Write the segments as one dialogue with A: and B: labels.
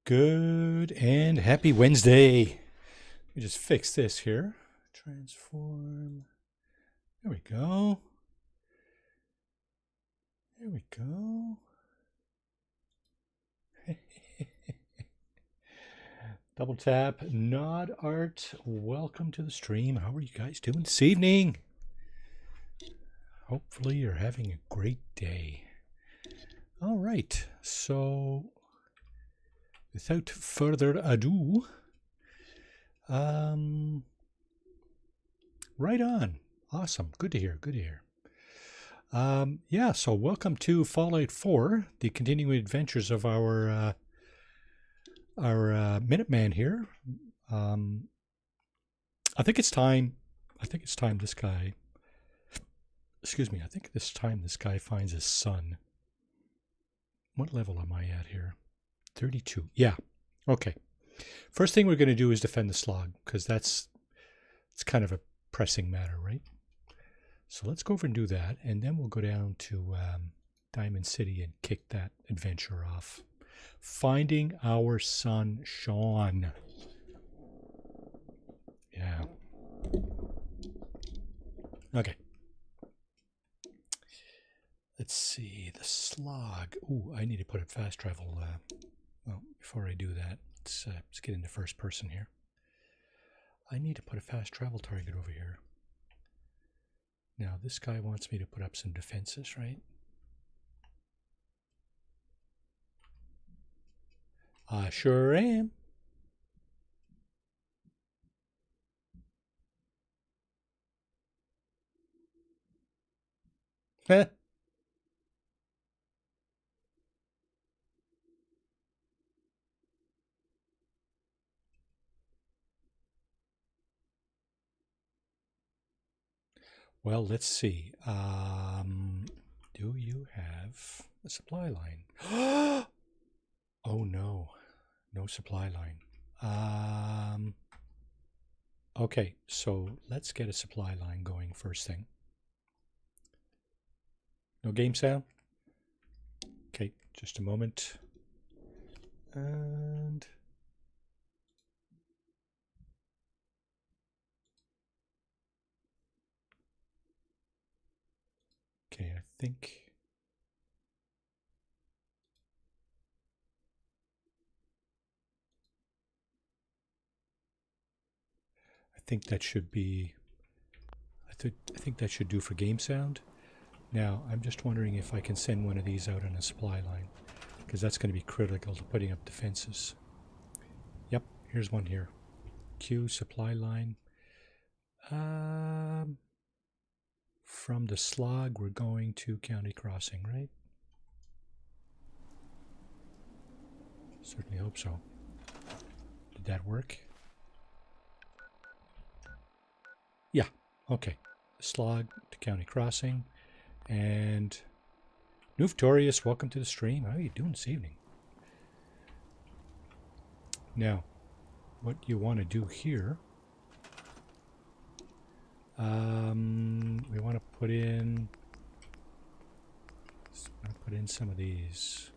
A: Good and happy Wednesday. Let me just fix this here. Transform. There we go. There we go. Double tap. Nod Art. Welcome to the stream. How are you guys doing this evening? Hopefully you're having a great day. All right. So without further ado, right on. Awesome. Good to hear. Good to hear. Yeah, so welcome to Fallout 4, the continuing adventures of our Minuteman here. I think it's time this guy, excuse me, I think this time this guy finds his son. What level am I at here? 32. Yeah. Okay. First thing we're going to do is defend the slog, because it's kind of a pressing matter, right? So let's go over and do that, and then we'll go down to Diamond City and kick that adventure off. Finding our son, Sean. Yeah. Okay. Let's see, the slog. Ooh, I need to put a fast travel. Well, before I do that, let's get into first person here. I need to put a fast travel target over here. Now, this guy wants me to put up some defenses, right? I sure am. Heh. Well, let's see. Do you have a supply line? Oh no, no supply line. Okay, so let's get a supply line going first thing. No game sound? Okay, just a moment. And okay, I think that should be, I think that should do for game sound. Now, I'm just wondering if I can send one of these out on a supply line, because that's going to be critical to putting up defenses. Yep, here's one here. Q supply line. From the slog, we're going to County Crossing, right? Certainly hope so. Did that work? Yeah, okay. Slog to County Crossing. And New Victorious, welcome to the stream. How are you doing this evening? Now, what you want to do here, we want to put in some of these.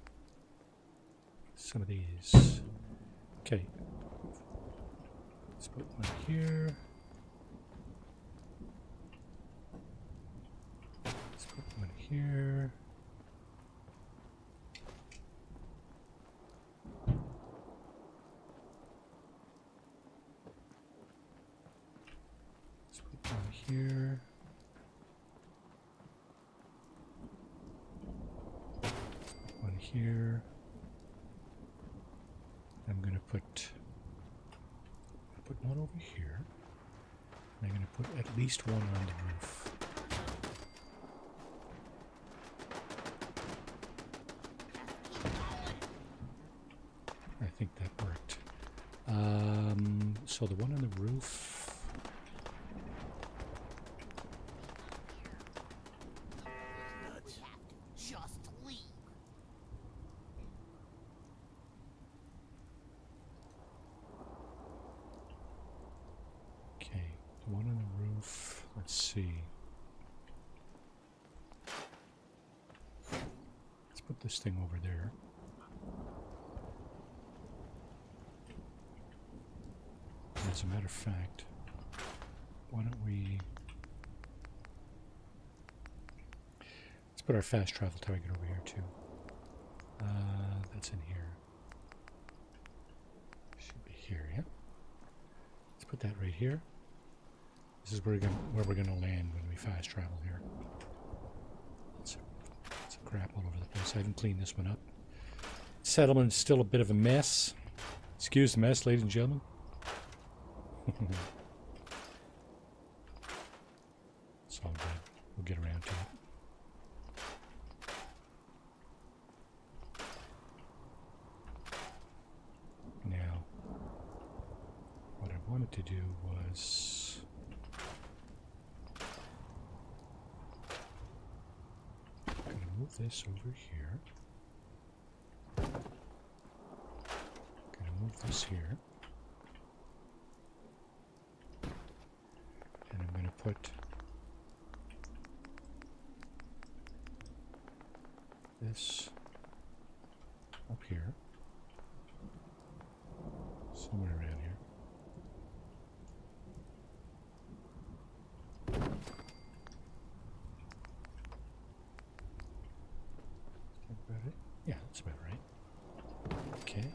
A: Okay. Let's put one here. Let's put one here. Let's put one here. One here. I'm going to put one over here. And I'm going to put at least one on the roof. I think that worked. So the one on the roof. One on the roof. Let's see. Let's put this thing over there. as a matter of fact, why don't we... Let's put our fast travel target over here too. That's in here. Should be here, yeah. Let's put that right here. This is where we're gonna land when we fast travel here. It's a crap all over the place. I haven't cleaned this one up. Settlement's still a bit of a mess. Excuse the mess, ladies and gentlemen. It's all good. We'll get around to it. Now, what I wanted to do was I'm going to move this over here. I'm going to move this here. And I'm going to put this up here. Somewhere around here. Is that about it? Yeah, that's about right. Okay.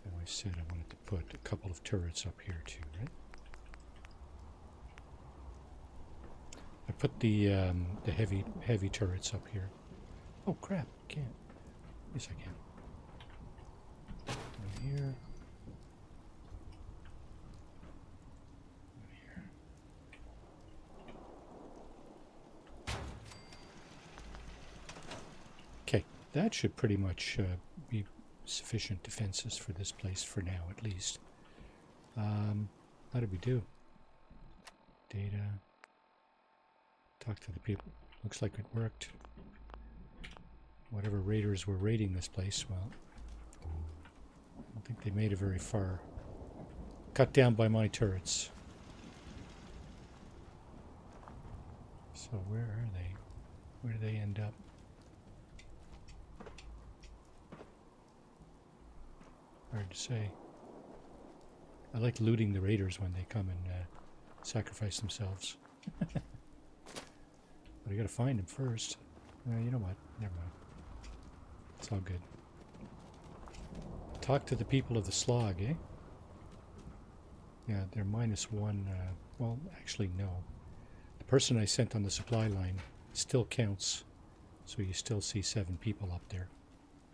A: And I said I wanted to put a couple of turrets up here too, right? I put the heavy turrets up here. Oh crap! I can't. Yes, I can. Here. Here. Okay, that should pretty much be sufficient defenses for this place for now, at least. How did we do? Data. Talk to the people. Looks like it worked. Whatever raiders were raiding this place, well, I don't think they made it very far. Cut down by my turrets. So where are they? Where do they end up? Hard to say. I like looting the raiders when they come and sacrifice themselves. But I gotta find them first. You know what? Never mind. It's all good. Talk to the people of the slog, eh? Yeah, they're -1. Well, actually, no. The person I sent on the supply line still counts. So you still see 7 people up there.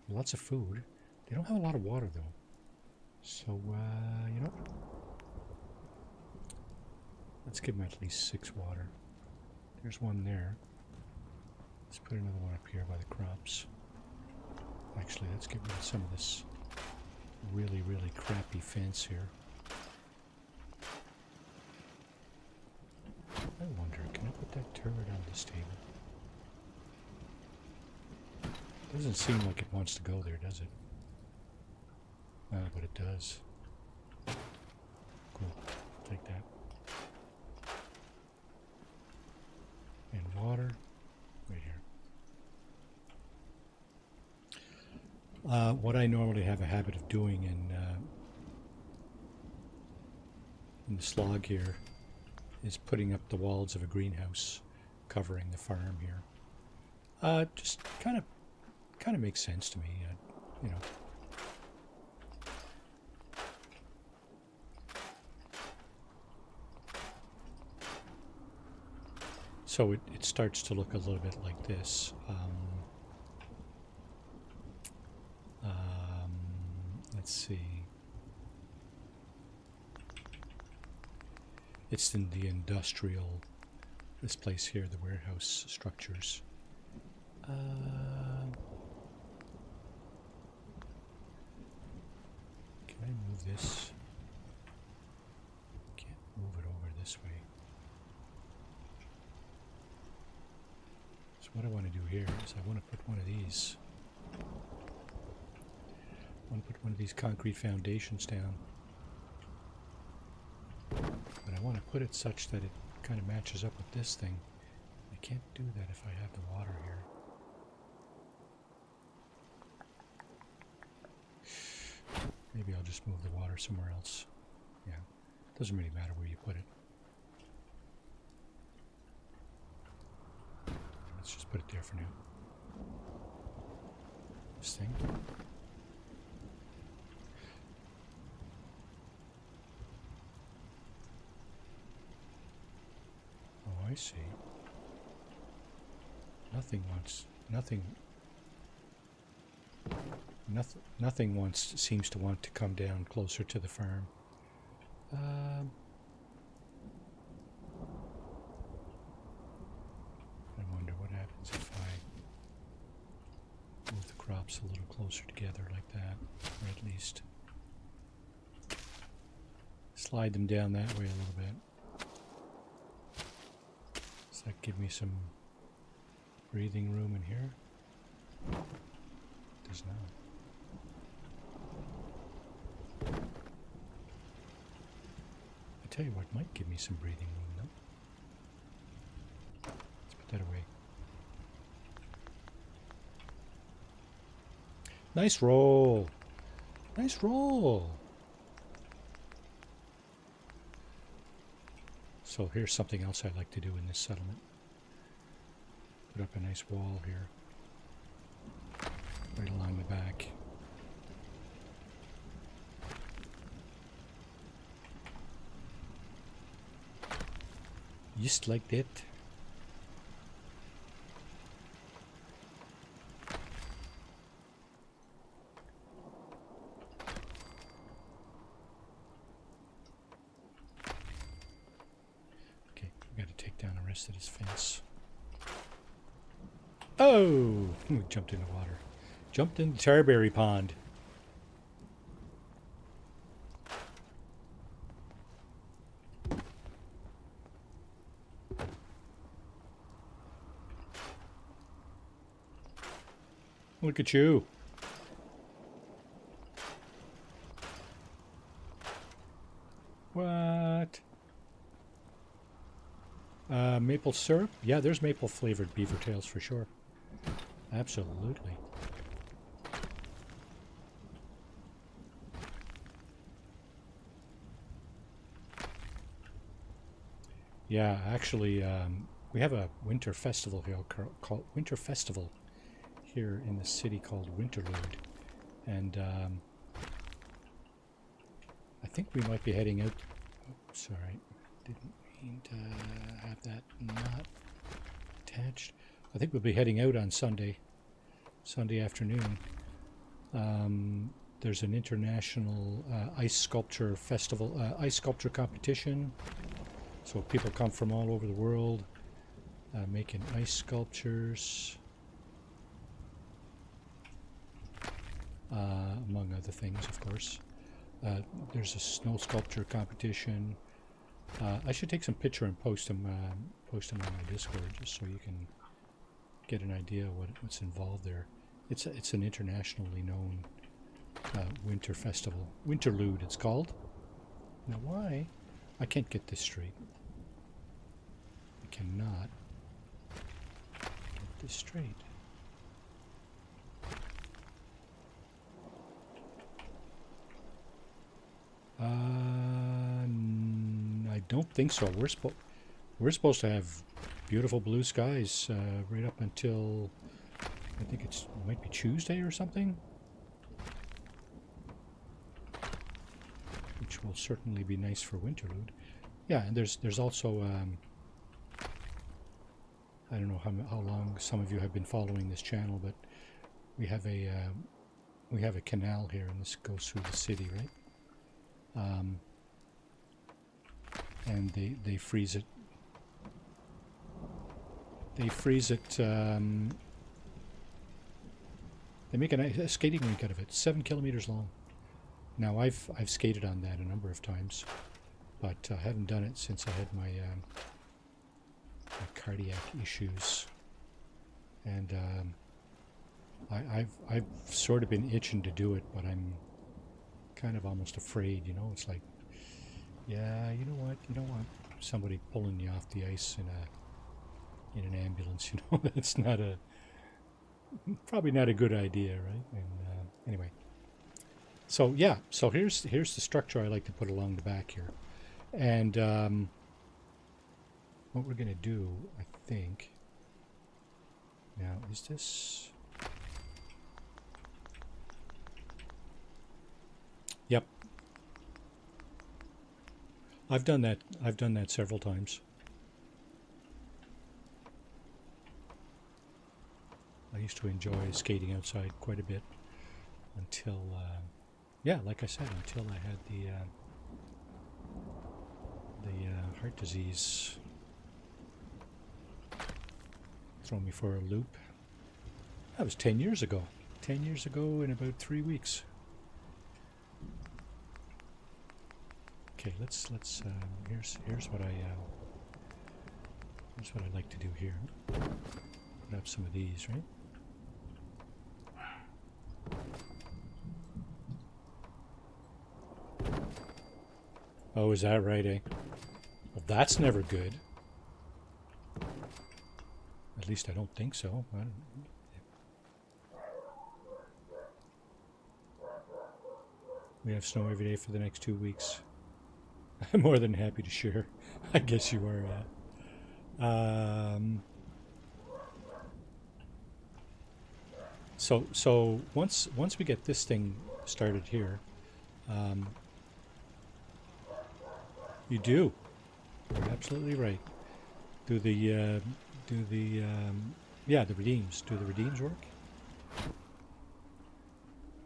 A: Lots of food. They don't have a lot of water, though. So, you know, let's give them at least 6 water. There's one there. Let's put another one up here by the crops. Actually, let's get rid of some of this really, really crappy fence here. I wonder, can I put that turret on this table? Doesn't seem like it wants to go there, does it? But it does. Cool. Take that. And water. Right here. What I normally have a habit of doing in the slog here is putting up the walls of a greenhouse covering the farm here. Just kind of makes sense to me, you know. So it starts to look a little bit like this. Let's see. It's in the industrial, this place here, the warehouse structures. Can I move this? Can't move it over this way. So what I want to do here is I want to put one of these. I want to put one of these concrete foundations down. But I want to put it such that it kind of matches up with this thing. I can't do that if I have the water here. Maybe I'll just just move the water somewhere else. Yeah, doesn't really matter where you put it. Let's just put it there for now. This thing. Oh, I see. Nothing seems to want to come down closer to the farm. I wonder what happens if I move the crops a little closer together like that, or at least slide them down that way a little bit. Does that give me some breathing room in here? Does not. I tell you what might give me some breathing room though. Let's put that away. Nice roll. Nice roll. So here's something else I like to do in this settlement. Put up a nice wall here. Right along the back. Just like that. Okay, we got to take down the rest of this fence. Oh! We jumped in the water. Jumped in the Tarberry Pond. Look at you. What? Maple syrup? Yeah, there's maple flavored beaver tails for sure. Absolutely. Yeah, actually, we have a winter festival here called Winter Festival here in the city called Winterlude, and I think we might be heading out. Oh, sorry, didn't mean to have that not attached. I think we'll be heading out on Sunday afternoon. There's an international ice sculpture festival, ice sculpture competition. So people come from all over the world making ice sculptures, among other things, of course. There's a snow sculpture competition. I should take some picture and post them on my Discord just so you can get an idea of what's involved there. It's an internationally known winter festival. Winterlude, it's called. Now why? I can't get this straight. I cannot get this straight. I don't think so. We're supposed to have beautiful blue skies right up until I think it might be Tuesday or something, which will certainly be nice for Winterlude. Yeah, and there's also I don't know how long some of you have been following this channel, but we have a canal here, and this goes through the city, right? And they freeze it. They freeze it. They make a skating rink out of it. 7 kilometers long. Now I've skated on that a number of times, but I haven't done it since I had my cardiac issues, and I've sort of been itching to do it, but I'm kind of almost afraid. You know, it's like, yeah, you know what? You don't want somebody pulling you off the ice in an ambulance. You know, that's probably not a good idea, right? And anyway, So yeah, so here's the structure I like to put along the back here, and what we're gonna do, I think. Now, is this? Yep, I've done that. I've done that several times. I used to enjoy skating outside quite a bit until, yeah, like I said, until I had the heart disease throw me for a loop. That was 10 years ago. 10 years ago in about 3 weeks. Okay, let's here's what I like to do here. Put up some of these, right? Oh, is that right, eh? Well, that's never good. At least I don't think so. I don't, we have snow every day for the next 2 weeks. I'm more than happy to share. I guess you are, yeah. So once we get this thing started here, you do. You're absolutely right. Do the yeah, the redeems. Do the redeems work?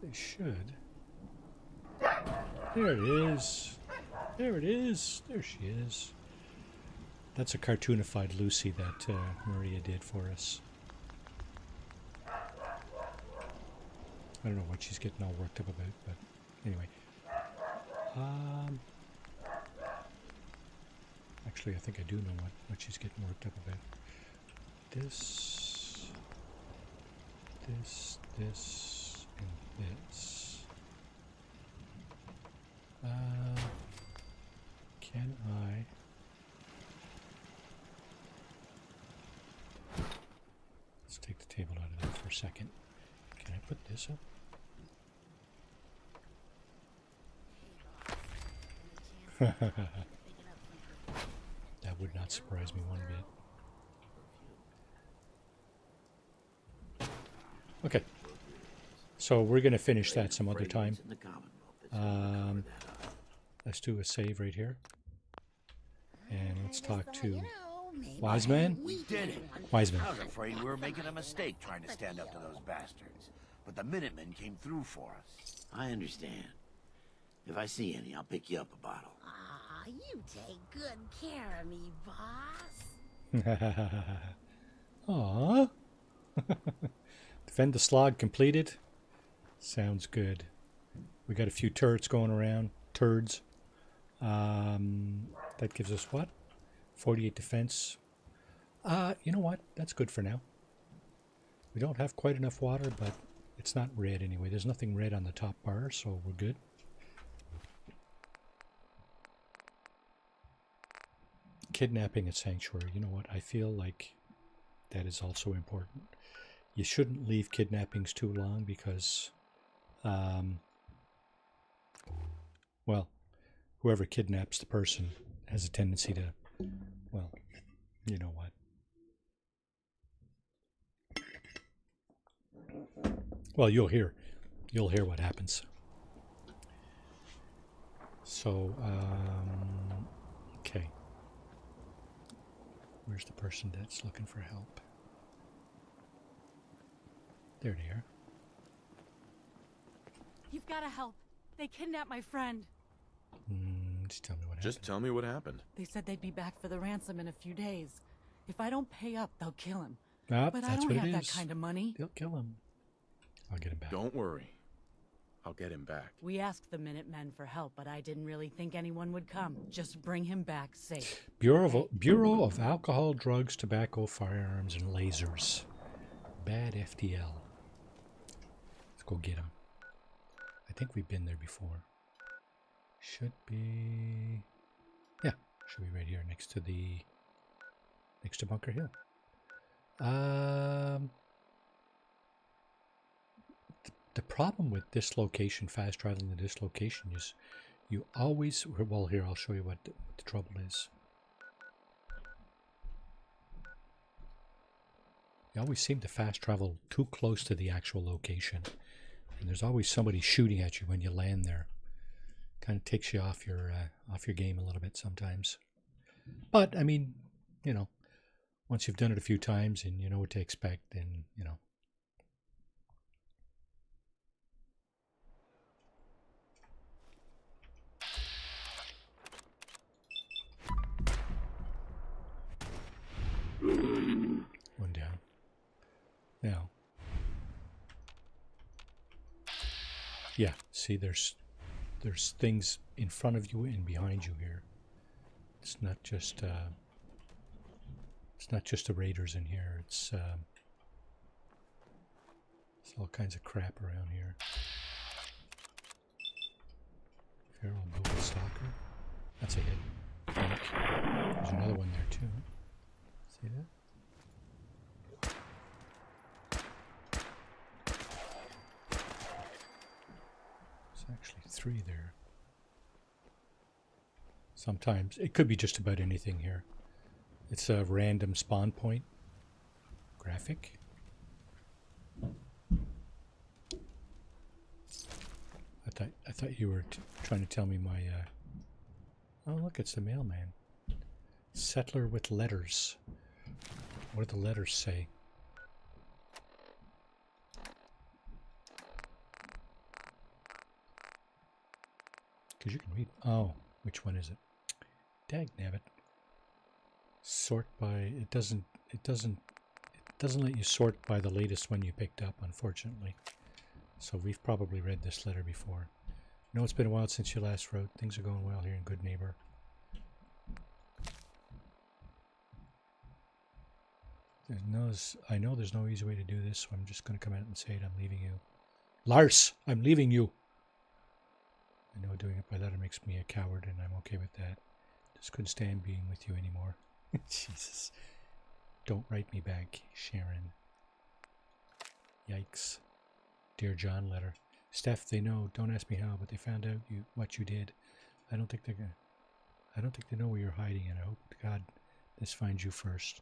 A: They should. There it is. There it is. There she is. That's a cartoonified Lucy that Maria did for us. I don't know what she's getting all worked up about, but anyway. Actually, I think I do know what she's getting worked up about. This, and this. Can I... Let's take the table out of there for a second. Can I put this up? That would not surprise me one bit. Okay. So we're going to finish that some other time. Let's do a save right here. And let's talk to Wise Man.
B: We did it.
A: Wise Man.
B: I was afraid we were making a mistake trying to stand up to those bastards. But the Minutemen came through for us.
C: I understand. If I see any, I'll pick you up a bottle.
D: Aw, you take good care of me, boss.
A: Aww. Defend the slog completed. Sounds good. We got a few turrets going around. Turds. That gives us what? 48 defense. You know what? That's good for now. We don't have quite enough water, but it's not red anyway. There's nothing red on the top bar, so we're good. Kidnapping a sanctuary. You know what? I feel like that is also important. You shouldn't leave kidnappings too long because, well, whoever kidnaps the person has a tendency to, well, you know what. Well, you'll hear what happens. So, okay. Where's the person that's looking for help? There they are.
E: You've got to help. They kidnapped my friend.
A: Just tell me what happened.
F: Just tell me what happened.
E: They said they'd be back for the ransom in a few days. If I don't pay up, they'll kill him.
A: Ah,
E: But I
A: that's
E: don't
A: what
E: have
A: it
E: that
A: is.
E: kind of money.
A: They'll kill him. I'll get him back.
F: Don't worry. I'll get him back.
E: We asked the Minutemen for help, but I didn't really think anyone would come. Just bring him back safe.
A: Bureau of Alcohol, Drugs, Tobacco, Firearms, and Lasers. Bad FDL. Let's go get him. I think we've been there before. Should be... Yeah, should be right here next to Bunker Hill. The problem with this location, fast traveling to this location, is you always... Well, here, I'll show you what the trouble is. You always seem to fast travel too close to the actual location. And there's always somebody shooting at you when you land there. Kind of takes you off your game a little bit sometimes. But, I mean, you know, once you've done it a few times and you know what to expect, then, you know. One down. Now. Yeah, see, there's things in front of you and behind you here. It's not just the raiders in here. It's all kinds of crap around here. Feral gold stalker. That's a hit. There's another one there too. See that? Actually 3 there. Sometimes it could be just about anything here. It's a random spawn point graphic. I thought you were trying to tell me my oh, look, it's the mailman. Settler with letters. What do the letters say? Because you can read. Oh, which one is it? Dagnabbit. Sort by. It doesn't let you sort by the latest one you picked up, unfortunately. So we've probably read this letter before. No, it's been a while since you last wrote. Things are going well here in Good Neighbor. I know there's no easy way to do this, so I'm just going to come out and say it. I'm leaving you. Lars, I'm leaving you. I know doing it by letter makes me a coward, and I'm okay with that. Just couldn't stand being with you anymore. Jesus. Don't write me back, Sharon. Yikes. Dear John letter. Steph, they know. Don't ask me how, but they found out what you did. I don't think they know where you're hiding, and I hope to God this finds you first.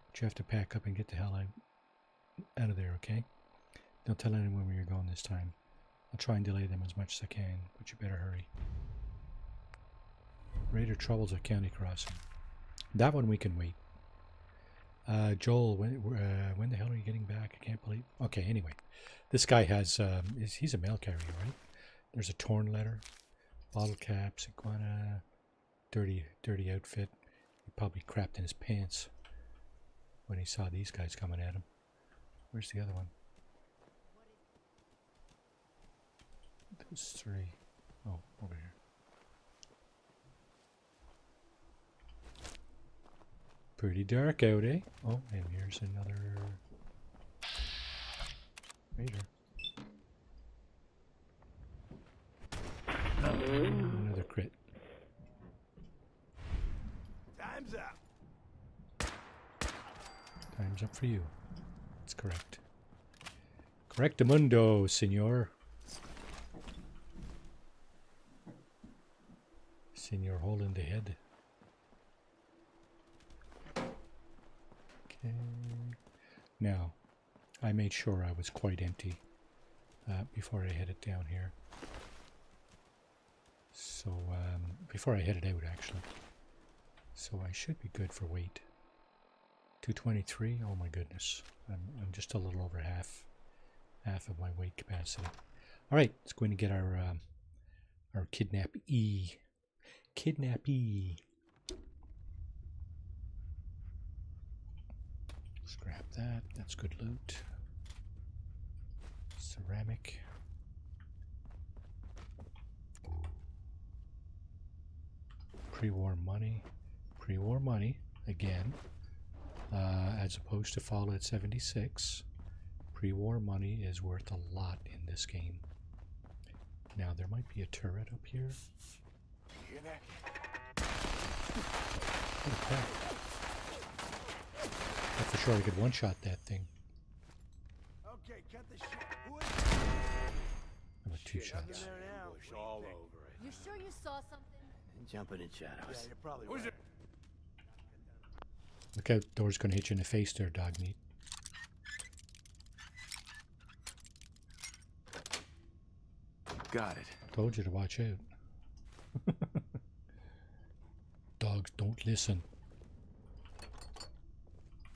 A: But you have to pack up and get the hell out of there, okay? Don't tell anyone where you're going this time. I'll try and delay them as much as I can, but you better hurry. Raider troubles at County Crossing. That one we can wait. Joel, when the hell are you getting back? I can't believe... Okay, anyway. This guy has... he's a mail carrier, right? There's a torn letter. Bottle caps, iguana... Dirty outfit. He probably crapped in his pants when he saw these guys coming at him. Where's the other one? Those 3. Oh, over here. Pretty dark out, eh? Oh, and here's another raider. Another crit.
B: Time's up.
A: Time's up for you. That's correct. Correctamundo, senor. Senor hole in the head. Okay. Now, I made sure I was quite empty before I headed down here. So, before I headed out, actually. So I should be good for weight. 223. Oh my goodness, I'm just a little over half of my weight capacity. All right, let's go in and get our kidnappee. Kidnappee. Scrap that. That's good loot. Ceramic. Pre-war money. Pre-war money again. As opposed to Fallout 76, pre-war money is worth a lot in this game. Now there might be a turret up here.
B: Hear that?
A: Holy crap. I for sure I could one-shot that thing.
B: Okay, cut the shit. Who is it?
A: 2 shots.
G: You sure you saw something?
C: Jumping in shadows.
A: Look out, door's gonna hit you in the face there, dog meat.
F: Got it.
A: Told you to watch out. Dogs don't listen.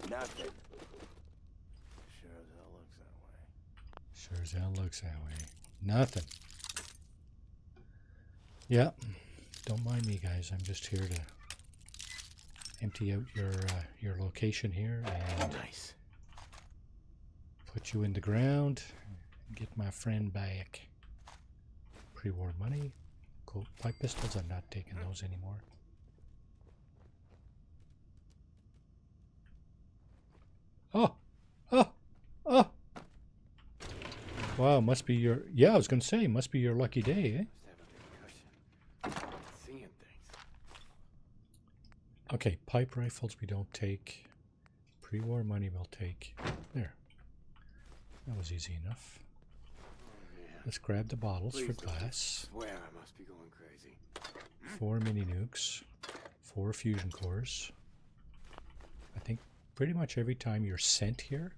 B: Nothing.
A: Sure as hell looks that way. Nothing. Yeah. Don't mind me, guys. I'm just here to empty out your location here and
C: Nice.
A: put you in the ground and get my friend back. Pre-war money. Cool. Pipe pistols, I'm not taking those anymore. Oh! Oh! Oh! Wow, must be your... Yeah, I was going to say, must be your lucky day, eh?
F: Seeing things.
A: Okay, pipe rifles we don't take. Pre-war money we'll take. There. That was easy enough. Let's grab the bottles for glass.
F: Swear I must be going crazy.
A: 4 mini nukes. 4 fusion cores. I think pretty much every time you're sent here,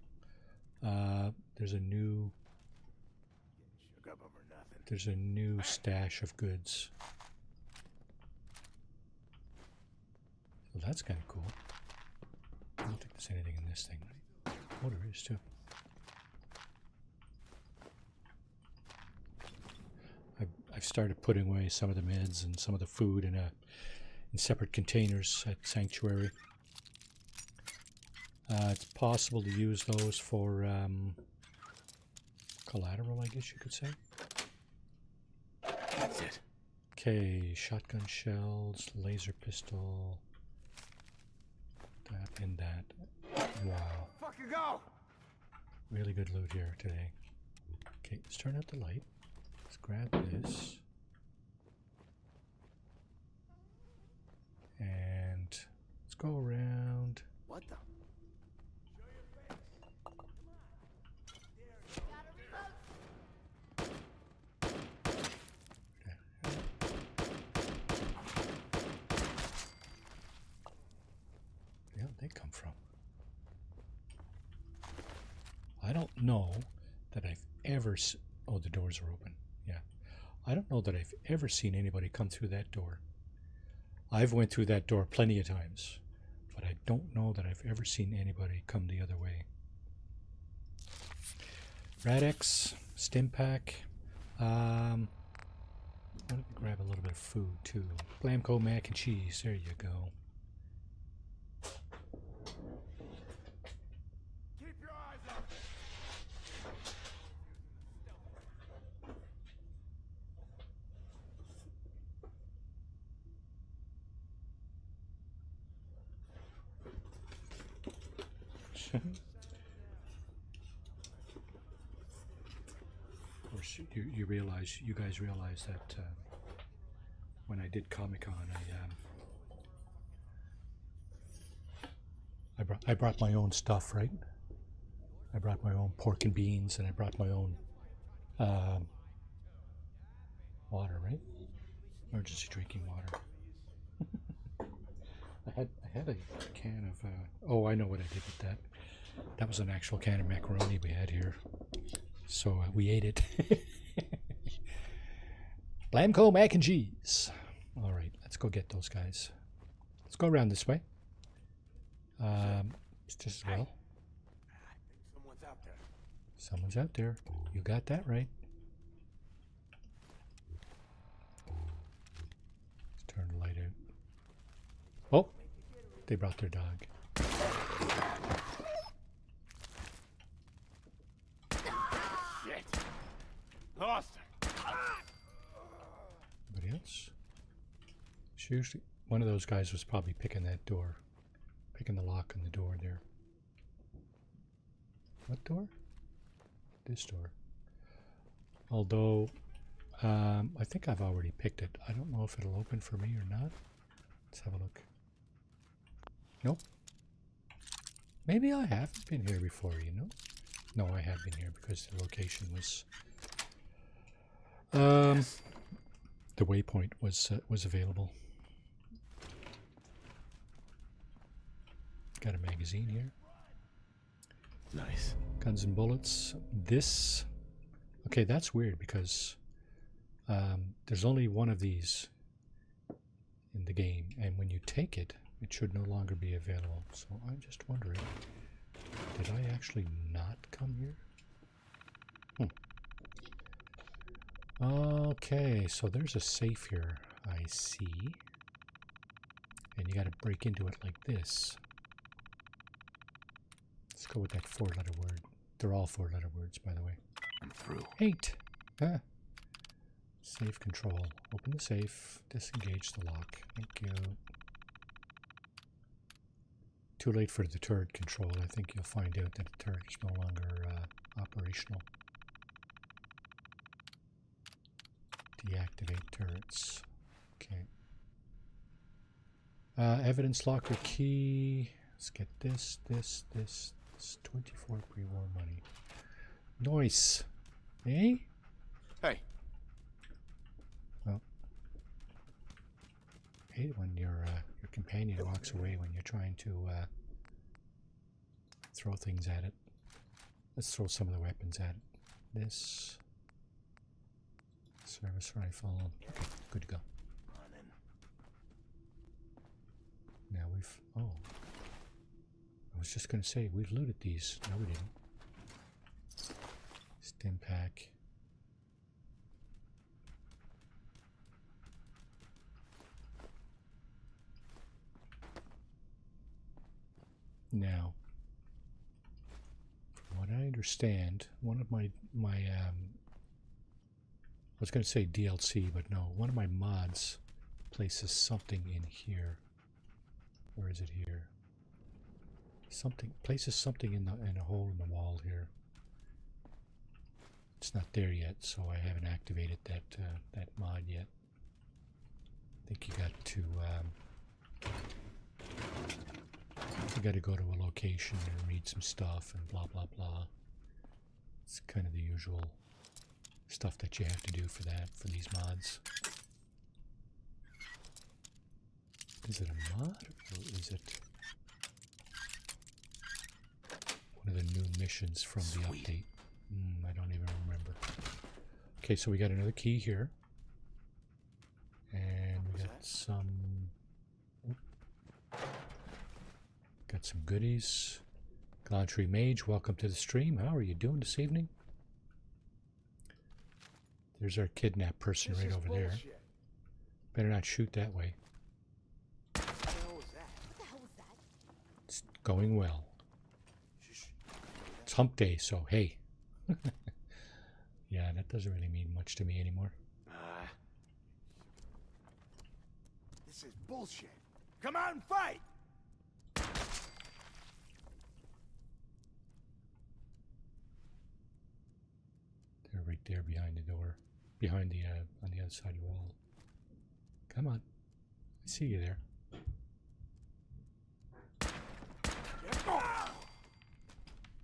A: there's a new stash of goods. So that's kind of cool. I don't think there's anything in this thing. Oh, there is too. I've started putting away some of the meds and some of the food in separate containers at Sanctuary. It's possible to use those for collateral, I guess you could say.
F: That's it.
A: Okay, shotgun shells, laser pistol, that and that. Wow.
F: Fucking go!
A: Really good loot here today. Okay, let's turn out the light. Let's grab this. And let's go around.
C: What the?
A: Where did they come from? I don't know that I've ever... Oh, the doors are open. Yeah. I don't know that I've ever seen anybody come through that door. I've went through that door plenty of times, but I don't know that I've ever seen anybody come the other way. Radex, stim pack. Why don't we grab a little bit of food too? Blamco mac and cheese. There you go.
F: Keep your eyes up.
A: Of course, you guys realize that when I did Comic-Con, I brought my own stuff, right? I brought my own pork and beans, and I brought my own water, right? Emergency drinking water. I had a can of. Oh, I know what I did with that. That was an actual can of macaroni we had here, so we ate it. Blamco mac and cheese. All right, let's go get those guys. Let's go around this way. Just as well.
F: Someone's out there.
A: Someone's out there. You got that right. Let's turn the light out. Oh, they brought their dog.
F: Shit. Lost her.
A: Anybody else? It's usually one of those guys was probably picking that door, picking the lock on the door there. What door? This door. Although I think I've already picked it. I don't know if it'll open for me or not. Let's have a look. Nope. Maybe I haven't been here before, you know? No, I have been here because the location was The waypoint was available. Got a magazine here.
F: Nice.
A: Guns and bullets. This. Okay, that's weird because there's only one of these in the game, and when you take it, it should no longer be available. So I'm just wondering, did I actually not come here? Okay, so there's a safe here, I see. And you gotta break into it like this. Let's go with that 4-letter word. They're all 4-letter words, by the way.
C: I'm through.
A: 8. Ah. Safe control. Open the safe. Disengage the lock. Thank you. Too late for the turret control. I think you'll find out that the turret is no longer operational. Deactivate turrets. Okay. Evidence locker key. Let's get this. 24 pre-war money. Nice. Eh?
F: Hey.
A: Well, I hate when your companion walks away when you're trying to throw things at it. Let's throw some of the weapons at it. This service rifle. Okay, good to go. Now we've... Oh. I was just going to say, we've looted these. No, we didn't. Stim pack. Now, from what I understand, one of my I was going to say DLC, but no, one of my mods places something in here. Where is it here? Places something in a hole in the wall here. It's not there yet, so I haven't activated that mod yet. I think you got to go to a location and read some stuff and blah blah blah. It's kind of the usual stuff that you have to do for these mods. Is it a mod or is it one of the new missions from the update? I don't even remember. Okay, so we got another key here. And we got some... Got some goodies. Galantry Mage, welcome to the stream. How are you doing this evening? There's our kidnapped person right over there. Better not shoot that way.
F: What the hell was that?
A: It's going well. It's hump day, so hey. Yeah, that doesn't really mean much to me anymore.
F: This is bullshit. Come out and fight!
A: They're right there behind the door. Behind the, on the other side of the wall. Come on. I see you there.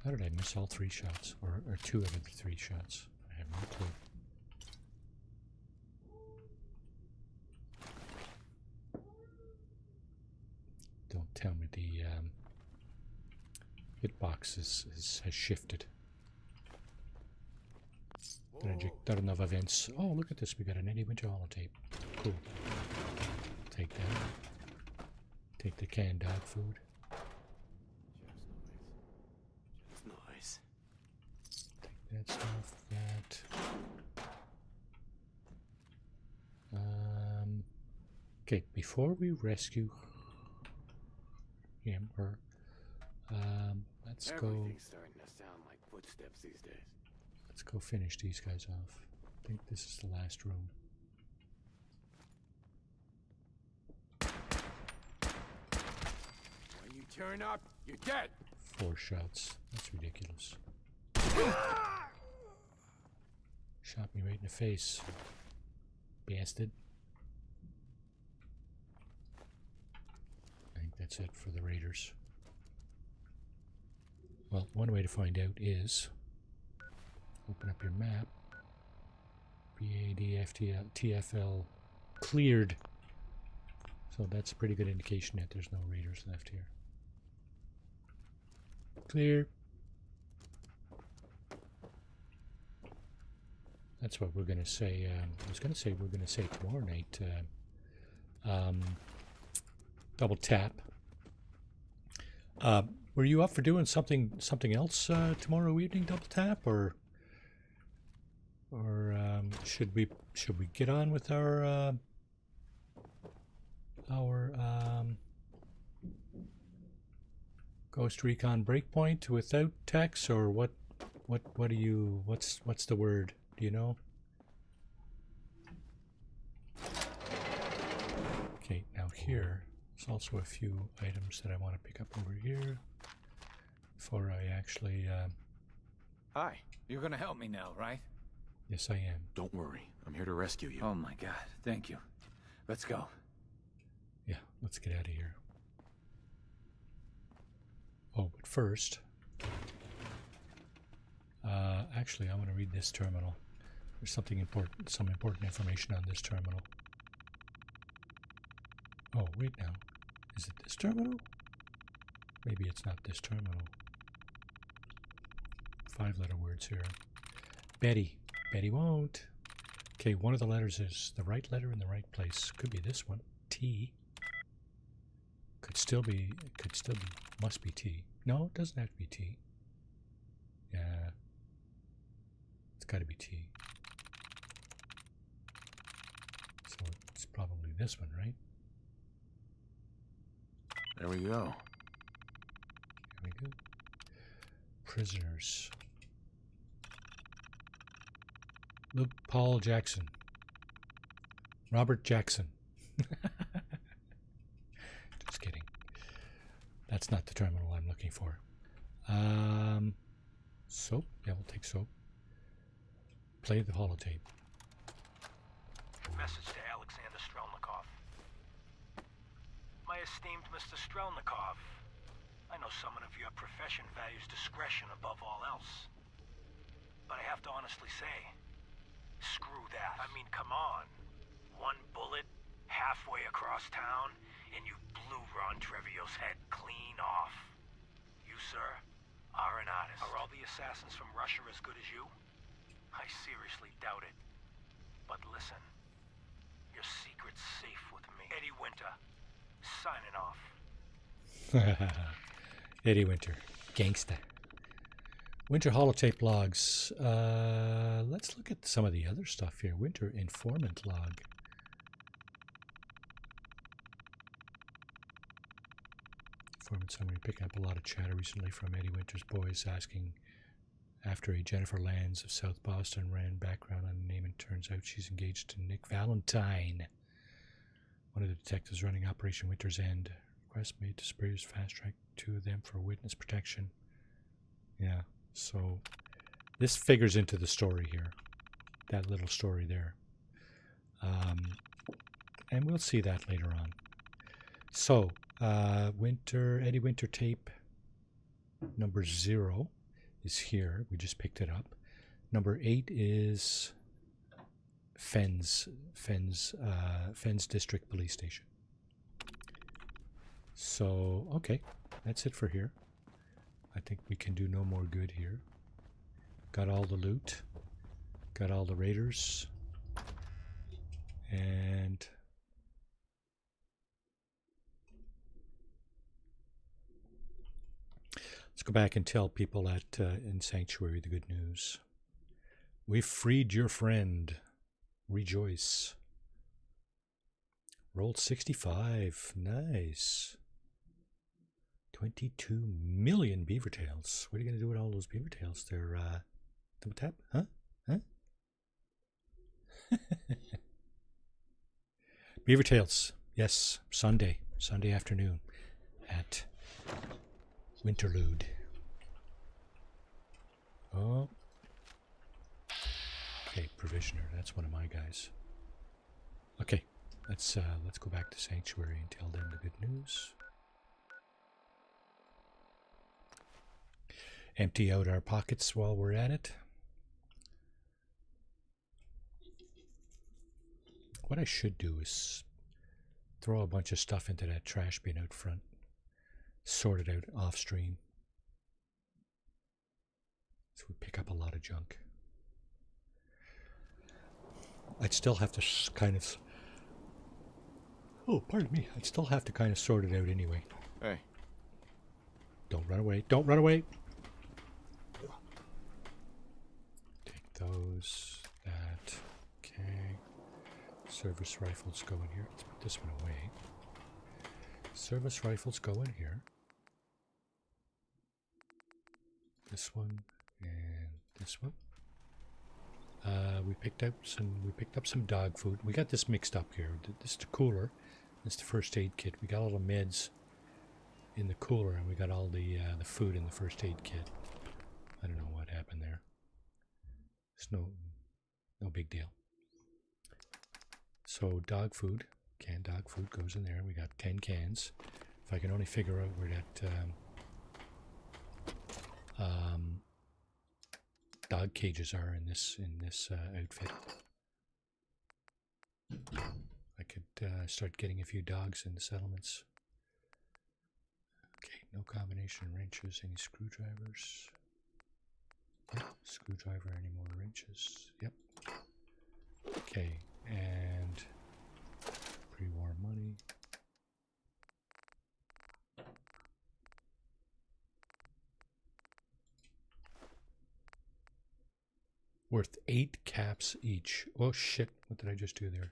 A: How did I miss all 3 shots? Or 2 of the 3 shots? I have no clue. Don't tell me the hitbox has shifted. There of events. Oh, look at this. We got an image holotape. Cool. Take that. Take the canned dog food.
F: Nice.
A: Take that stuff. That. Okay, before we rescue him or let's go.
F: Everything's starting to sound like footsteps these days.
A: Let's go finish these guys off. I think this is the last room.
F: When you turn up, you're dead.
A: 4 shots. That's ridiculous. Shot me right in the face. Bastard. I think that's it for the raiders. Well, one way to find out is open up your map. BADFTL, TFL cleared. So that's a pretty good indication that there's no raiders left here. Clear. That's what we're going to say. I was going to say we're going to say tomorrow night. Double tap. Were you up for doing something else tomorrow evening? Double tap, or should we get on with our Ghost Recon Breakpoint without Tex, or what do you what's the word? Do you know? Okay, now here there's also a few items that I want to pick up over here before I actually
H: Hi, you're gonna help me now, right?
A: Yes, I am.
I: Don't worry, I'm here to rescue you.
H: Oh my god, thank you. Let's go.
A: Yeah, let's get out of here. Oh, but first, actually, I want to read this terminal. There's something important, some important information on this terminal. Oh, wait now. Is it this terminal? Maybe it's not this terminal. 5-letter words here. Betty. Betty won't. Okay, one of the letters is the right letter in the right place. Could be this one. T. Could still be, must be T. No, it doesn't have to be T. Yeah. It's got to be T. So it's probably this one, right?
I: There we go.
A: Here we go. Prisoners. Luke Paul Jackson. Robert Jackson. Just kidding. That's not the terminal I'm looking for. Soap? Yeah, we'll take soap. Play the holotape.
J: Message to Alexander Strelnikov. My esteemed Mr. Strelnikov, I know someone of your profession values discretion above all else. But I have to honestly say, screw that. I mean, come on. One bullet, halfway across town, and you blew Ron Treviot's head clean off. You, sir, are an artist. Are all the assassins from Russia as good as you? I seriously doubt it. But listen, your secret's safe with me. Eddie Winter, signing off.
A: Eddie Winter, gangsta. Winter holotape logs. Let's look at some of the other stuff here. Winter informant log. Informant summary. Picking up a lot of chatter recently from Eddie Winter's boys asking after a Jennifer Lands of South Boston ran background on the name, and turns out she's engaged to Nick Valentine, one of the detectives running Operation Winter's End. Request made to Sprayers fast track 2 of them for witness protection. Yeah, so this figures into the story here, that little story there, and we'll see that later on. So Eddie Winter tape number 0 is here. We just picked it up. Number 8 is Fens District Police Station. So, okay, that's it for here. I think we can do no more good here. Got all the loot. Got all the raiders. And let's go back and tell people at in Sanctuary the good news. We've freed your friend. Rejoice. Rolled 65. Nice. 22 million beaver tails. What are you going to do with all those beaver tails there? Double tap? Huh? Beaver tails. Yes. Sunday afternoon at Winterlude. Oh. Okay, Provisioner. That's one of my guys. Okay, let's go back to Sanctuary and tell them the good news. Empty out our pockets while we're at it. What I should do is throw a bunch of stuff into that trash bin out front. Sort it out off stream. So we pick up a lot of junk. I'd still have to kind of... Oh, pardon me. I'd still have to kind of sort it out anyway.
I: Hey.
A: Don't run away. Don't run away! Take those. That. Okay. Service rifles go in here. Let's put this one away. Service rifles go in here. This one and this one. We picked up some dog food. We got this mixed up here. This is the cooler. This is the first aid kit. We got all the meds in the cooler, and we got all the food in the first aid kit. I don't know what happened there. It's no big deal. So dog food, canned dog food goes in there. We got 10 cans. If I can only figure out where that dog cages are in this outfit, I could start getting a few dogs in the settlements. Okay, no combination wrenches. Any screwdrivers? Yep. Screwdriver. Any more wrenches? Yep. Okay, and pre-war money. Worth 8 caps each. Oh shit, what did I just do there?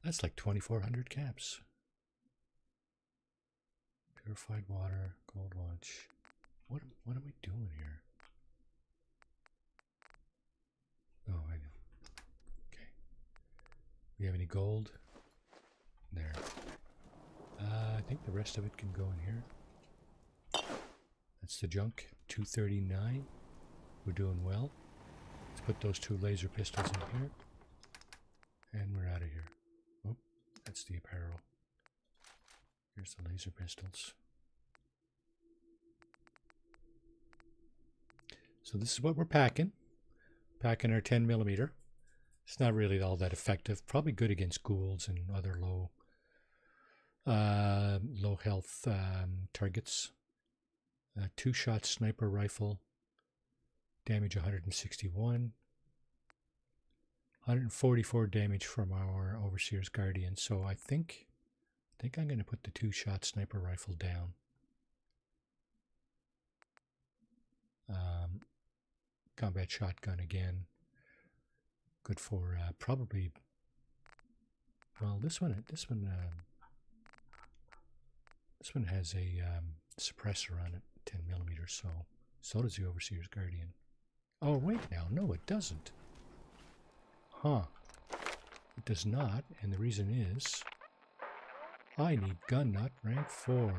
A: That's like 2,400 caps. Purified water, gold watch. What am I doing here? Oh, I know. Okay. We have any gold? There. I think the rest of it can go in here. That's the junk. 239. We're doing well. Let's put those 2 laser pistols in here. And we're out of here. Oh, that's the apparel. Here's the laser pistols. So this is what we're packing. Packing our 10mm. It's not really all that effective. Probably good against ghouls and other low health targets. 2-shot sniper rifle. Damage 161. 144 damage from our Overseer's Guardian. So I think I'm going to put the 2-shot sniper rifle down. Combat shotgun again. Good for probably. Well, this one has a suppressor on it, 10mm. So does the Overseer's Guardian. Oh wait, now no, it doesn't. Huh? It does not, and the reason is I need gun nut rank 4.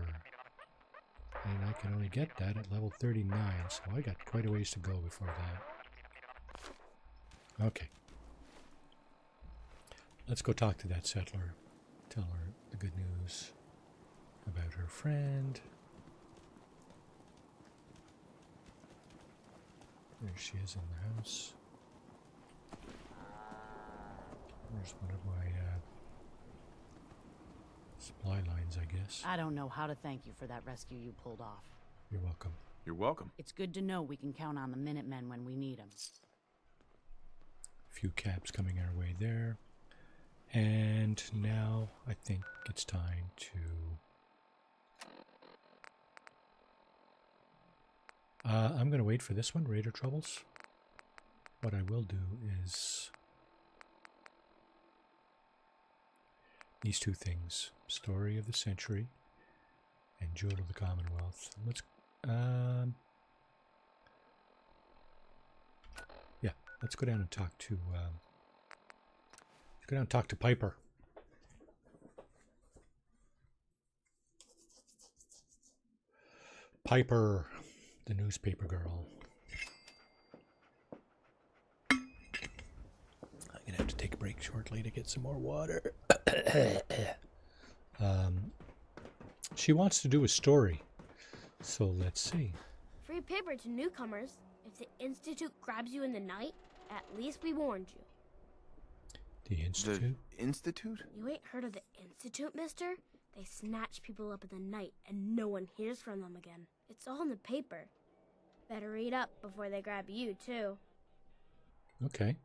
A: And I can only get that at level 39, so I got quite a ways to go before that. Okay. Let's go talk to that settler. Tell her the good news about her friend. There she is in the house. There's one of my supply lines, I guess.
E: I don't know how to thank you for that rescue you pulled off.
A: You're welcome.
I: You're welcome.
E: It's good to know we can count on the Minutemen when we need them.
A: A few caps coming our way there. And now I think it's time to... I'm going to wait for this one, Raider Troubles. What I will do is... these 2 things. Story of the Century and Jewel of the Commonwealth. Let's... yeah, let's go down and talk to... let's go down and talk to Piper. Piper, the newspaper girl. I'm going to have to take a break shortly to get some more water. She wants to do a story. So let's see.
K: Free paper to newcomers. If the Institute grabs you in the night, at least we warned you.
A: The Institute?
I: The Institute?
K: You ain't heard of the Institute, mister? They snatch people up in the night and no one hears from them again. It's all in the paper. Better read up before they grab you, too.
A: Okay.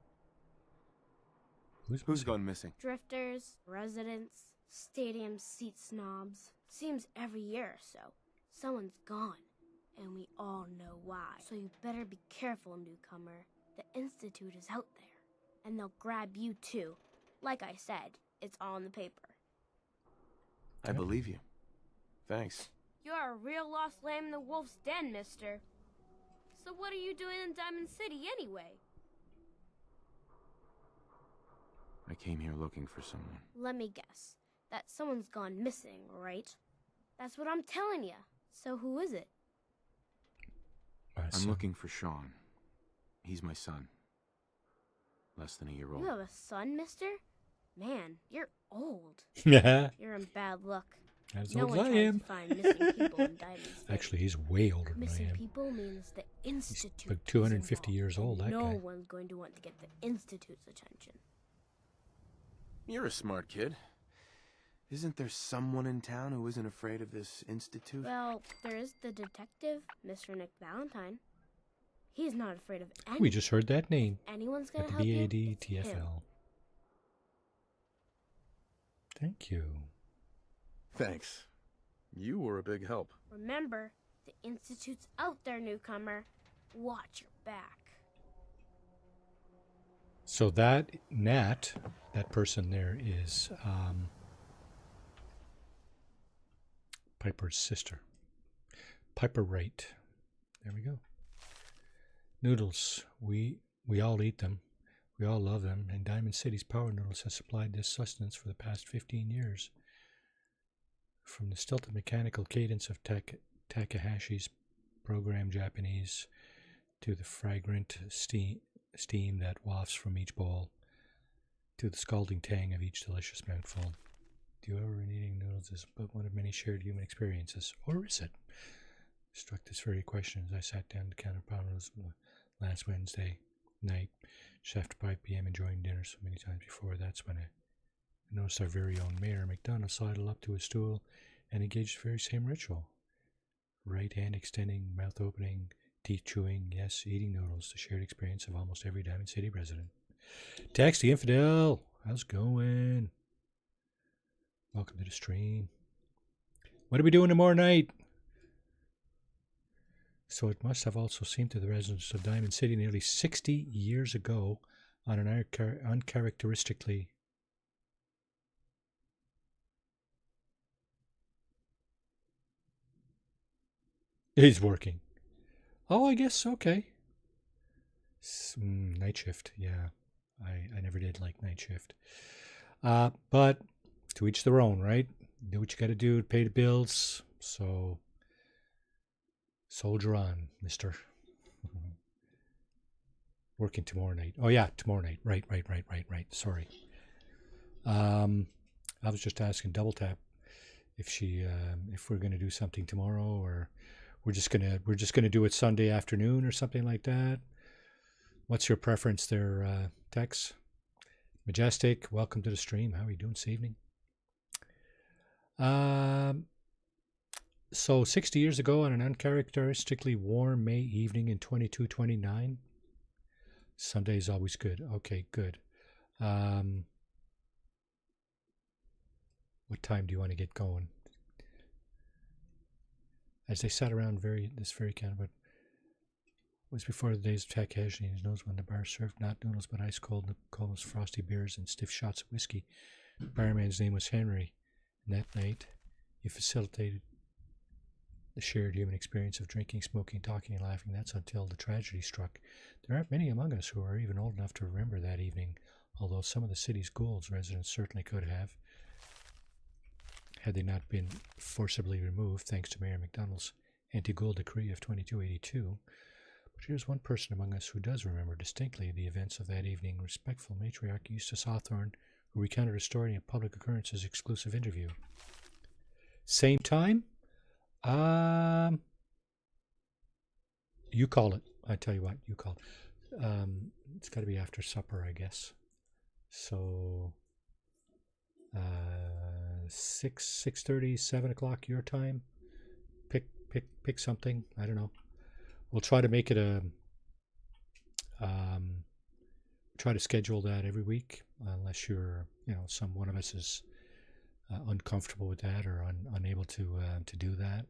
I: Who's gone missing?
K: Drifters, residents, stadium seat snobs. Seems every year or so, someone's gone. And we all know why. So you better be careful, newcomer. The Institute is out there. And they'll grab you, too. Like I said, it's all in the paper.
I: I believe you. Thanks.
K: You're a real lost lamb in the wolf's den, mister. So what are you doing in Diamond City anyway?
I: I came here looking for someone.
K: Let me guess. That someone's gone missing, right? That's what I'm telling you. So who is it?
I: I'm looking for Sean. He's my son. Less than a year old.
K: You have a son, mister? Man, you're old.
A: Yeah.
K: You're in bad luck.
A: As
K: no
A: old
K: one
A: as I
K: tries
A: am.
K: to find missing people in Diamond City.
A: Actually, he's way older than I
K: Missing
A: am.
K: people means the Institute.
A: He's like 250 years old, that
K: no
A: guy.
K: one's going to want to get the Institute's attention.
I: You're a smart kid. Isn't there someone in town who isn't afraid of this Institute?
K: Well, there is the detective, Mr. Nick Valentine. He's not afraid of anyone.
A: We just heard that name.
K: Anyone's
A: At
K: gonna
A: the
K: help you. it's him.
A: BADTFL. Thank you.
I: Thanks. You were a big help.
K: Remember, the Institute's out there, newcomer. Watch your back.
A: So that Nat, that person there is Piper's sister. Piper Wright. There we go. Noodles. We all eat them. We all love them. And Diamond City's Power Noodles has supplied this sustenance for the past 15 years. From the stilted mechanical cadence of Takahashi's program Japanese to the fragrant steam that wafts from each bowl to the scalding tang of each delicious mouthful. Do you ever eating noodles is but one of many shared human experiences, or is it? Struck this very question as I sat down to counter power noodles last Wednesday night, just after 5 p.m. enjoying dinner so many times before. That's when I noticed our very own Mayor McDonough sidled up to his stool and engaged the very same ritual. Right hand extending, mouth opening, teeth chewing, yes, eating noodles, the shared experience of almost every Diamond City resident. Tex the Infidel, how's it going? Welcome to the stream. What are we doing tomorrow night? So it must have also seemed to the residents of Diamond City nearly 60 years ago on an uncharacteristically He's working. Oh, I guess, okay. Night shift, yeah. I never did like night shift. But to each their own, right? Do what you got to do to pay the bills. So, soldier on, mister. Working tomorrow night. Oh, yeah, tomorrow night. Right. Sorry. I was just asking Double Tap if we're going to do something tomorrow, or we're just gonna do it Sunday afternoon or something like that. What's your preference there, Tex? Majestic, welcome to the stream. How are you doing this evening? So 60 years ago on an uncharacteristically warm May evening in 2229. Sunday is always good. Okay, good. What time do you want to get going? As they sat around this very kind of, it was before the days of Takahashi and his nose when the bar served not noodles but ice cold Colas frosty beers and stiff shots of whiskey. The barman's name was Henry, and that night he facilitated the shared human experience of drinking, smoking, talking, and laughing. That's until the tragedy struck. There aren't many among us who are even old enough to remember that evening, although some of the city's Goulds residents certainly could have, had they not been forcibly removed thanks to Mayor McDonald's anti-Gould decree of 2282. But here's one person among us who does remember distinctly the events of that evening, respectful matriarch Eustace Hawthorne, who recounted a story in a public occurrence's exclusive interview. Same time? You call it. I tell you what, you call it. It's got to be after supper, I guess. So 6:30, 7 o'clock your time. Pick something. I don't know. We'll try to make it a try to schedule that every week, unless you're, some one of us is uncomfortable with that or unable to do that.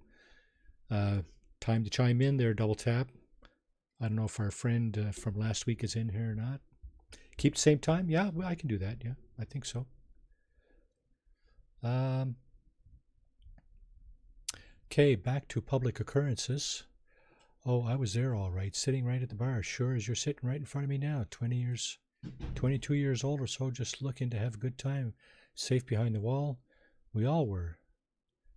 A: Time to chime in there, double tap. I don't know if our friend from last week is in here or not. Keep the same time? Yeah, well, I can do that. Yeah, I think so. Okay, back to public occurrences. Oh, I was there all right, sitting right at the bar, sure as you're sitting right in front of me now, 22 years old or so, just looking to have a good time, safe behind the wall. We all were.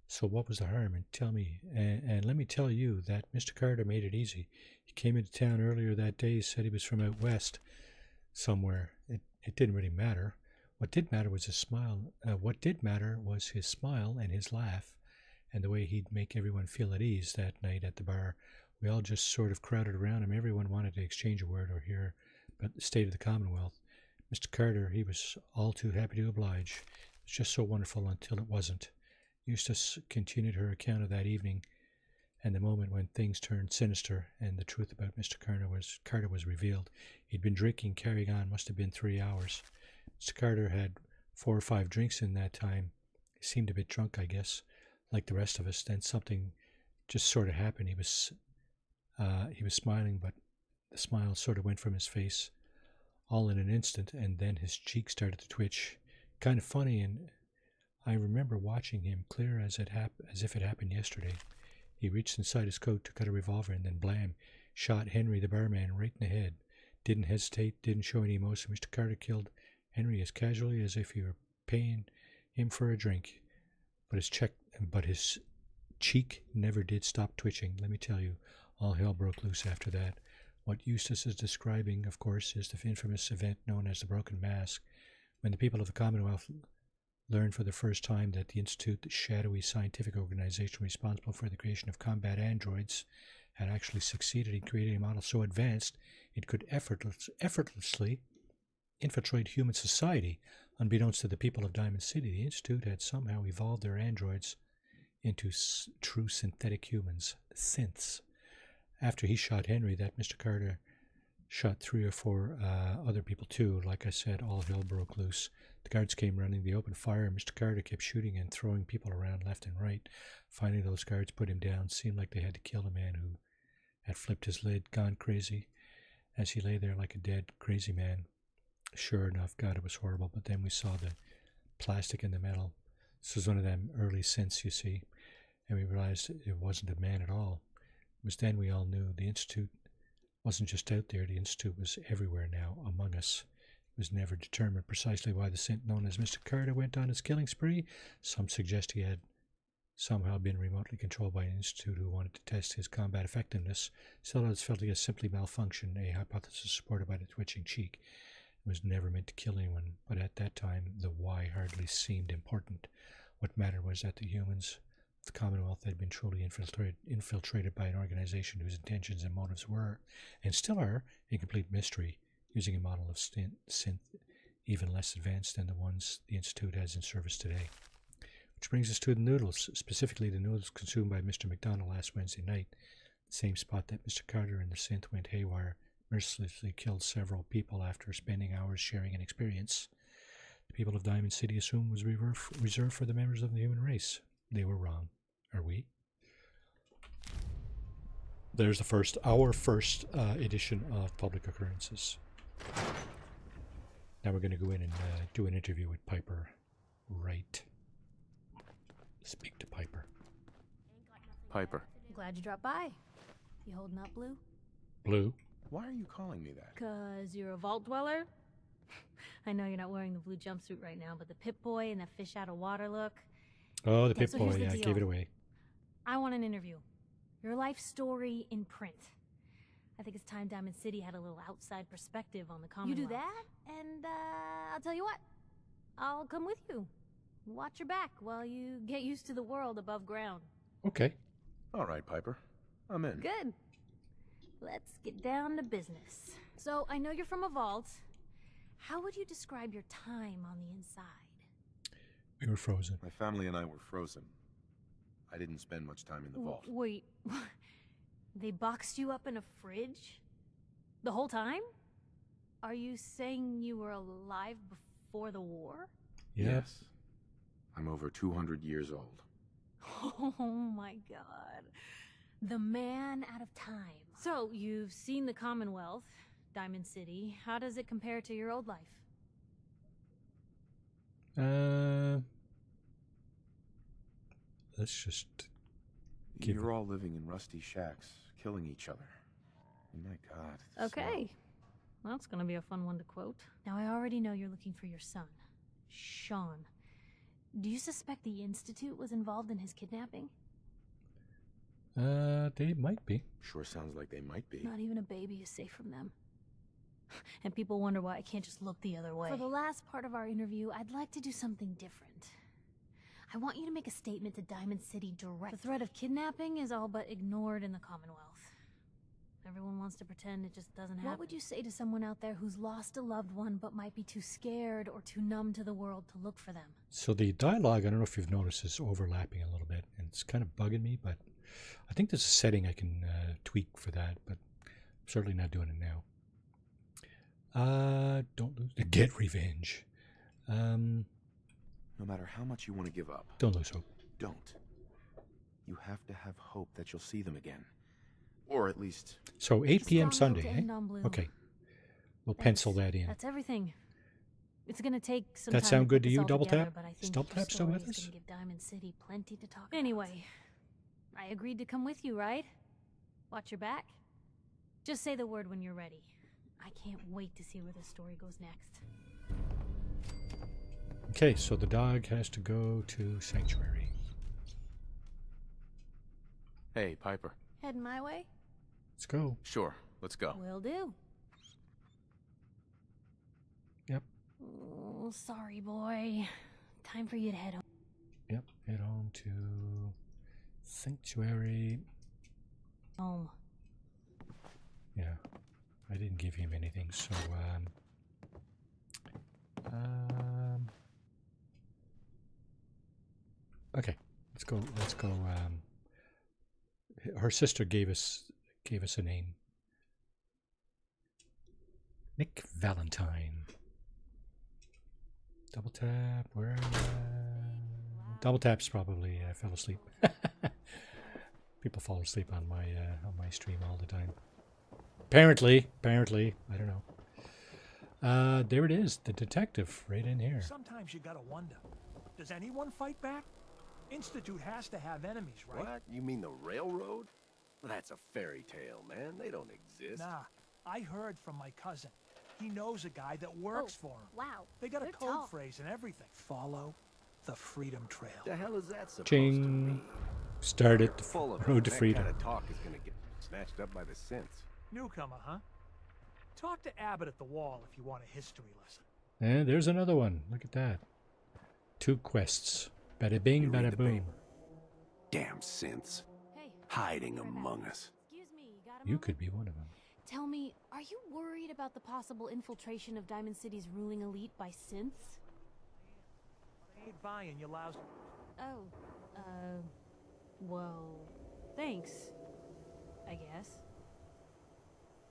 A: So what was the harm? And tell me, and let me tell you that Mr. Carter made it easy. He came into town earlier that day, said he was from out west somewhere. It didn't really matter. What did matter was his smile. What did matter was his smile and his laugh and the way he'd make everyone feel at ease that night at the bar. We all just sort of crowded around him. Everyone wanted to exchange a word or hear about the state of the Commonwealth. Mr. Carter, he was all too happy to oblige. It was just so wonderful until it wasn't. Eustace continued her account of that evening and the moment when things turned sinister and the truth about Mr. Carter was revealed. He'd been drinking, carrying on, must have been 3 hours. Mr. Carter had 4 or 5 drinks in that time. He seemed a bit drunk, I guess, like the rest of us. Then something just sort of happened. He was smiling, but the smile sort of went from his face all in an instant, and then his cheek started to twitch. Kind of funny, and I remember watching him clear as if it happened yesterday. He reached inside his coat, took out a revolver, and then blam, shot Henry the barman right in the head. Didn't hesitate, didn't show any emotion. Mr. Carter killed Henry as casually as if he were paying him for a drink. But his cheek never did stop twitching, let me tell you. All hell broke loose after that. What Eustace is describing, of course, is the infamous event known as the Broken Mask, when the people of the Commonwealth learned for the first time that the Institute, the shadowy scientific organization responsible for the creation of combat androids, had actually succeeded in creating a model so advanced it could effortlessly infiltrate human society. Unbeknownst to the people of Diamond City, the Institute had somehow evolved their androids into true synthetic humans, synths. After he shot Henry, that Mr. Carter shot 3 or 4 other people too. Like I said, all hell broke loose. The guards came running. They opened fire, and Mr. Carter kept shooting and throwing people around left and right. Finally, those guards put him down. Seemed like they had to kill a man who had flipped his lid, gone crazy, as he lay there like a dead, crazy man. Sure enough, God, it was horrible. But then we saw the plastic and the metal. This was one of them early synths, you see, and we realized it wasn't a man at all. It was then we all knew the Institute wasn't just out there. The Institute was everywhere now, among us. It was never determined precisely why the synth known as Mr. Carter went on his killing spree. Some suggest he had somehow been remotely controlled by an Institute who wanted to test his combat effectiveness. Still, others felt he had simply malfunctioned, a hypothesis supported by the twitching cheek. It was never meant to kill anyone, but at that time the why hardly seemed important. What mattered was that the humans of the Commonwealth had been truly infiltrated by an organization whose intentions and motives were, and still are, a complete mystery, using a model of synth even less advanced than the ones the Institute has in service today. Which brings us to the noodles, specifically the noodles consumed by Mr. McDonald last Wednesday night, the same spot that Mr. Carter and the synth went haywire, mercilessly killed several people after spending hours sharing an experience. The people of Diamond City assumed was reserved for the members of the human race. They were wrong. Are we? There's our first edition of Public Occurrences. Now we're going to go in and do an interview with Piper Wright. Speak to Piper.
I: Piper.
G: Glad you dropped by. You holding up, Blue?
A: Blue?
I: Why are you calling me that?
G: 'Cause you're a vault dweller? I know you're not wearing the blue jumpsuit right now, but the Pip-Boy and the fish out of water look.
A: Oh, the
G: Okay,
A: Pip
G: so
A: Boy,
G: here's the
A: yeah,
G: deal.
A: gave it away.
G: I want an interview. Your life story in print. I think it's time Diamond City had a little outside perspective on the Commonwealth. You do that, and I'll tell you what. I'll come with you. Watch your back while you get used to the world above ground.
A: Okay.
I: All right, Piper. I'm in.
G: Good. Let's get down to business. So, I know you're from a vault, How would you describe your time on the inside?
A: We were frozen.
I: My family and I were frozen. I didn't spend much time in the vault.
G: Wait, they boxed you up in a fridge? The whole time? Are you saying you were alive before the war?
I: Yes. I'm over 200 years old.
G: Oh my god. The man out of time. So, you've seen the Commonwealth, Diamond City. How does it compare to your old life?
A: Let's just
I: You're all living in rusty shacks, killing each other. My god.
G: Okay. Well, that's gonna be a fun one to quote. Now, I already know you're looking for your son, Sean. Do you suspect the Institute was involved in his kidnapping?
A: They might be.
I: Sure sounds like they might be.
G: Not even a baby is safe from them. And people wonder why I can't just look the other way. For the last part of our interview, I'd like to do something different. I want you to make a statement to Diamond City direct. The threat of kidnapping is all but ignored in the Commonwealth. Everyone wants to pretend it just doesn't happen. What would you say to someone out there who's lost a loved one but might be too scared or too numb to the world to look for them?
A: So the dialogue, I don't know if you've noticed, is overlapping a little bit, and it's kind of bugging me, but I think there's a setting I can tweak for that, but I'm certainly not doing it now. Don't lose. Get revenge.
I: No matter how much you want to give up.
A: Don't lose hope.
I: Don't. You have to have hope that you'll see them again. Or at least...
A: So 8 p.m. Sunday, eh? Okay. We'll pencil that in.
G: That's everything. It's gonna take some
A: that
G: time
A: sound
G: to
A: good
G: put
A: to
G: this
A: you,
G: all
A: Double
G: together,
A: Tap?
G: but I
A: Is
G: think
A: Double
G: your
A: Tap still with
G: story is
A: us?
G: gonna give Diamond City plenty to talk about. Anyway, I agreed to come with you, right? Watch your back. Just say the word when you're ready. I can't wait to see where this story goes next.
A: Okay, so the dog has to go to Sanctuary.
I: Hey, Piper.
G: Heading my way?
A: Let's go.
I: Sure, let's go.
G: Will do.
A: Yep.
G: Oh, sorry, boy. Time for you to head home.
A: Yep, head on to Sanctuary.
G: Home.
A: Yeah, I didn't give him anything, so okay, let's go. Let's go. Her sister gave us a name. Nick Valentine. Double tap. Where? Double tap's probably fell asleep. People fall asleep on my stream all the time. Apparently, I don't know. There it is, the detective, right in here.
J: Sometimes you gotta wonder, does anyone fight back? Institute has to have enemies, right?
B: What? You mean the railroad? Well, that's a fairy tale, man. They don't exist.
J: Nah, I heard from my cousin. He knows a guy that works for him.
K: Wow.
J: They got a
K: They're
J: code
K: tall.
J: phrase and everything. Follow the freedom trail.
B: The hell is that supposed
A: Ching.
B: to mean?
A: Started the
B: Full of
A: road to
B: that
A: freedom.
B: kind of talk is gonna get snatched up by the synths.
J: Newcomer, huh? Talk to Abbott at the wall if you want a history lesson.
A: And there's another one. Look at that. 2 quests. Bada bing,
B: You read
A: bada
B: the
A: boom.
B: paper? Damn synths.
G: Hey.
B: Hiding among us.
G: Excuse me, you got a
A: You
G: moment?
A: could be one of them.
G: Tell me, are you worried about the possible infiltration of Diamond City's ruling elite by synths?
J: I ain't buying your lousy.
G: Oh, well, thanks, I guess.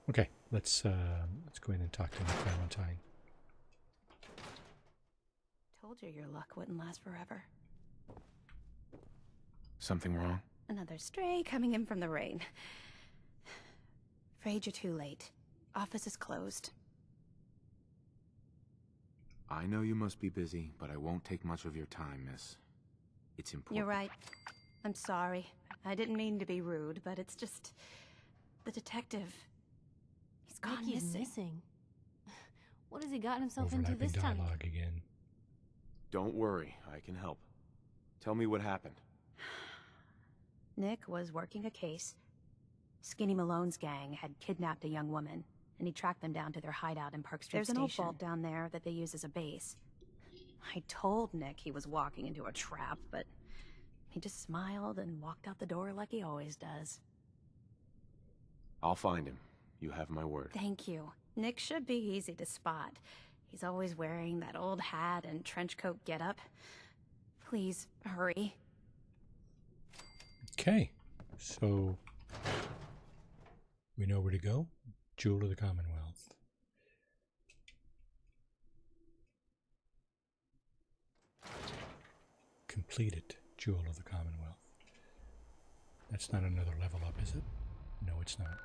A: Okay, let's go in and talk to Nick Valentine.
L: Told you your luck wouldn't last forever.
I: Something wrong?
L: Another stray coming in from the rain. Afraid you're too late. Office is closed.
I: I know you must be busy, but I won't take much of your time, miss. It's important.
L: You're right. I'm sorry. I didn't mean to be rude, but it's just... The detective... He's gone missing.
G: What has he gotten himself into
A: Overlapping
G: this time?
A: dialogue again.
I: Don't worry, I can help. Tell me what happened.
L: Nick was working a case. Skinny Malone's gang had kidnapped a young woman, and he tracked them down to their hideout in Park Street Station. There's an old vault down there that they use as a base. I told Nick he was walking into a trap, but he just smiled and walked out the door like he always does.
I: I'll find him. You have my word.
L: Thank you. Nick should be easy to spot. He's always wearing that old hat and trench coat getup. Please, hurry.
A: Okay, so we know where to go. Jewel of the Commonwealth. Completed Jewel of the Commonwealth. That's not another level up, is it? No, it's not.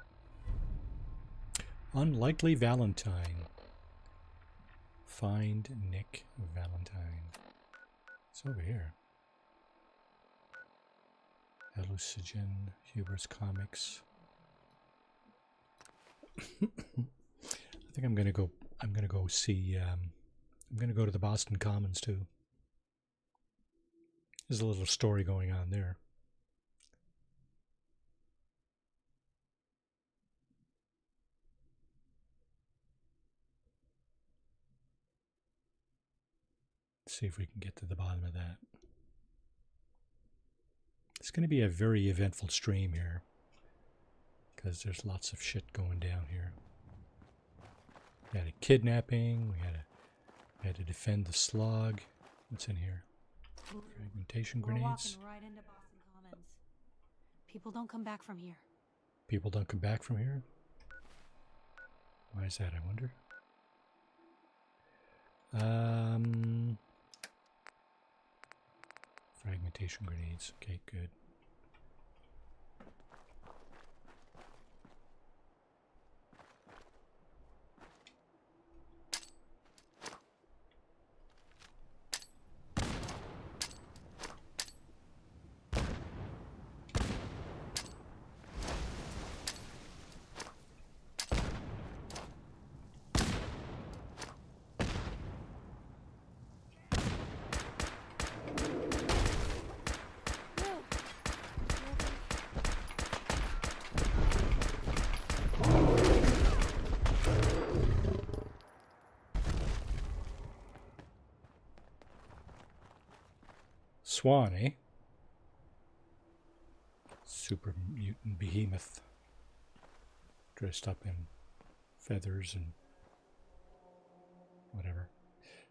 A: Unlikely Valentine. Find Nick Valentine. It's over here. Hallucinogen, Huber's Comics. I think I'm gonna go see I'm gonna go to the Boston Commons too. There's a little story going on there. Let's see if we can get to the bottom of that. It's going to be a very eventful stream here, because there's lots of shit going down here. We had a kidnapping, we had to defend the slug. What's in here? Fragmentation grenades.
E: We're walking right into Boston Commons. People don't come back from here.
A: People don't come back from here? Why is that, I wonder? Fragmentation grenades. Okay, good. Swan, eh? Super mutant behemoth. Dressed up in feathers and whatever.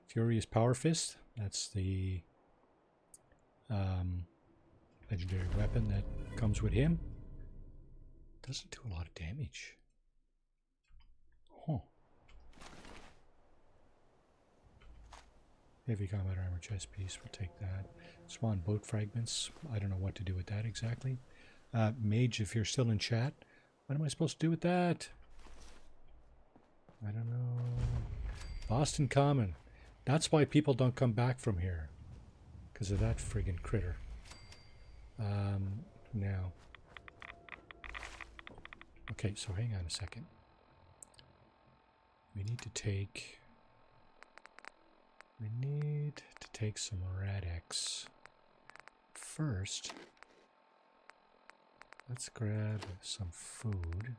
A: Furious Power Fist. That's the legendary weapon that comes with him. Doesn't do a lot of damage. Huh. Heavy combat armor chest piece, we'll take that. Swan boat fragments, I don't know what to do with that exactly. Mage, if you're still in chat, what am I supposed to do with that? I don't know. Boston Common. That's why people don't come back from here. Because of that friggin' critter. Now. Okay, so hang on a second. We need to take some Rad-X. First, let's grab some food.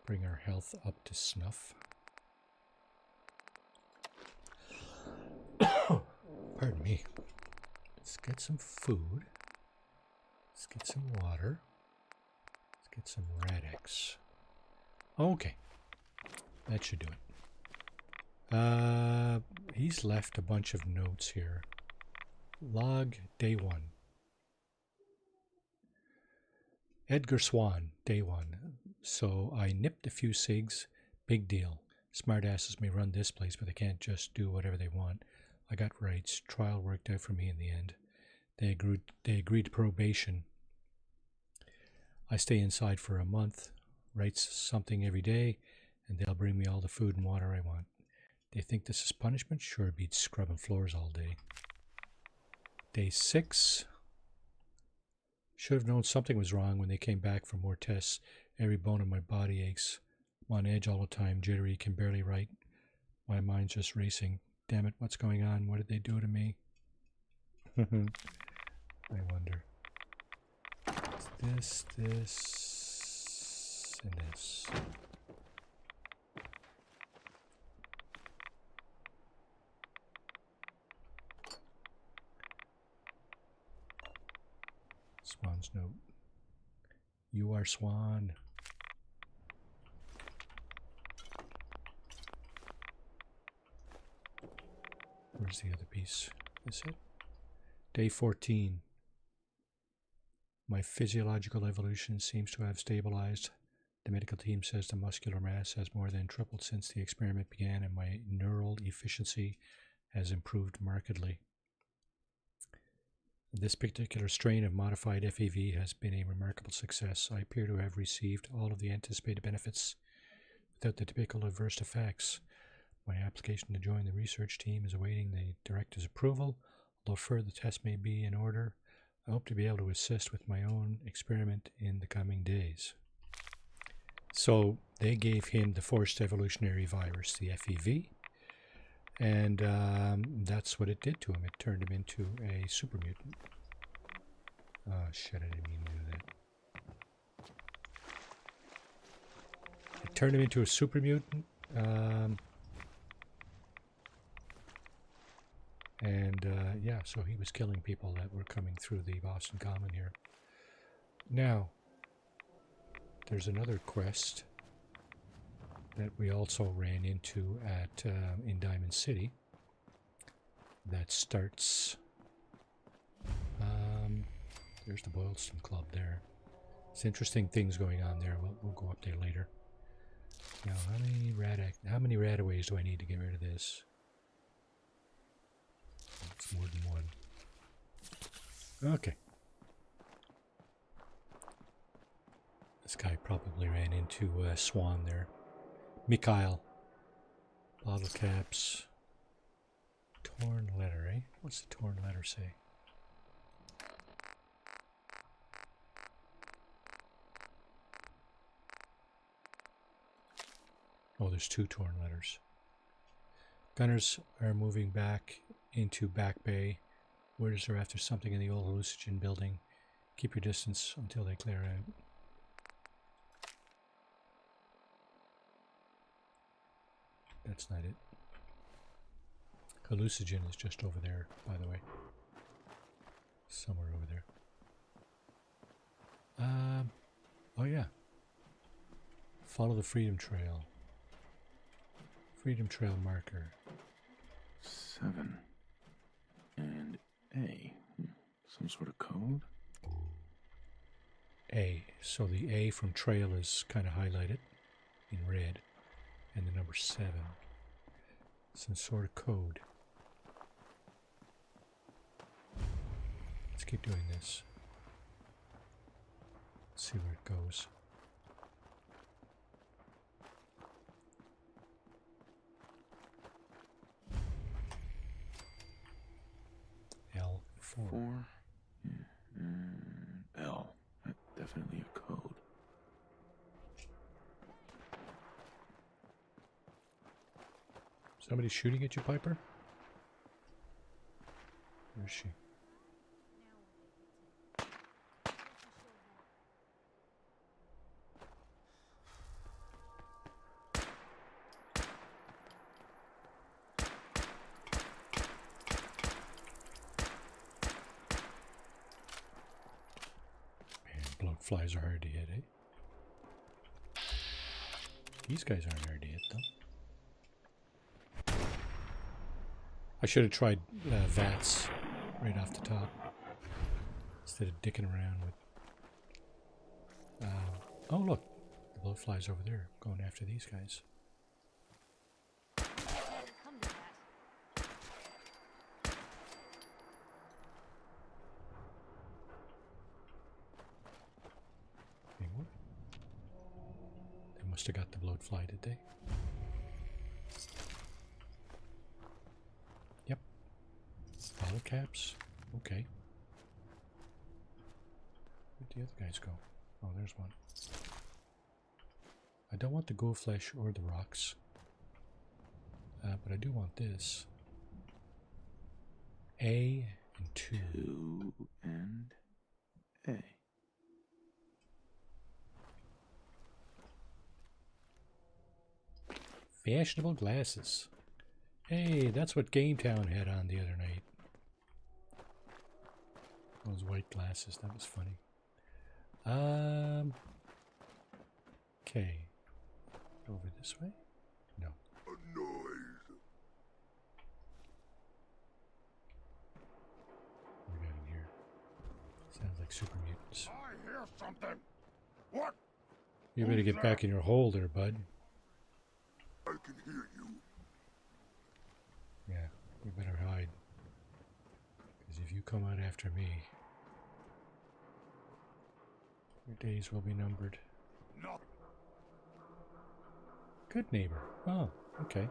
A: Bring our health up to snuff. Pardon me. Let's get some food. Let's get some water. Let's get some Rad-X. Okay. That should do it. He's left a bunch of notes here. Log, day 1. Edgar Swan, day 1. So I nipped a few cigs. Big deal. Smartasses may run this place, but they can't just do whatever they want. I got rights. Trial worked out for me in the end. They agreed to probation. I stay inside for a month, writes something every day, and they'll bring me all the food and water I want. They think this is punishment? Sure, it beats scrubbing floors all day. Day 6. Should have known something was wrong when they came back for more tests. Every bone in my body aches. I'm on edge all the time, jittery, can barely write. My mind's just racing. Damn it, what's going on? What did they do to me? I wonder. It's this, and this. Swan's note. You are Swan. Where's the other piece? Is it? Day 14. My physiological evolution seems to have stabilized. The medical team says the muscular mass has more than tripled since the experiment began, and my neural efficiency has improved markedly. This particular strain of modified FEV has been a remarkable success. I appear to have received all of the anticipated benefits without the typical adverse effects. My application to join the research team is awaiting the director's approval. Although further tests may be in order, I hope to be able to assist with my own experiment in the coming days. So they gave him the forced evolutionary virus, the FEV, and that's what it did to him. It turned him into a super mutant. Oh shit, I didn't mean to do that. It turned him into a super mutant. Yeah, so he was killing people that were coming through the Boston Common here. Now, there's another quest that we also ran into at in Diamond City that starts... there's the Boylston Club there. It's interesting things going on there. We'll go up there later. Now, how many radaways do I need to get rid of this? It's more than one. Okay. This guy probably ran into Swan there. Mikhail. Bottle caps. Torn letter, eh? What's the torn letter say? Oh, there's 2 torn letters. Gunners are moving back into Back Bay. Orders are after something in the old hallucinogen building. Keep your distance until they clear out. That's not it. Hallucinogen is just over there, by the way. Somewhere over there. Oh yeah. Follow the Freedom Trail. Freedom Trail marker.
I: 7 and A. Some sort of code?
A: A. So the A from trail is kind of highlighted in red. And the number 7. Some sort of code. Let's keep doing this. Let's see where it goes. L4.
I: 4. Yeah. L. That's definitely a code.
A: Somebody shooting at you, Piper? Where is she? Flies are hard to hit, eh? These guys aren't hard to hit, though. I should have tried VATS right off the top instead of dicking around with... oh, look. The blowfly's over there going after these guys. Must have got the bloatfly, did they? Yep. Bottle caps. Okay. Where'd the other guys go? Oh, there's one. I don't want the ghoul flesh or the rocks. But I do want this. A and 2.
I: 2 and A.
A: Fashionable glasses. Hey, that's what GameTown had on the other night. Those white glasses, that was funny. Okay. Over this way? No. like super mutants.
F: I hear something. What?
A: You better get back in your hole there, bud.
F: I can hear you.
A: Yeah, you better hide. Because if you come out after me, your days will be numbered.
F: No.
A: Good neighbor. Oh, okay.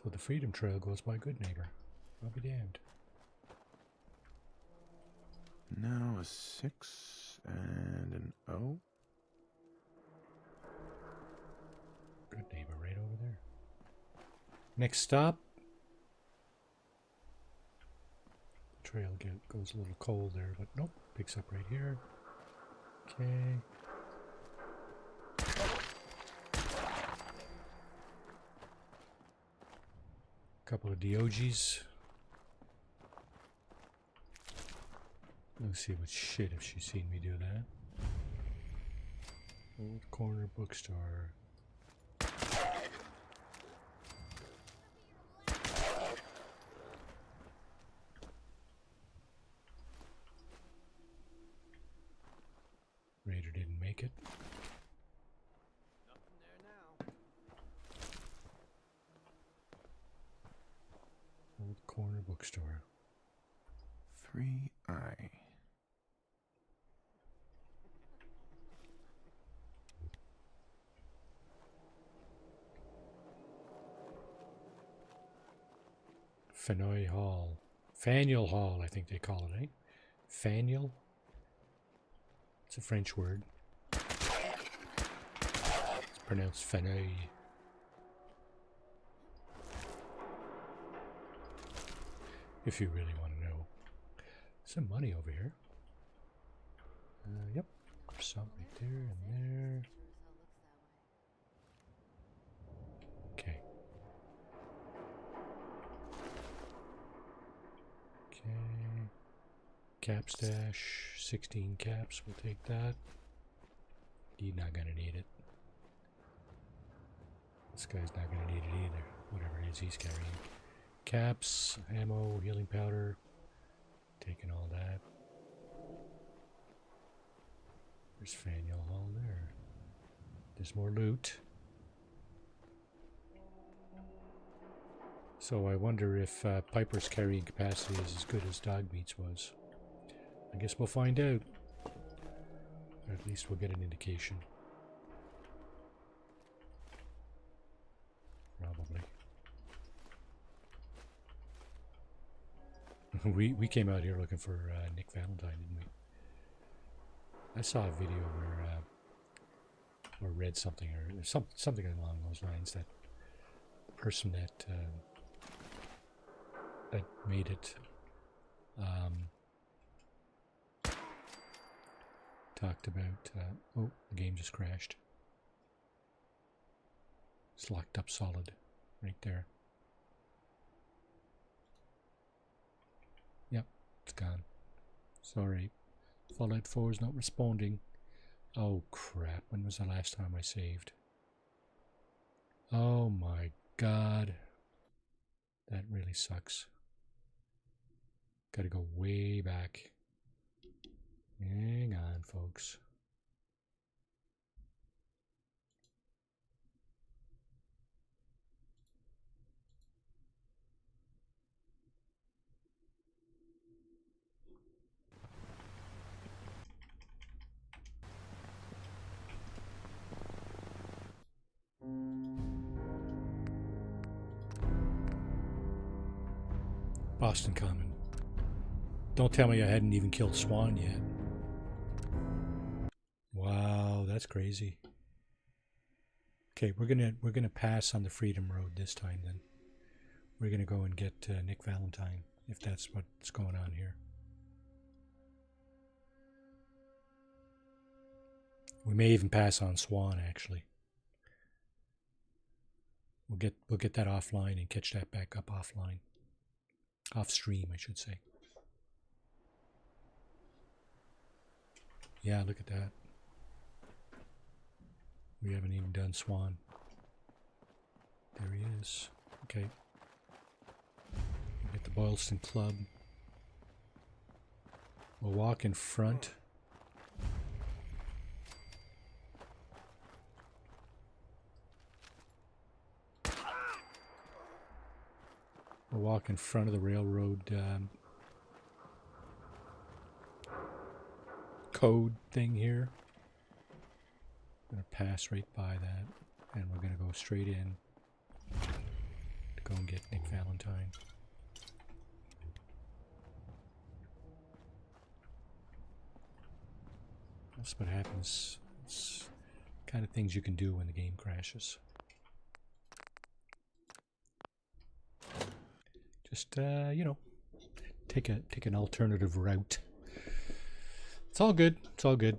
A: So the Freedom Trail goes by Good Neighbor. I'll be damned.
I: Now a 6 and an O.
A: Good Neighbor right over there. Next stop. The trail goes a little cold there, but nope. Picks up right here. Okay. Couple of DOGs. Let's see what shit if she's seen me do that. Old corner bookstore. Raider didn't make it.
F: Nothing there now.
A: Old corner bookstore.
I: 3I.
A: Fenoy Hall. Faneuil Hall, I think they call it, eh? Faneuil? It's a French word. It's pronounced Feneuil. If you really want to know. Some money over here. Yep. Some right there and there. Okay. Okay. Cap stash. 16 caps. We'll take that. You're not going to need it. This guy's not going to need it either. Whatever it is he's carrying. Caps, ammo, healing powder. Taking all that. There's Faneuil Hall there. There's more loot. So I wonder if Piper's carrying capacity is as good as Dogmeat's was. I guess we'll find out. Or at least we'll get an indication. Probably. we came out here looking for Nick Valentine, didn't we? I saw a video where, or read something, or something along those lines, that the person that that made it talked about. Oh, the game just crashed. It's locked up solid, right there. Yep, it's gone. Sorry. Fallout 4 is not responding. Oh crap, when was the last time I saved? Oh my god. That really sucks. Gotta go way back. Hang on, folks. Boston Common. Don't tell me I hadn't even killed Swan yet. Wow, that's crazy. Okay, we're gonna pass on the Freedom Road this time then. We're gonna go and get Nick Valentine, if that's what's going on here. We may even pass on Swan actually. We'll get that offline and catch that back up offline. Off stream, I should say. Yeah, look at that. We haven't even done Swan. There he is. Okay. Get the Boylston Club. We'll walk in front. We'll walk in front of the railroad code thing here. I'm going to pass right by that, and we're going to go straight in to go and get Nick Valentine. That's what happens. It's the kind of things you can do when the game crashes. Just, you know, take an alternative route. It's all good. It's all good.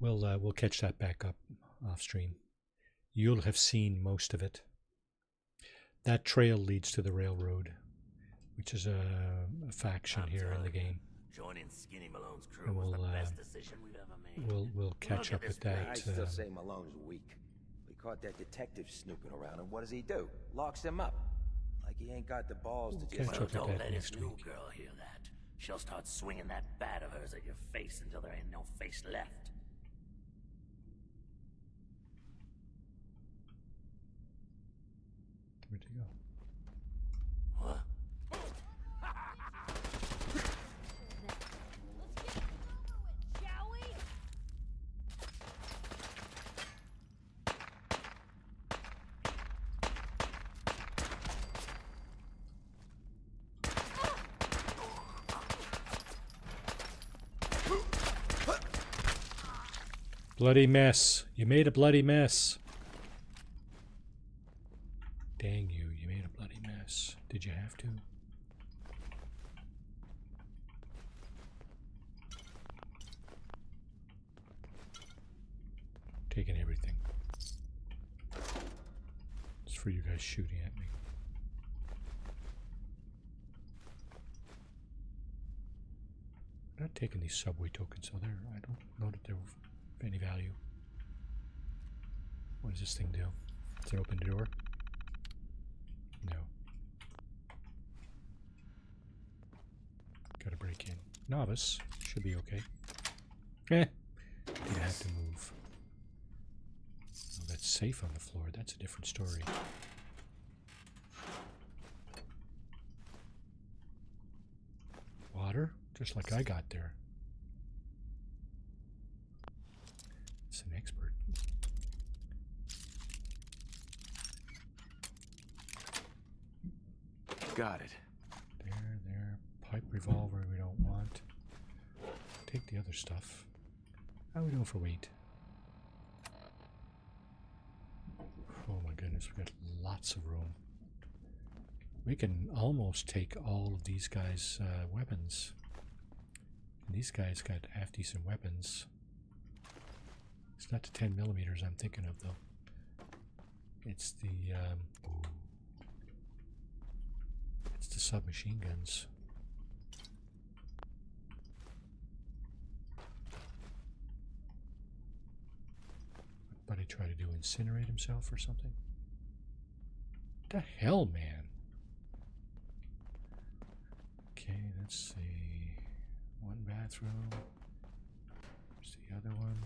A: We'll catch that back up off stream. You'll have seen most of it. That trail leads to the railroad, which is a faction here in the game.
C: Joining Skinny Malone's crew
A: And
C: was the best decision we've ever made.
A: We'll catch up with that.
M: I still say Malone's weak. We caught that detective snooping around, and what does he do? Locks him up. Like he ain't got the balls to just...
C: Well, don't let his new girl hear that. She'll start swinging that bat of hers at your face until there ain't no face left.
A: Where'd you go?
C: What?
A: Bloody mess. You made a bloody mess. Dang you, you made a bloody mess. Did you have to? Taking everything. It's for you guys shooting at me. I'm not taking these subway tokens, so I don't know that they're of any value. What does this thing do? Does it open the door? No. Gotta break in. Novice. Should be okay. Didn't have to move. Oh, that's safe on the floor. That's a different story. Water? Just like I got there. It's an expert.
I: Got it.
A: There. Pipe revolver we don't want. Take the other stuff. How are we doing for weight? Oh my goodness, we've got lots of room. We can almost take all of these guys' weapons. And these guys got half-decent weapons. It's not the 10mm I'm thinking of, though. It's the submachine guns. What did he try to do? Incinerate himself or something? What the hell, man? Okay, let's see. One bathroom. There's the other one.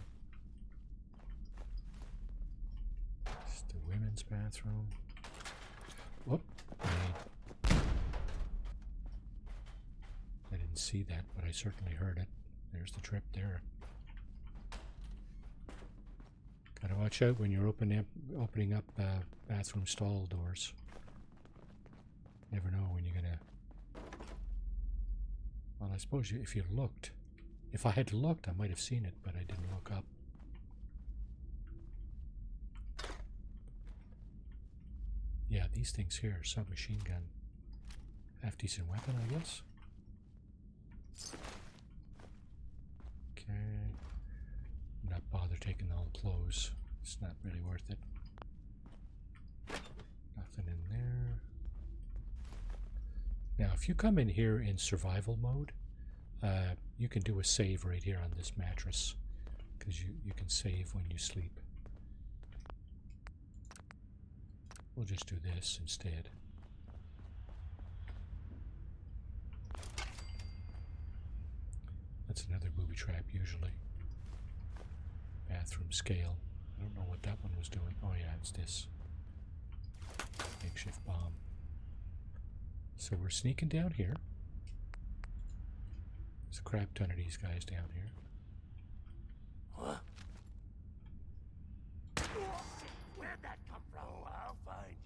A: It's the women's bathroom. Whoop. I didn't see that, but I certainly heard it. There's the trip there. Gotta watch out when you're opening up bathroom stall doors. Never know when you're gonna... Well, I suppose if you looked. If I had looked, I might have seen it, but I didn't look up. Yeah, these things here, submachine gun. Half-decent weapon, I guess. Okay. Not bother taking all the clothes. It's not really worth it. Nothing in there. Now, if you come in here in survival mode, you can do a save right here on this mattress, because you can save when you sleep. We'll just do this instead. That's another booby trap usually. Bathroom scale. I don't know what that one was doing. Oh yeah, it's this. Makeshift bomb. So we're sneaking down here. There's a crap ton of these guys down here.
C: What? Where'd that come from? Oh, I'll find you.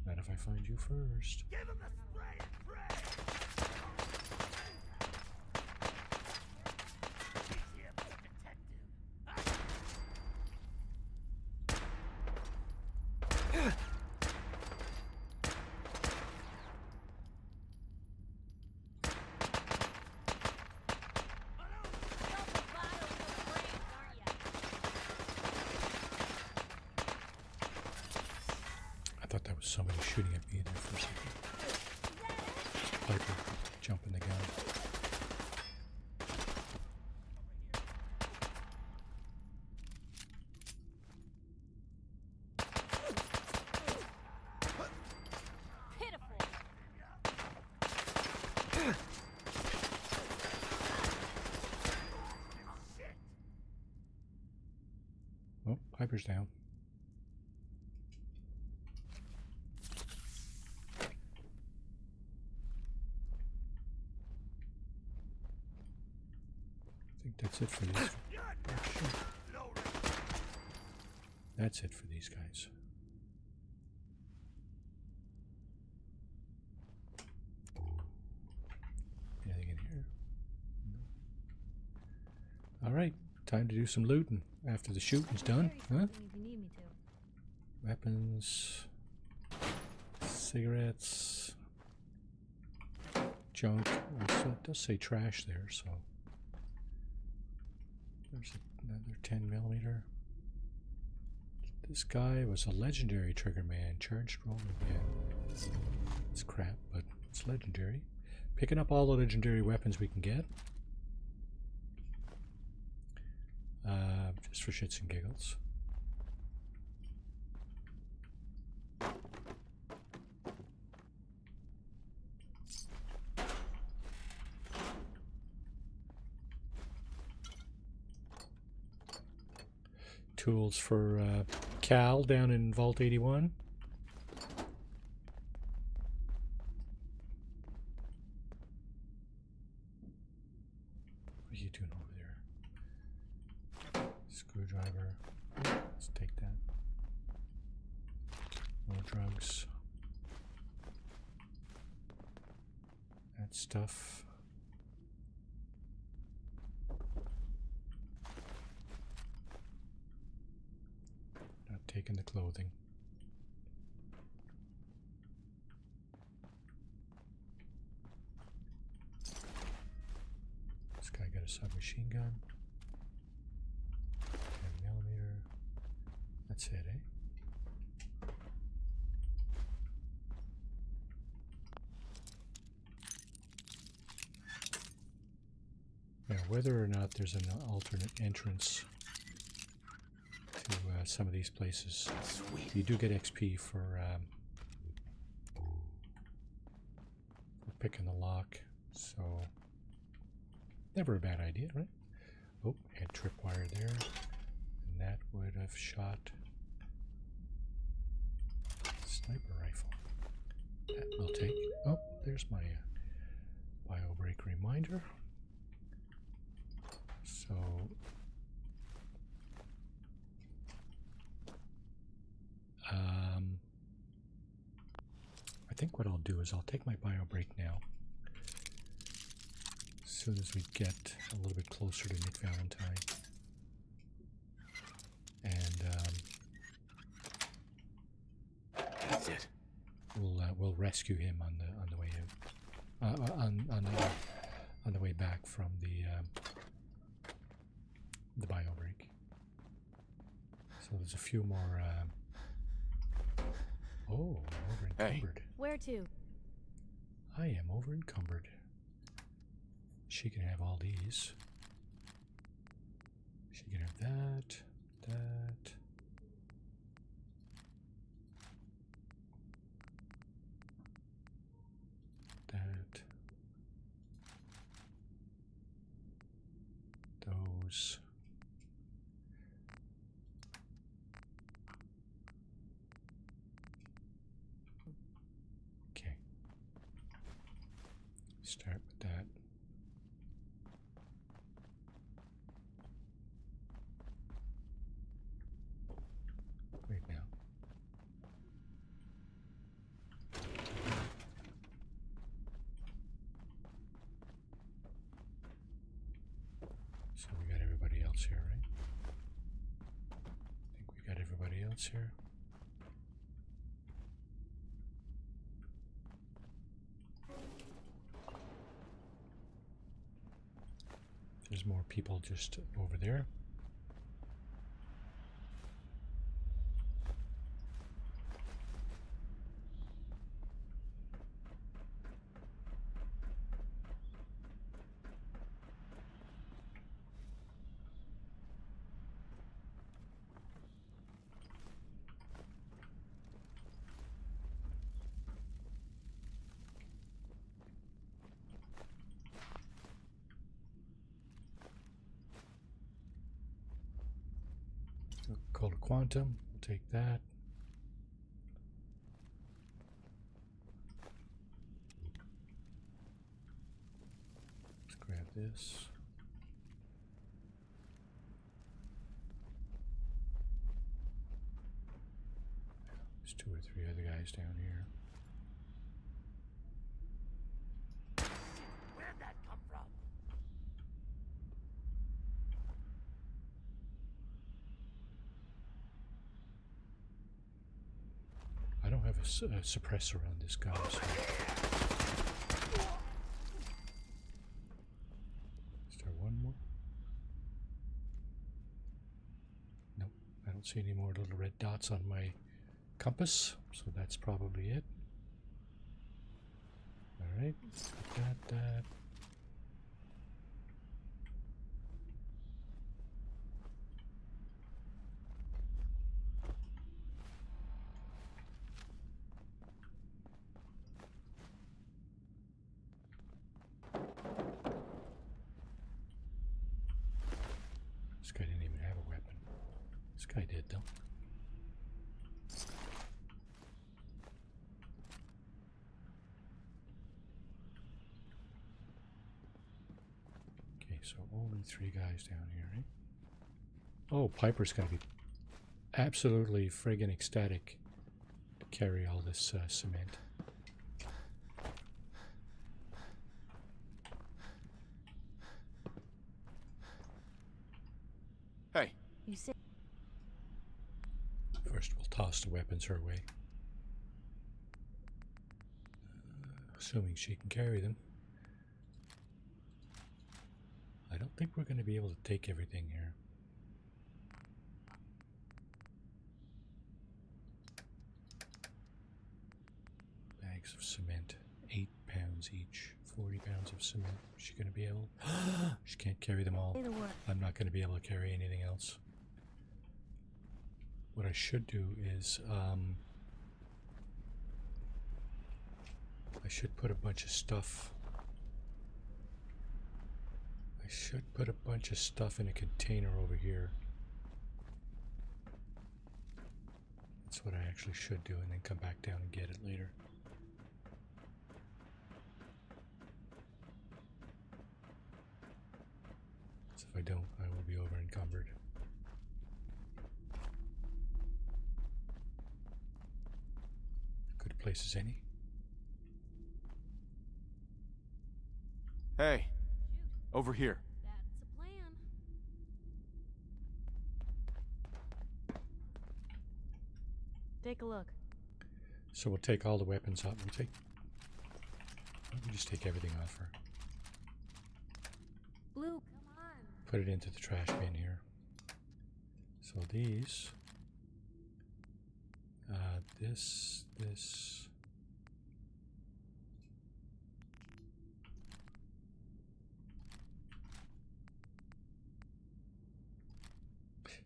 A: Not if I find you first.
C: Give him the spray and pray! He's here for the detective.
A: I thought that was somebody shooting at me there for a second. Piper jumping the gun.
G: Pitiful.
A: Oh, Piper's down. I think that's it for these. That's it for these guys. Anything in here? No. All right, time to do some looting after the shooting's done, huh?
G: If you need me to.
A: Weapons, cigarettes, junk. Also, it does say trash there, so there's another 10mm. This guy was a legendary trigger man, charged rolling man. It's crap, but it's legendary. Picking up all the legendary weapons we can get. Just for shits and giggles. Tools for Cal down in Vault 81. What are you doing over there? Screwdriver. Let's take that. More drugs. That stuff. Not taking the clothing. This guy got a submachine gun. 10mm. That's it, eh? Now, whether or not there's an alternate entrance to some of these places, you do get XP for picking the lock, so never a bad idea, right? Oh, had tripwire there, and that would have shot sniper rifle. That will take. Oh, there's my bio break reminder. So I think what I'll do is I'll take my bio break now. As soon as we get a little bit closer to Nick Valentine, and
I: That's it.
A: We'll rescue him on the way out, on the way back from the bio break. So there's a few more. Oh, I'm over encumbered.
G: Where to?
A: I am over encumbered. She can have all these. She can have that, that. That. those. Okay. Start with that. Wait now. So we got everybody else here, right? I think we got everybody else here. There's more people just over there. Call it quantum. We'll take that. Let's grab this. There's 2 or 3 other guys down here.
C: Where'd that come from?
A: I don't have a suppressor on this guy. So. Is there one more? Nope, I don't see any more little red dots on my compass, so that's probably it. Alright, that. This guy didn't even have a weapon. This guy did, though. Okay, so only 3 guys down here, right? Oh, Piper's gonna be absolutely friggin' ecstatic to carry all this cement.
I: Hey.
G: You said.
A: First, we'll toss the weapons her way. Assuming she can carry them. I don't think we're going to be able to take everything here. Bags of cement, 8 pounds each, 40 pounds of cement. Is she going to be able? She can't carry them all. I'm not going to be able to carry anything else. What I should do is, I should put a bunch of stuff. I should put a bunch of stuff in a container over here. That's what I actually should do, and then come back down and get it later. So if I don't, I will be over encumbered. Good place as any.
I: Hey, over here.
G: That's a plan. Take a look.
A: So we'll take all the weapons up. We'll just take everything off her.
G: Blue, come on.
A: Put it into the trash bin here. So these, this.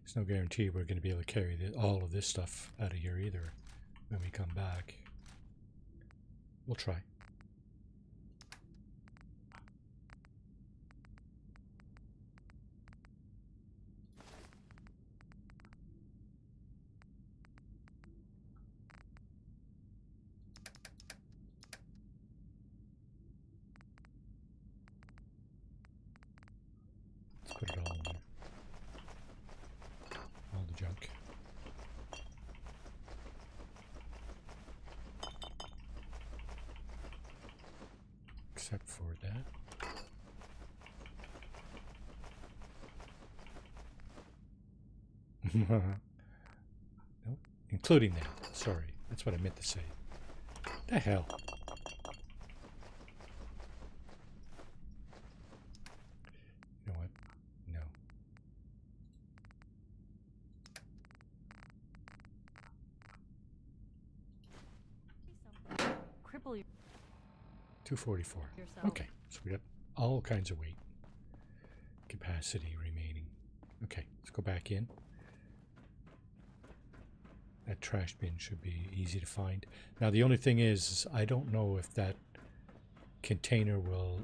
A: There's no guarantee we're going to be able to carry all of this stuff out of here either when we come back. We'll try. except for that. Nope. Including that. Sorry. That's what I meant to say. The hell? You know what? No.
E: Cripple your
A: 244.
E: yourself.
A: Okay. So we got all kinds of weight. Capacity remaining. Okay. Let's go back in. That trash bin should be easy to find. Now the only thing is I don't know if that container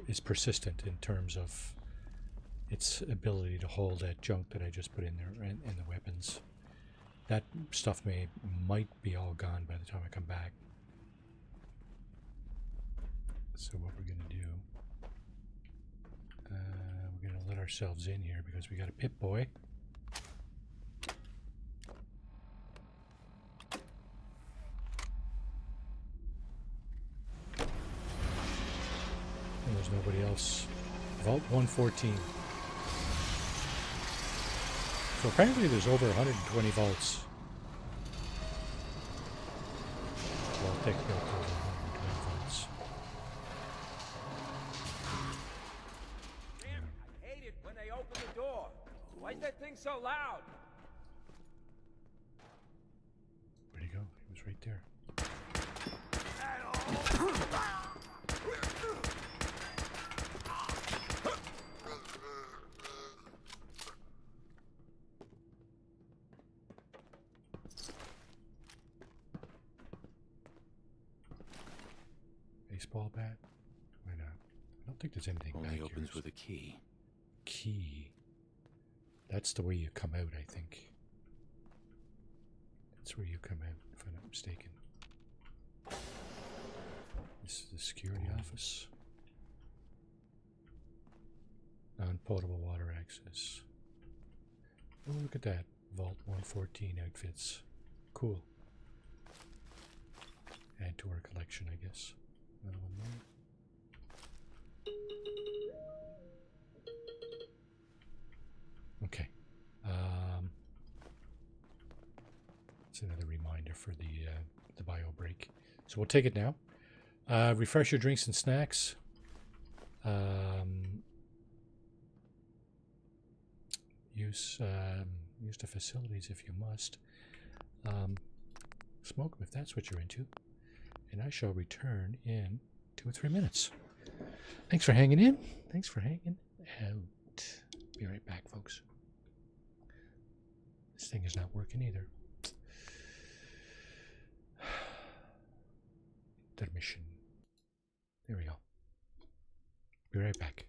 A: is persistent in terms of its ability to hold that junk that I just put in there and the weapons. That stuff might be all gone by the time I come back. So what we're going to do, we're going to let ourselves in here because we got a Pip-Boy. And there's nobody else. Vault 114. So apparently there's over 120 vaults. Vault Tech built over 120 vaults.
N: Damn, I hate it when they open the door. Why is that thing so loud?
A: Where'd he go? He was right there. Baseball bat? Why not? I don't think there's anything back
I: Only
A: here.
I: opens with a key.
A: Key. That's the way you come out, I think. That's where you come out, if I'm not mistaken. This is the security office. Non-potable water access. Oh, look at that. Vault 114 outfits. Cool. Add to our collection, I guess. Another one more. Okay. It's another reminder for the bio break. So we'll take it now. Refresh your drinks and snacks. Use the facilities if you must. Smoke them if that's what you're into. And I shall return in 2 or 3 minutes. Thanks for hanging in. Thanks for hanging out. Be right back, folks. This thing is not working either. Intermission. There we go. Be right back.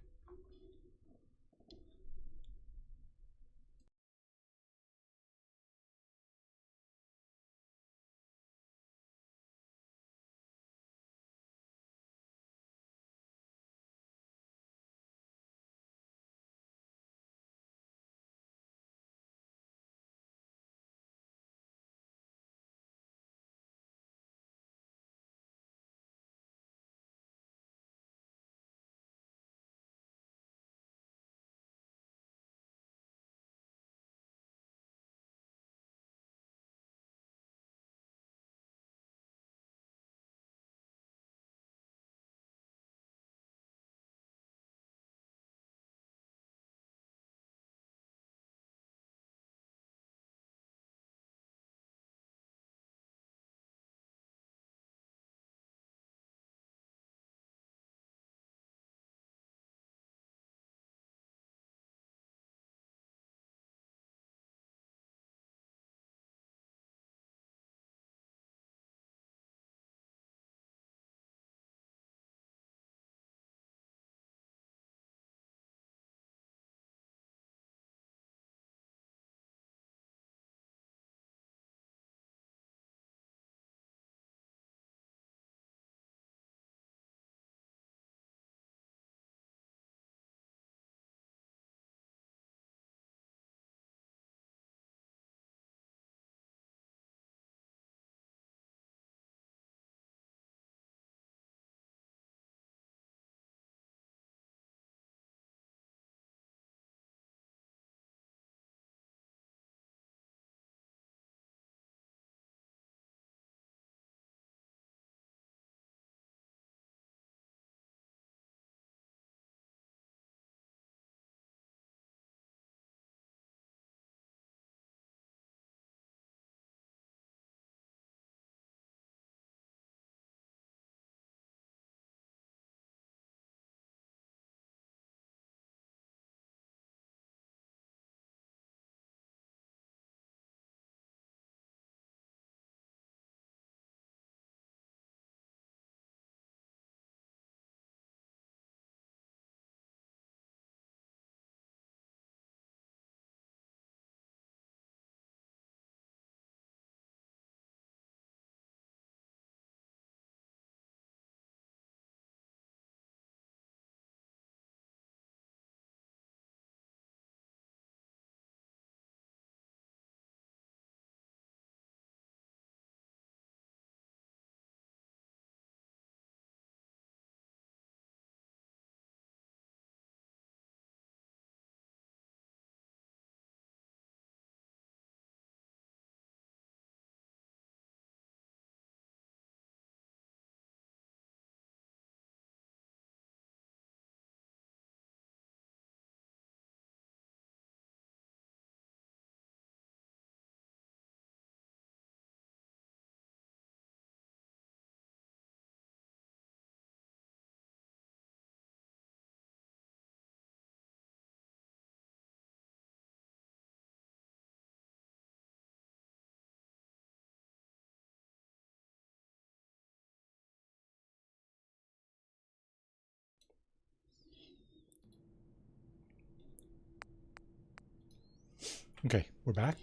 A: Okay, we're back,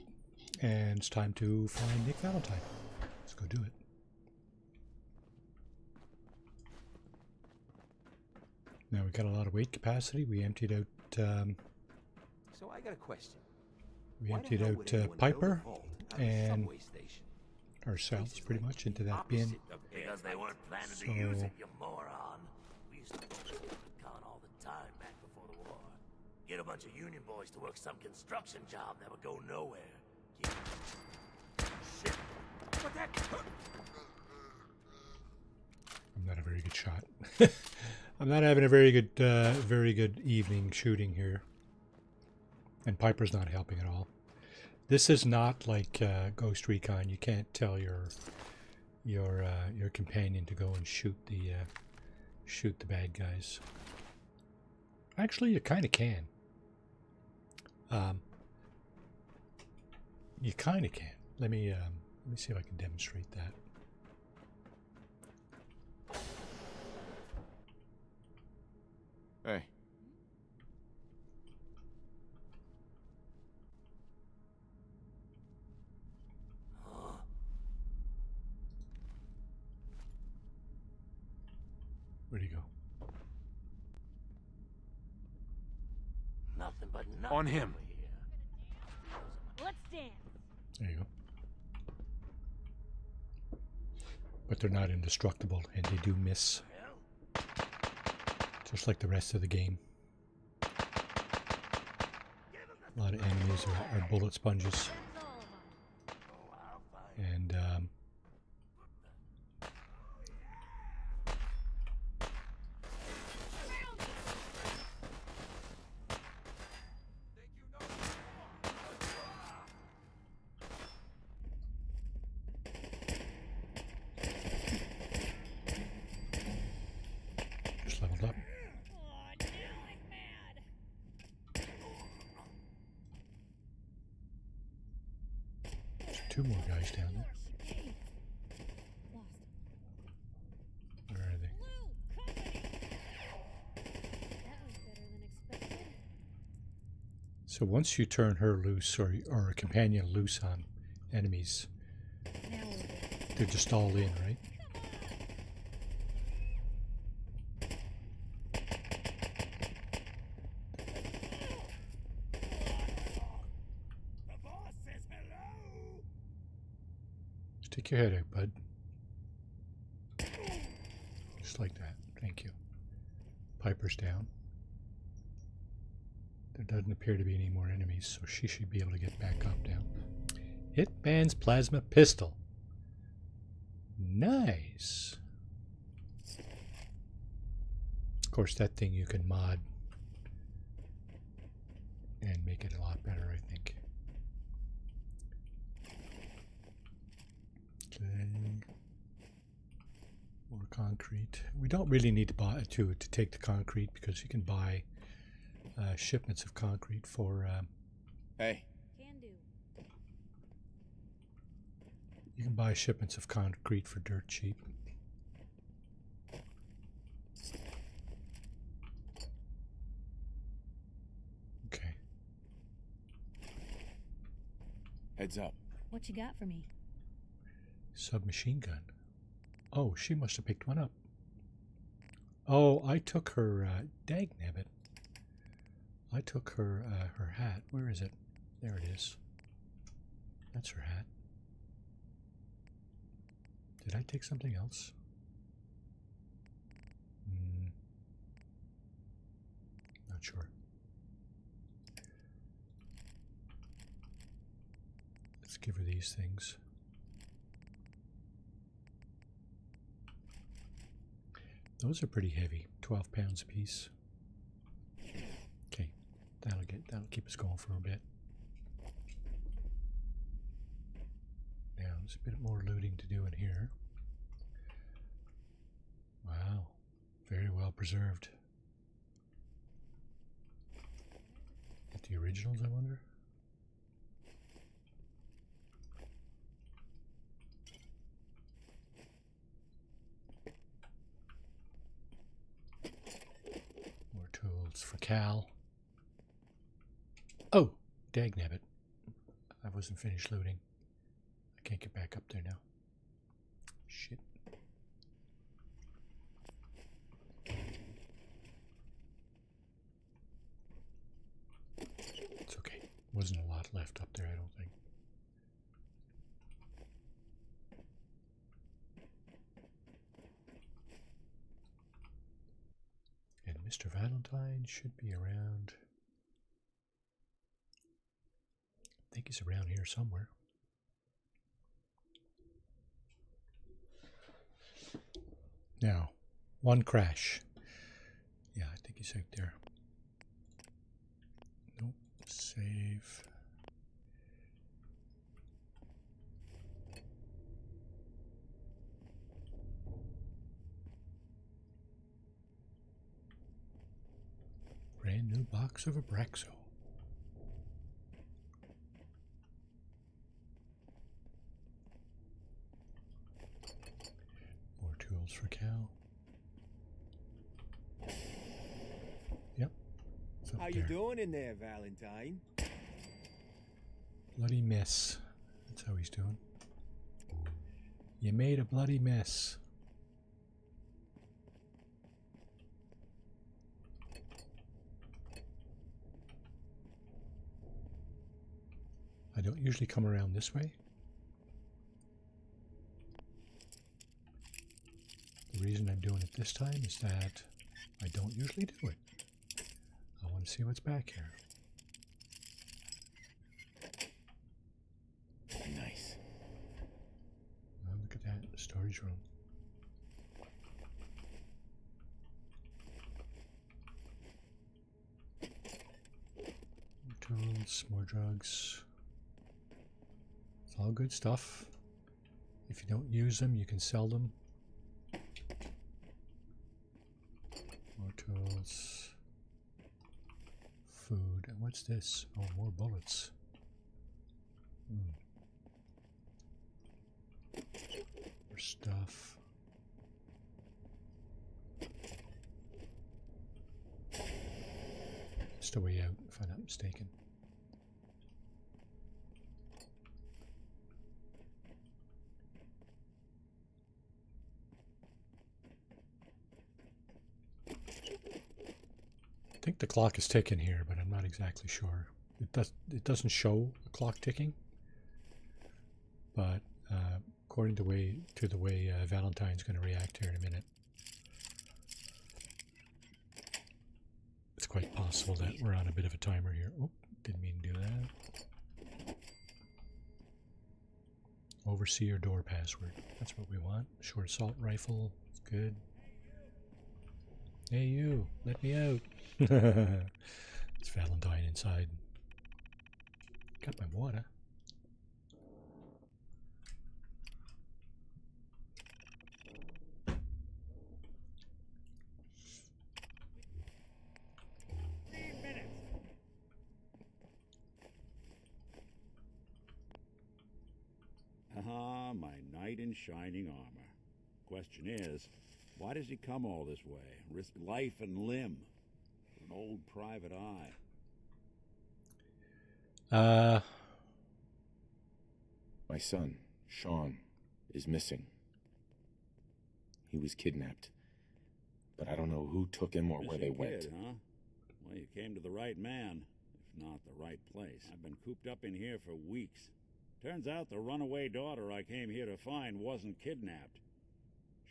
A: and it's time to find Nick Valentine. Let's go do it. Now we got a lot of weight capacity. We emptied out.
M: So I got a question.
A: We emptied out Piper and ourselves pretty much into that bin.
C: Because they weren't planning to use it, you moron. We used to con all the time back before the war. Get a bunch of union boys to work some construction job that would go nowhere. Shit. What that?
A: I'm not a very good shot. I'm not having a very good evening shooting here. And Piper's not helping at all. This is not like Ghost Recon. You can't tell your companion to go and shoot the bad guys. Actually, you kind of can. You kind of can. Let me see if I can demonstrate that.
I: Hey.
A: Where'd he go?
C: Nothing but nothing.
I: On him.
G: Let's dance.
A: There you go. But they're not indestructible, and they do miss. Just like the rest of the game. A lot of enemies are bullet sponges. And just leveled up. There's 2 more guys down there. Where are they? So once you turn her loose, or a companion loose on enemies, they're just all in, right? Stick your head out, bud. Just like that. Thank you. Piper's down. There doesn't appear to be any more enemies, so she should be able to get back up now. Hitman's plasma pistol. Nice. Of course, that thing you can mod and make it a lot better, I think. Okay. More concrete. We don't really need to buy to take the concrete, because you can buy shipments of concrete for.
I: Hey.
G: Can do.
A: You can buy shipments of concrete for dirt cheap. Okay.
I: Heads up.
G: What you got for me?
A: Submachine gun. Oh, she must have picked one up. Oh, I took her dagnabbit. I took her her hat. Where is it? There it is. That's her hat. Did I take something else? Not sure. Let's give her these things. Those are pretty heavy, 12 pounds a piece. Okay, that'll keep us going for a bit. Now there's a bit more looting to do in here. Wow, very well preserved. At the originals, I wonder. More tools for Cal. Oh, dagnabbit. I wasn't finished looting. I can't get back up there now. Shit. It's okay. Wasn't a lot left up there, I don't think. And Mr. Valentine should be around. I think he's around here somewhere. Now, one crash. Yeah, I think he's out there. Nope. Save. Brand new box of Abraxo. More tools for Cal. Yep.
F: How you doing in there, Valentine?
A: Bloody mess. That's how he's doing. You made a bloody mess. I don't usually come around this way. The reason I'm doing it this time is that I don't usually do it. I want to see what's back here.
I: Nice.
A: Oh, look at that, storage room. More tools, more drugs. It's all good stuff. If you don't use them, you can sell them. More tools. Food. And what's this? Oh, more bullets. More stuff. It's the way out, if I'm not mistaken. I think the clock is ticking here, but I'm not exactly sure. It doesn't show a clock ticking, but according to the way Valentine's going to react here in a minute, it's quite possible that we're on a bit of a timer here. Oh, didn't mean to do that. Overseer door password. That's what we want. Short assault rifle. It's good. Hey you, let me out. It's Valentine inside. Got my water.
O: Ah, my knight in shining armor. Question is, why does he come all this way? Risk life and limb for an old private eye.
I: My son, Sean, is missing. He was kidnapped. But I don't know who took him or where they went.
O: Kid, huh? Well, you came to the right man, if not the right place. I've been cooped up in here for weeks. Turns out the runaway daughter I came here to find wasn't kidnapped.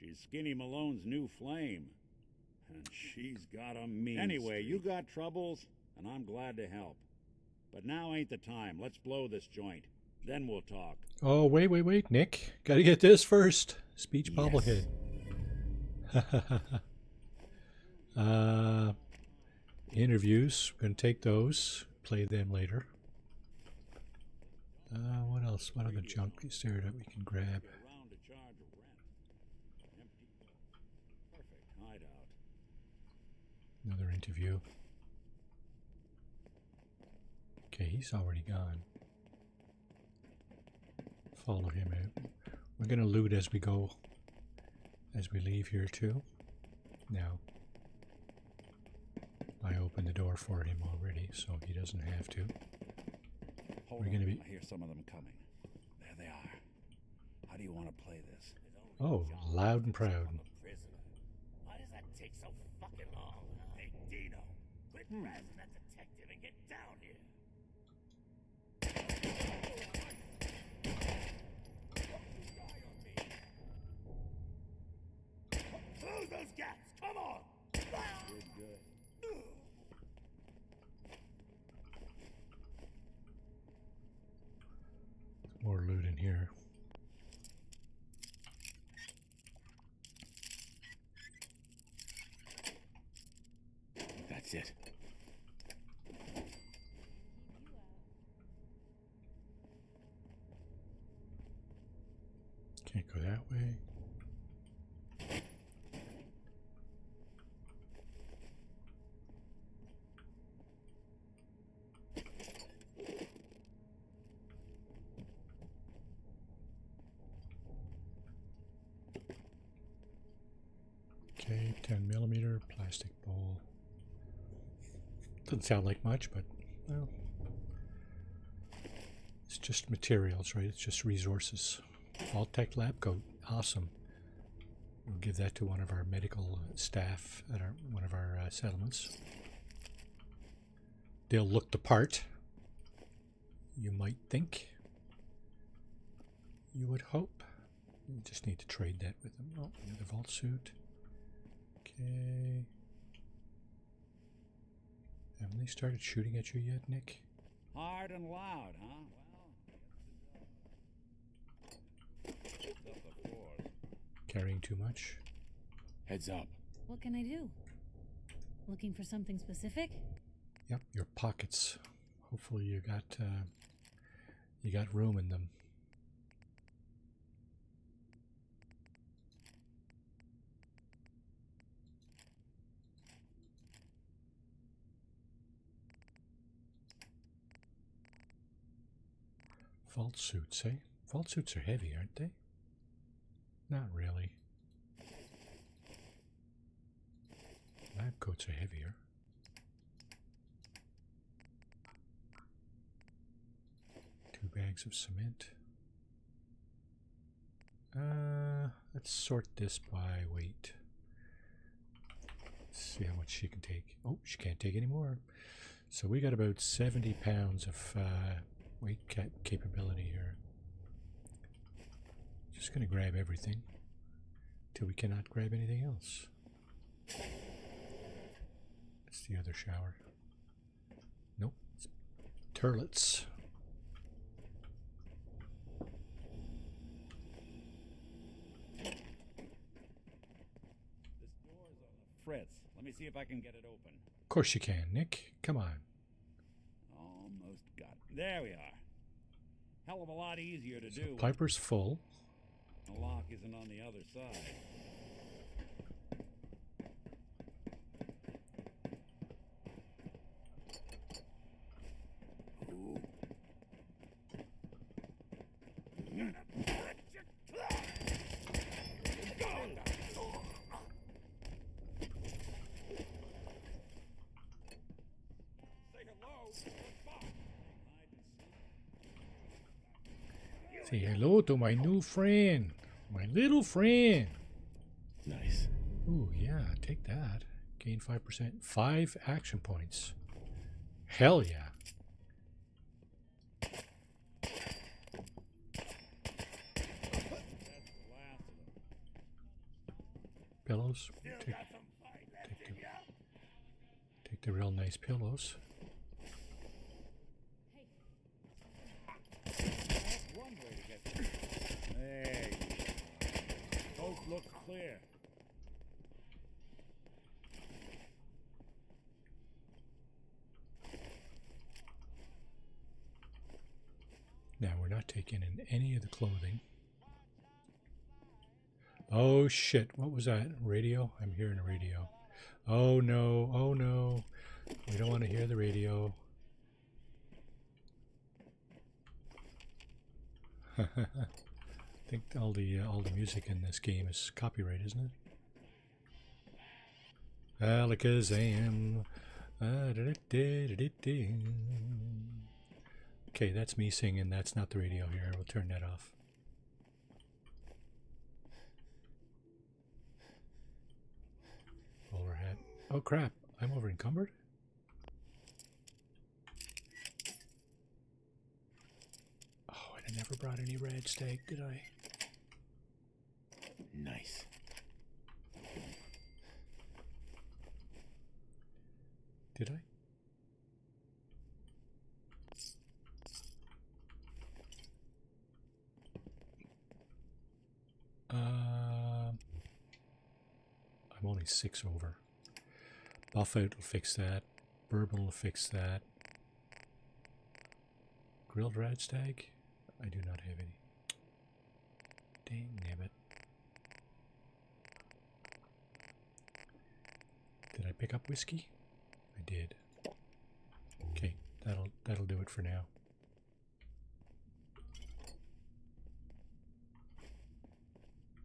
O: She's Skinny Malone's new flame. And she's got a mean Anyway, streak. You got troubles, and I'm glad to help. But now ain't the time. Let's blow this joint. Then we'll talk.
A: Oh, wait, Nick. Gotta get this first. Speech bobblehead. Interviews. We're gonna take those. Play them later. What else? What other junk is there that we can grab? Another interview. Okay, he's already gone. Follow him out. We're gonna loot as we go, as we leave here too. Now, I opened the door for him already, so he doesn't have to.
O: Hold
A: We're
O: on,
A: gonna be.
O: I hear some of them coming. There they are. How do you want to play this?
A: Oh, loud and proud.
C: Why does that take so fucking long? Hey, Dino, quit razzing that detective and get down here. Close those gaps! Come on! Good, good.
A: More loot in here.
I: That's it.
A: Can't go that way. Okay, 10mm plastic bowl. Doesn't sound like much, but well, it's just materials, right? It's just resources. Vault-Tec lab coat, awesome. We'll give that to one of our medical staff at one of our settlements. They'll look the part, you might think. You would hope. You just need to trade that with them. Oh, another vault suit. Okay. Haven't they started shooting at you yet, Nick?
O: Hard and loud, huh?
A: Carrying too much?
I: Heads up.
G: What can I do? Looking for something specific?
A: Yep, your pockets. Hopefully you got room in them. Vault suits, eh? Vault suits are heavy, aren't they? Not really. Lab coats are heavier. Two bags of cement. Let's sort this by weight. Let's see how much she can take. Oh, she can't take any more. So we got about 70 pounds of weight capability here. Just going to grab everything till we cannot grab anything else. It's the other shower. Nope. It's turlets.
O: This door's on the fritz. Let me see if I can get it open.
A: Of course you can, Nick. Come on.
O: Almost got it. There we are. Hell of a lot easier to do.
A: Piper's full.
O: The lock isn't on the other side.
A: Say hello to my new friend. My little friend.
I: Nice.
A: Ooh, yeah, take that. Gain 5%. 5 action points. Hell yeah. Pillows. Take the real nice pillows.
O: There you go. Both look clear.
A: Now we're not taking in any of the clothing. Oh shit, what was that? Radio? I'm hearing a radio. Oh no, oh no. We don't want to hear the radio. I think all the music in this game is copyright, isn't it? Alakazam. Okay, that's me singing. That's not the radio here. We'll turn that off. Bowler hat. Oh crap, I'm over encumbered? Oh, and I never brought any red steak, did I?
I: Nice.
A: Did I? I'm only 6 over. Buffet will fix that. Bourbon will fix that. Grilled red stag? I do not have any. Dang nabbit. Did I pick up whiskey? I did. Okay, that'll do it for now.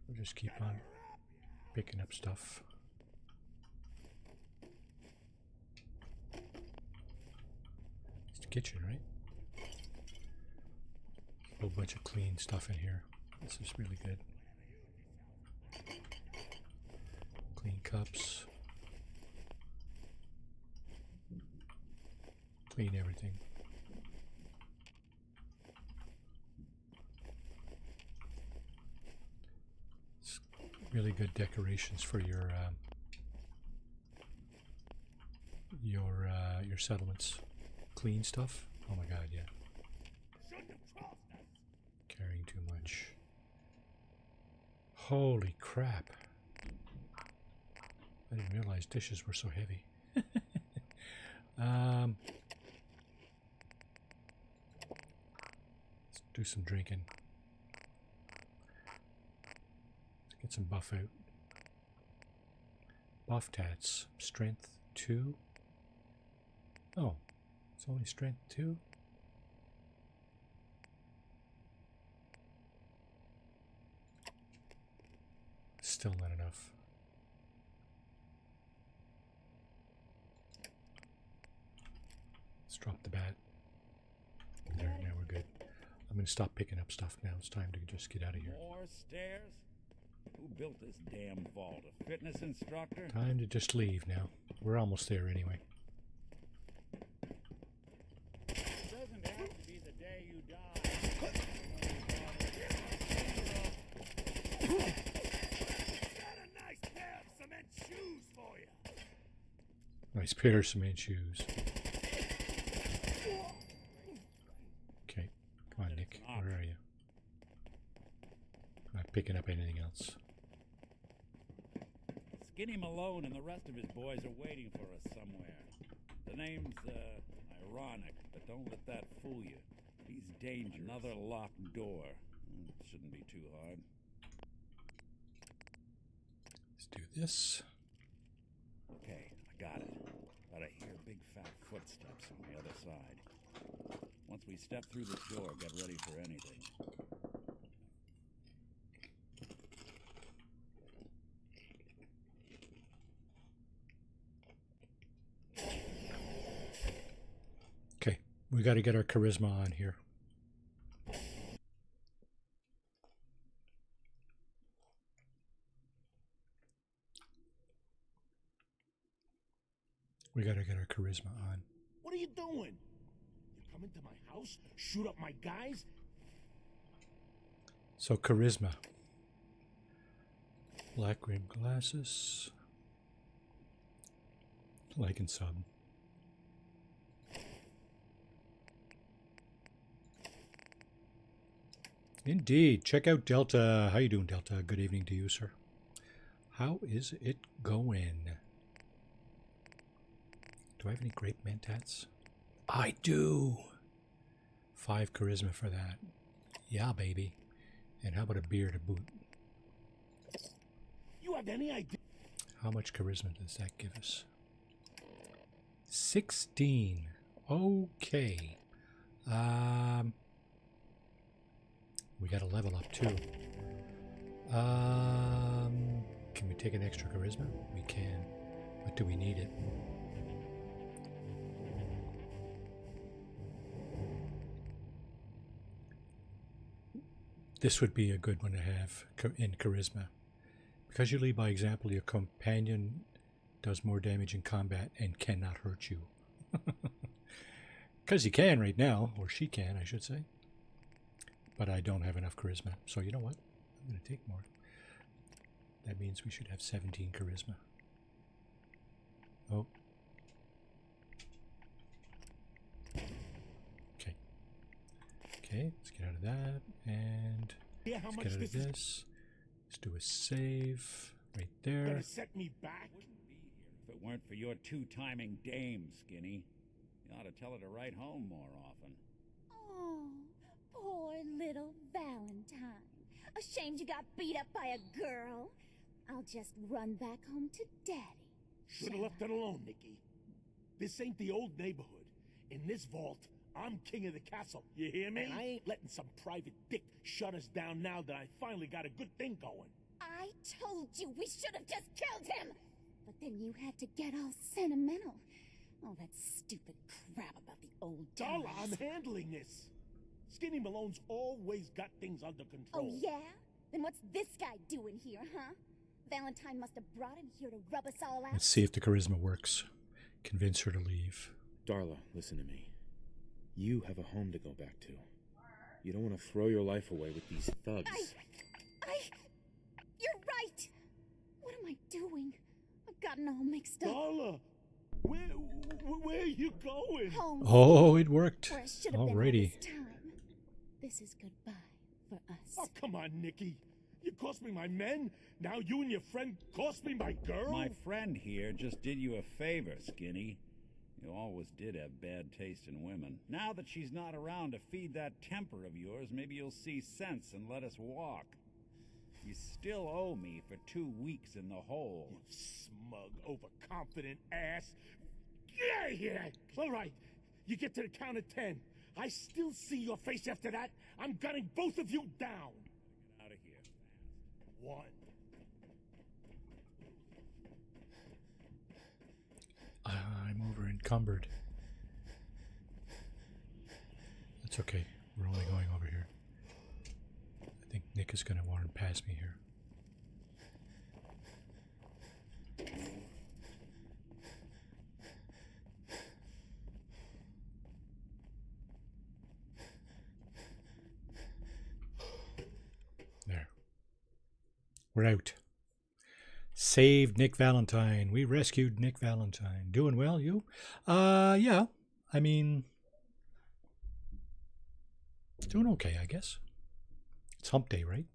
A: We'll just keep on picking up stuff. It's the kitchen, right? A whole bunch of clean stuff in here. This is really good. Clean cups. Clean everything. It's really good decorations for your settlements. Clean stuff. Oh my god, yeah. Carrying too much. Holy crap. I didn't realize dishes were so heavy. Let's do some drinking. Let's get some buff out. Buff tats. Strength 2. Oh, it's only strength 2? Still not enough. Let's drop the bat. There, now we're good. I'm going to stop picking up stuff now. It's time to just get out of here.
O: More stairs? Who built this damn vault? A fitness instructor?
A: Time to just leave now. We're almost there anyway.
O: It doesn't have to be the day you die. Got a nice pair of cement shoes for you.
A: Nice pair of cement shoes. Okay, come on, Nick. Where are you? Not picking up anything else.
O: Skinny Malone and the rest of his boys are waiting for us somewhere. The name's, ironic, but don't let that fool you. He's dangerous. Another locked door. Shouldn't be too hard.
A: Let's do this.
O: Okay, I got it. But I hear big fat footsteps on the other side. Once we step through this door, get ready for anything.
A: Okay, we got to get our charisma on here. We got to get our charisma on.
F: What are you doing? You come into my house, shoot up my guys?
A: So charisma. Black rimmed glasses. Like and sub. Indeed. Check out Delta. How you doing, Delta? Good evening to you, sir. How is it going? Do I have any grape mentats? I do. 5 charisma for that. Yeah, baby. And how about a beer to boot?
F: You have any idea?
A: How much charisma does that give us? 16. Okay. We got to level up too. Can we take an extra charisma? We can. But do we need it? This would be a good one to have in charisma. Because you lead by example, your companion does more damage in combat and cannot hurt you. Because he can right now, or she can, I should say. But I don't have enough charisma. So you know what? I'm going to take more. That means we should have 17 charisma. Oh. Okay. Okay, let's get out of that. And let's get out of this. Let's do a save right there.
F: Gonna set me back?
O: If it weren't for your two-timing dame, Skinny, you ought to tell her to write home more often.
D: Oh, poor little Valentine. Ashamed you got beat up by a girl? I'll just run back home to Daddy.
F: Should have left it alone, Nikki. This ain't the old neighborhood. In this vault, I'm king of the castle. You hear me? And I ain't letting some private dick shut us down now that I finally got a good thing going.
D: I told you we should have just killed him! But then you had to get all sentimental. All that stupid crap about the old times.
F: Darla, I'm handling this. Skinny Malone's always got things under control.
D: Oh, yeah? Then what's this guy doing here, huh? Valentine must have brought him here to rub us all out.
A: Let's see if the charisma works. Convince her to leave.
I: Darla, listen to me. You have a home to go back to. You don't want to throw your life away with these thugs.
D: You're right! What am I doing? I've gotten all mixed up.
F: Darla! Where are you going?
D: Home.
A: Oh, it worked.
D: Where I should have been all
A: Alrighty.
D: this time. This is goodbye for us.
F: Oh, come on, Nikki. You cost me my men. Now you and your friend cost me my girl.
O: My friend here just did you a favor, Skinny. You always did have bad taste in women. Now that she's not around to feed that temper of yours, maybe you'll see sense and let us walk. You still owe me for 2 weeks in the hole.
F: You smug, overconfident ass. Get out of here! All right, you get to the count of 10. I still see your face after that. I'm gunning both of you down.
O: Get out of here.
F: 1.
A: I'm over encumbered. That's okay. We're only going over here. I think Nick is going to want to pass me here. There. We're out. Saved Nick Valentine. We rescued Nick Valentine. Doing well, you? Yeah. I mean, doing okay, I guess. It's hump day, right?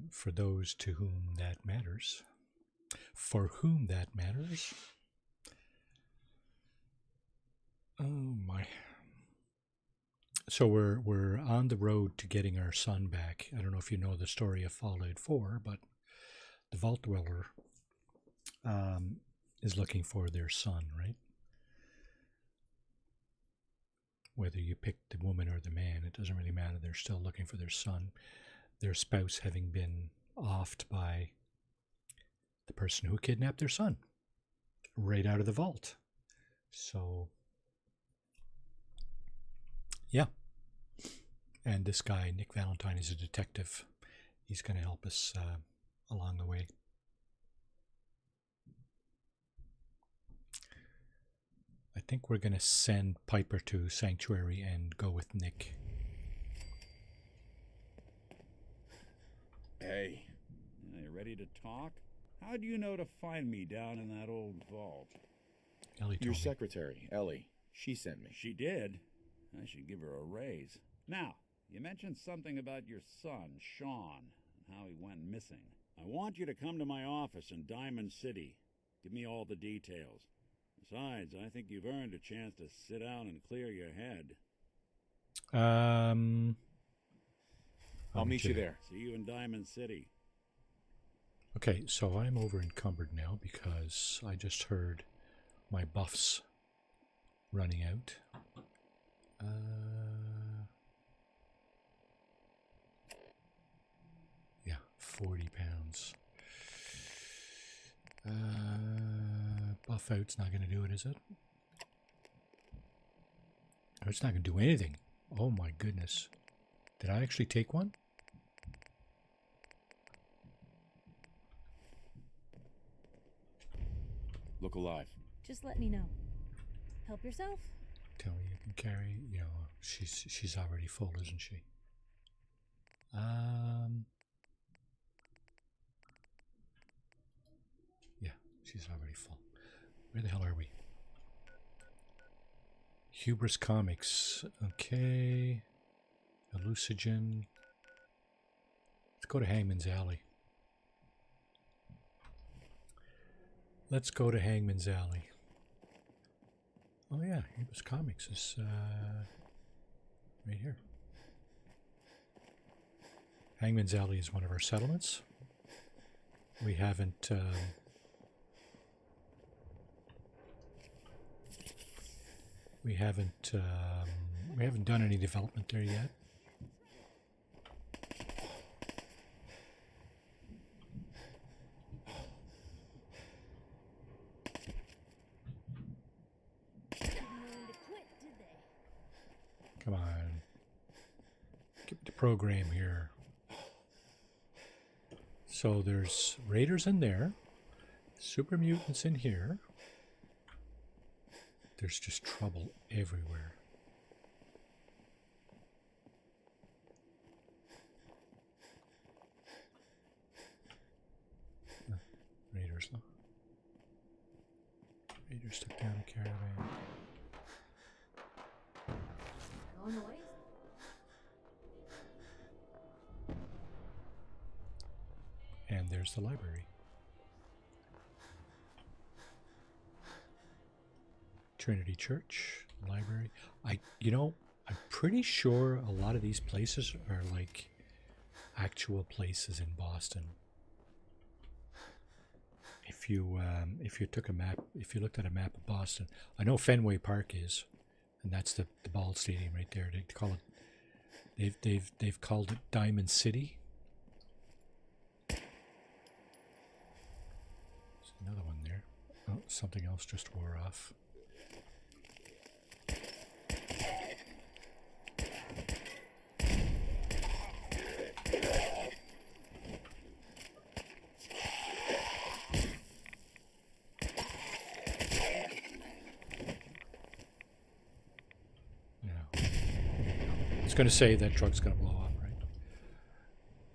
A: For those to whom that matters. For whom that matters. Oh my. So we're on the road to getting our son back. I don't know if you know the story of Fallout 4, but the Vault Dweller is looking for their son, right? Whether you pick the woman or the man, it doesn't really matter. They're still looking for their son, their spouse having been offed by the person who kidnapped their son right out of the vault. So, yeah. And this guy, Nick Valentine, is a detective. He's going to help us along the way. I think we're going to send Piper to Sanctuary and go with Nick.
I: Hey.
O: You ready to talk? How do you know to find me down in that old vault?
A: Ellie told
I: Your
A: me.
I: secretary, Ellie. She sent me.
O: She did? I should give her a raise. Now, you mentioned something about your son, Sean, and how he went missing. I want you to come to my office in Diamond City. Give me all the details. Besides, I think you've earned a chance to sit down and clear your head.
I: I'll meet you there.
O: See you in Diamond City.
A: Okay, so I'm over encumbered now because I just heard my buffs running out. Yeah, 40 pounds. Buff out's not going to do it, is it? Or it's not going to do anything. Oh my goodness. Did I actually take one?
I: Look alive.
G: Just let me know. Help yourself.
A: Tell me you can carry. You know, she's already full, isn't she? Yeah, she's already full. Where the hell are we? Hubris Comics. Okay. Hallucinogen. Let's go to Hangman's Alley. Let's go to Hangman's Alley. Oh yeah, Hubris Comics is right here. Hangman's Alley is one of our settlements. We haven't we haven't done any development there yet. Come on. Get the program here. So there's raiders in there. Super mutants in here. There's just trouble everywhere. Raiders, though. Raiders took down a caravan.
G: Going away.
A: And there's the library. Trinity Church, library. I'm pretty sure a lot of these places are like actual places in Boston. If you took a map, if you looked at a map of Boston, I know Fenway Park is, and that's the ball stadium right there. They call it. They've called it Diamond City. There's another one there. Oh, something else just wore off. Going to say that truck's going to blow up, right?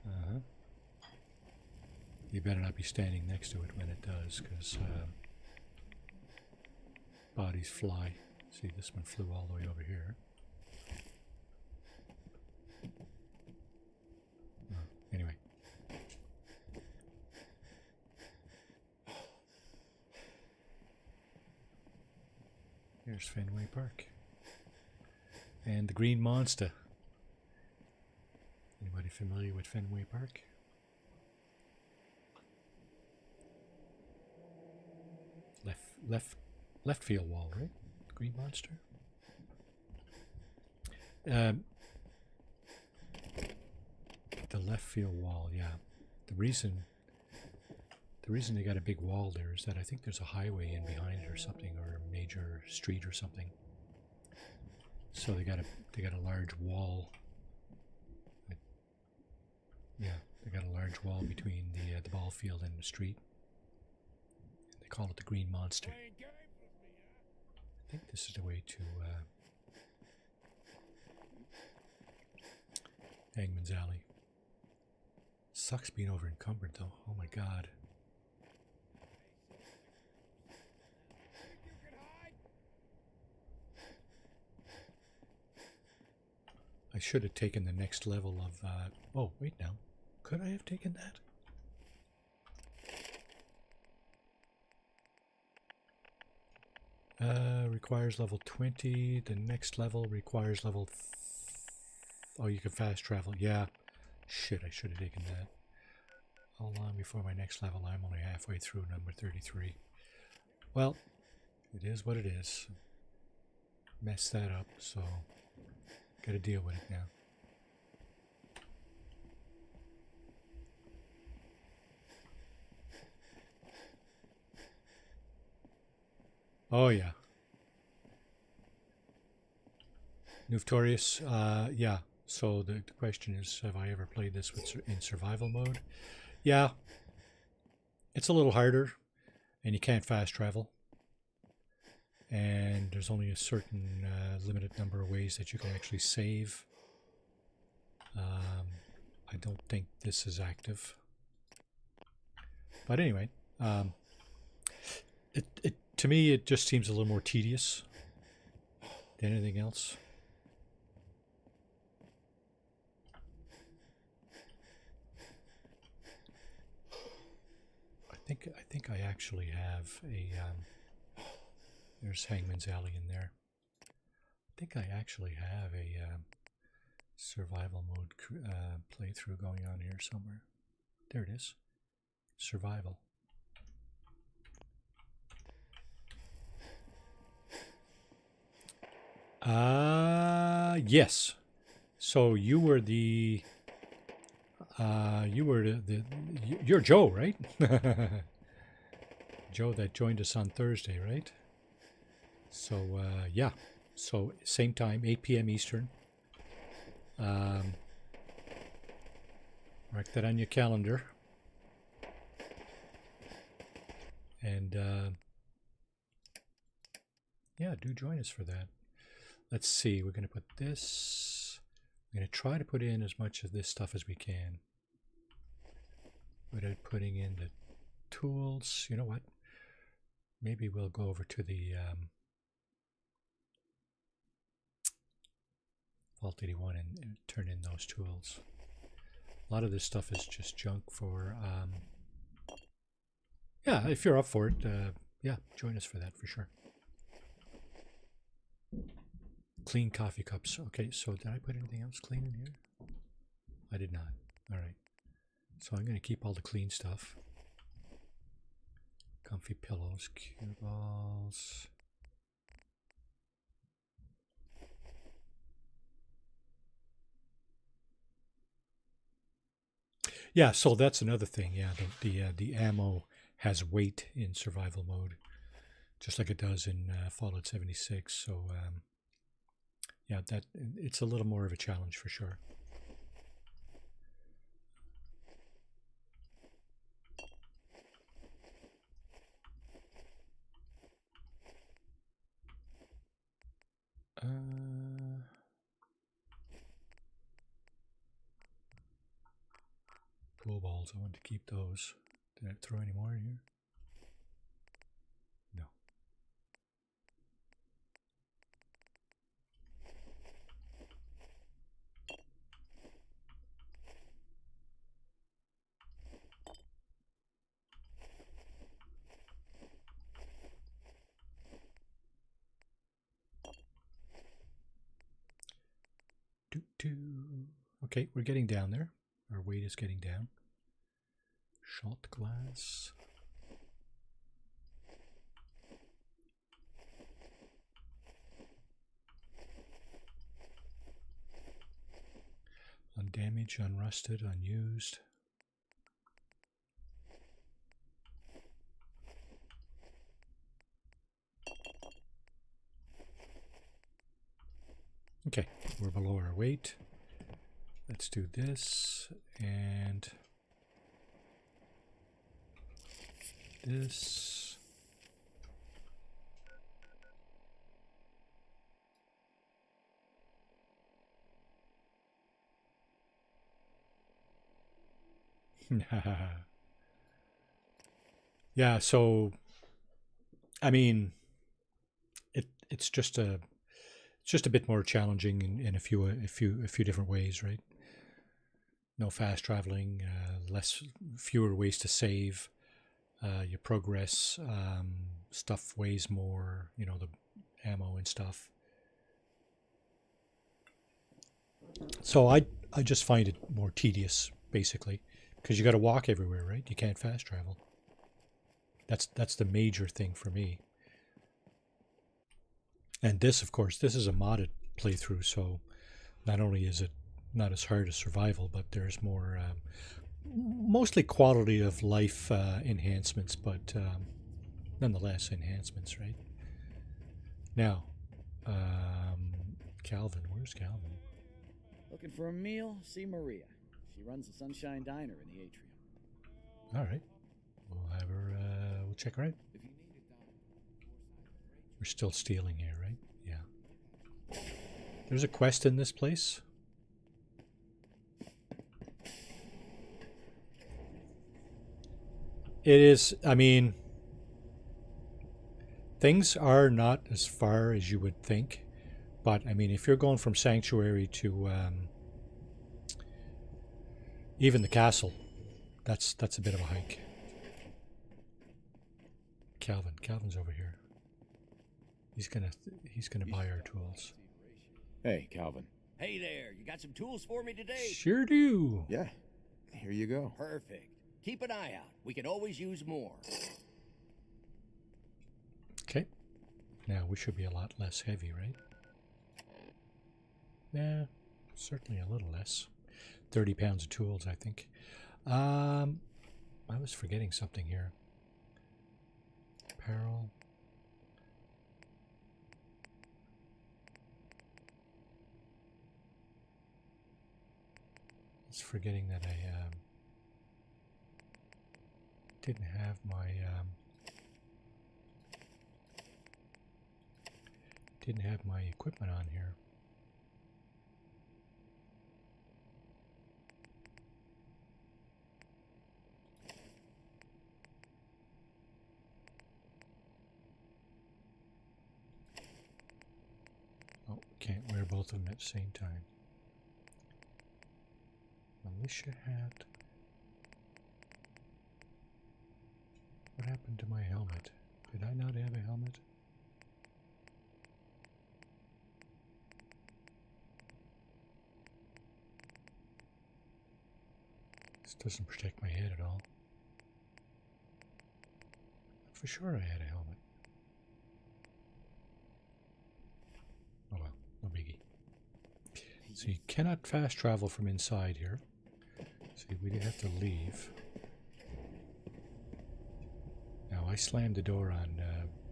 A: Uh-huh. You better not be standing next to it when it does, because bodies fly. See, this one flew all the way over here. Anyway. Here's Fenway Park. And the Green Monster. Anybody familiar with Fenway Park? Left field wall, right? Green Monster. The left field wall, yeah. The reason they got a big wall there is that I think there's a highway in behind it or something, or a major street or something. So they got a large wall. Yeah, they got a large wall between the ball field and the street. They call it the Green Monster. I think this is the way to Hangman's Alley. Sucks being over encumbered though. Oh my god. I should have taken the next level of, oh, wait now. Could I have taken that? Requires level 20. The next level requires level... Oh, you can fast travel. Yeah. Shit, I should have taken that. How long before my next level? I'm only halfway through number 33. Well, it is what it is. Messed that up, so... Gotta deal with it now. Oh yeah. Victorious, yeah. So the question is, have I ever played this in survival mode? Yeah. It's a little harder, and you can't fast travel. And there's only a certain limited number of ways that you can actually save. I don't think this is active. But anyway, to me, it just seems a little more tedious than anything else. I think I actually have a. There's Hangman's Alley in there. I think I actually have a survival mode playthrough going on here somewhere. There it is. Survival. Yes. So you were you're Joe, right? Joe that joined us on Thursday, right? So yeah. So same time, 8 p.m. Eastern. Mark that on your calendar. And yeah, do join us for that. Let's see, we're going to put this. We're going to try to put in as much of this stuff as we can without putting in the tools. You know what? Maybe we'll go over to the Vault 81 and turn in those tools. A lot of this stuff is just junk for... yeah, if you're up for it, yeah, join us for that for sure. Clean coffee cups. Okay, so did I put anything else clean in here? I did not. All right. So I'm going to keep all the clean stuff. Comfy pillows, cue balls. Yeah, so that's another thing. Yeah, the ammo has weight in survival mode, just like it does in Fallout 76. So yeah, that it's a little more of a challenge for sure. Pool balls, I want to keep those. Did I throw any more in here? No. Okay, we're getting down there. Our weight is getting down. Shot glass. Undamaged, unrusted, unused. Okay, we're below our weight. Let's do this and this. Yeah, so I mean, it's just a bit more challenging in a few different ways, right? No fast traveling, fewer ways to save. Your progress, stuff weighs more, you know, the ammo and stuff. So I just find it more tedious, basically, because you got to walk everywhere, right? You can't fast travel. That's the major thing for me. And this, of course, this is a modded playthrough, so not only is it not as hard as survival, but there's more, mostly quality of life enhancements, but nonetheless enhancements, right? Now, Calvin. Where's Calvin?
P: Looking for a meal? See Maria. She runs the Sunshine Diner in the atrium.
A: All right. We'll have her, we'll check her out. We're still stealing here, right? Yeah. There's a quest in this place. It is, I mean, things are not as far as you would think. But, I mean, if you're going from Sanctuary to even the castle, that's a bit of a hike. Calvin's over here. He's gonna buy our tools.
I: Hey, Calvin.
N: Hey there, you got some tools for me today?
A: Sure do.
I: Yeah, here you go.
N: Perfect. Keep an eye out. We could always use more.
A: Okay. Now we should be a lot less heavy, right? Yeah, certainly a little less. 30 pounds of tools, I think. I was forgetting something here. Apparel. I was forgetting that I didn't have my equipment on here. Oh, can't wear both of them at the same time. Militia hat. What happened to my helmet? Did I not have a helmet? This doesn't protect my head at all. For sure I had a helmet. Oh well, no biggie. So you cannot fast travel from inside here. So we'd have to leave. Now I slammed the door on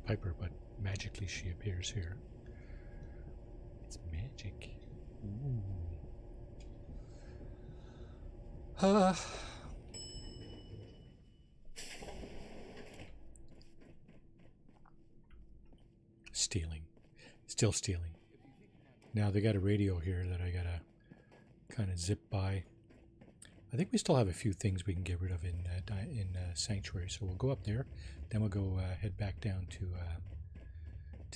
A: Piper, but magically she appears here. It's magic. Ooh. Stealing. Still stealing. Now they got a radio here that I gotta kind of zip by. I think we still have a few things we can get rid of in Sanctuary, so we'll go up there. Then we'll go head back down to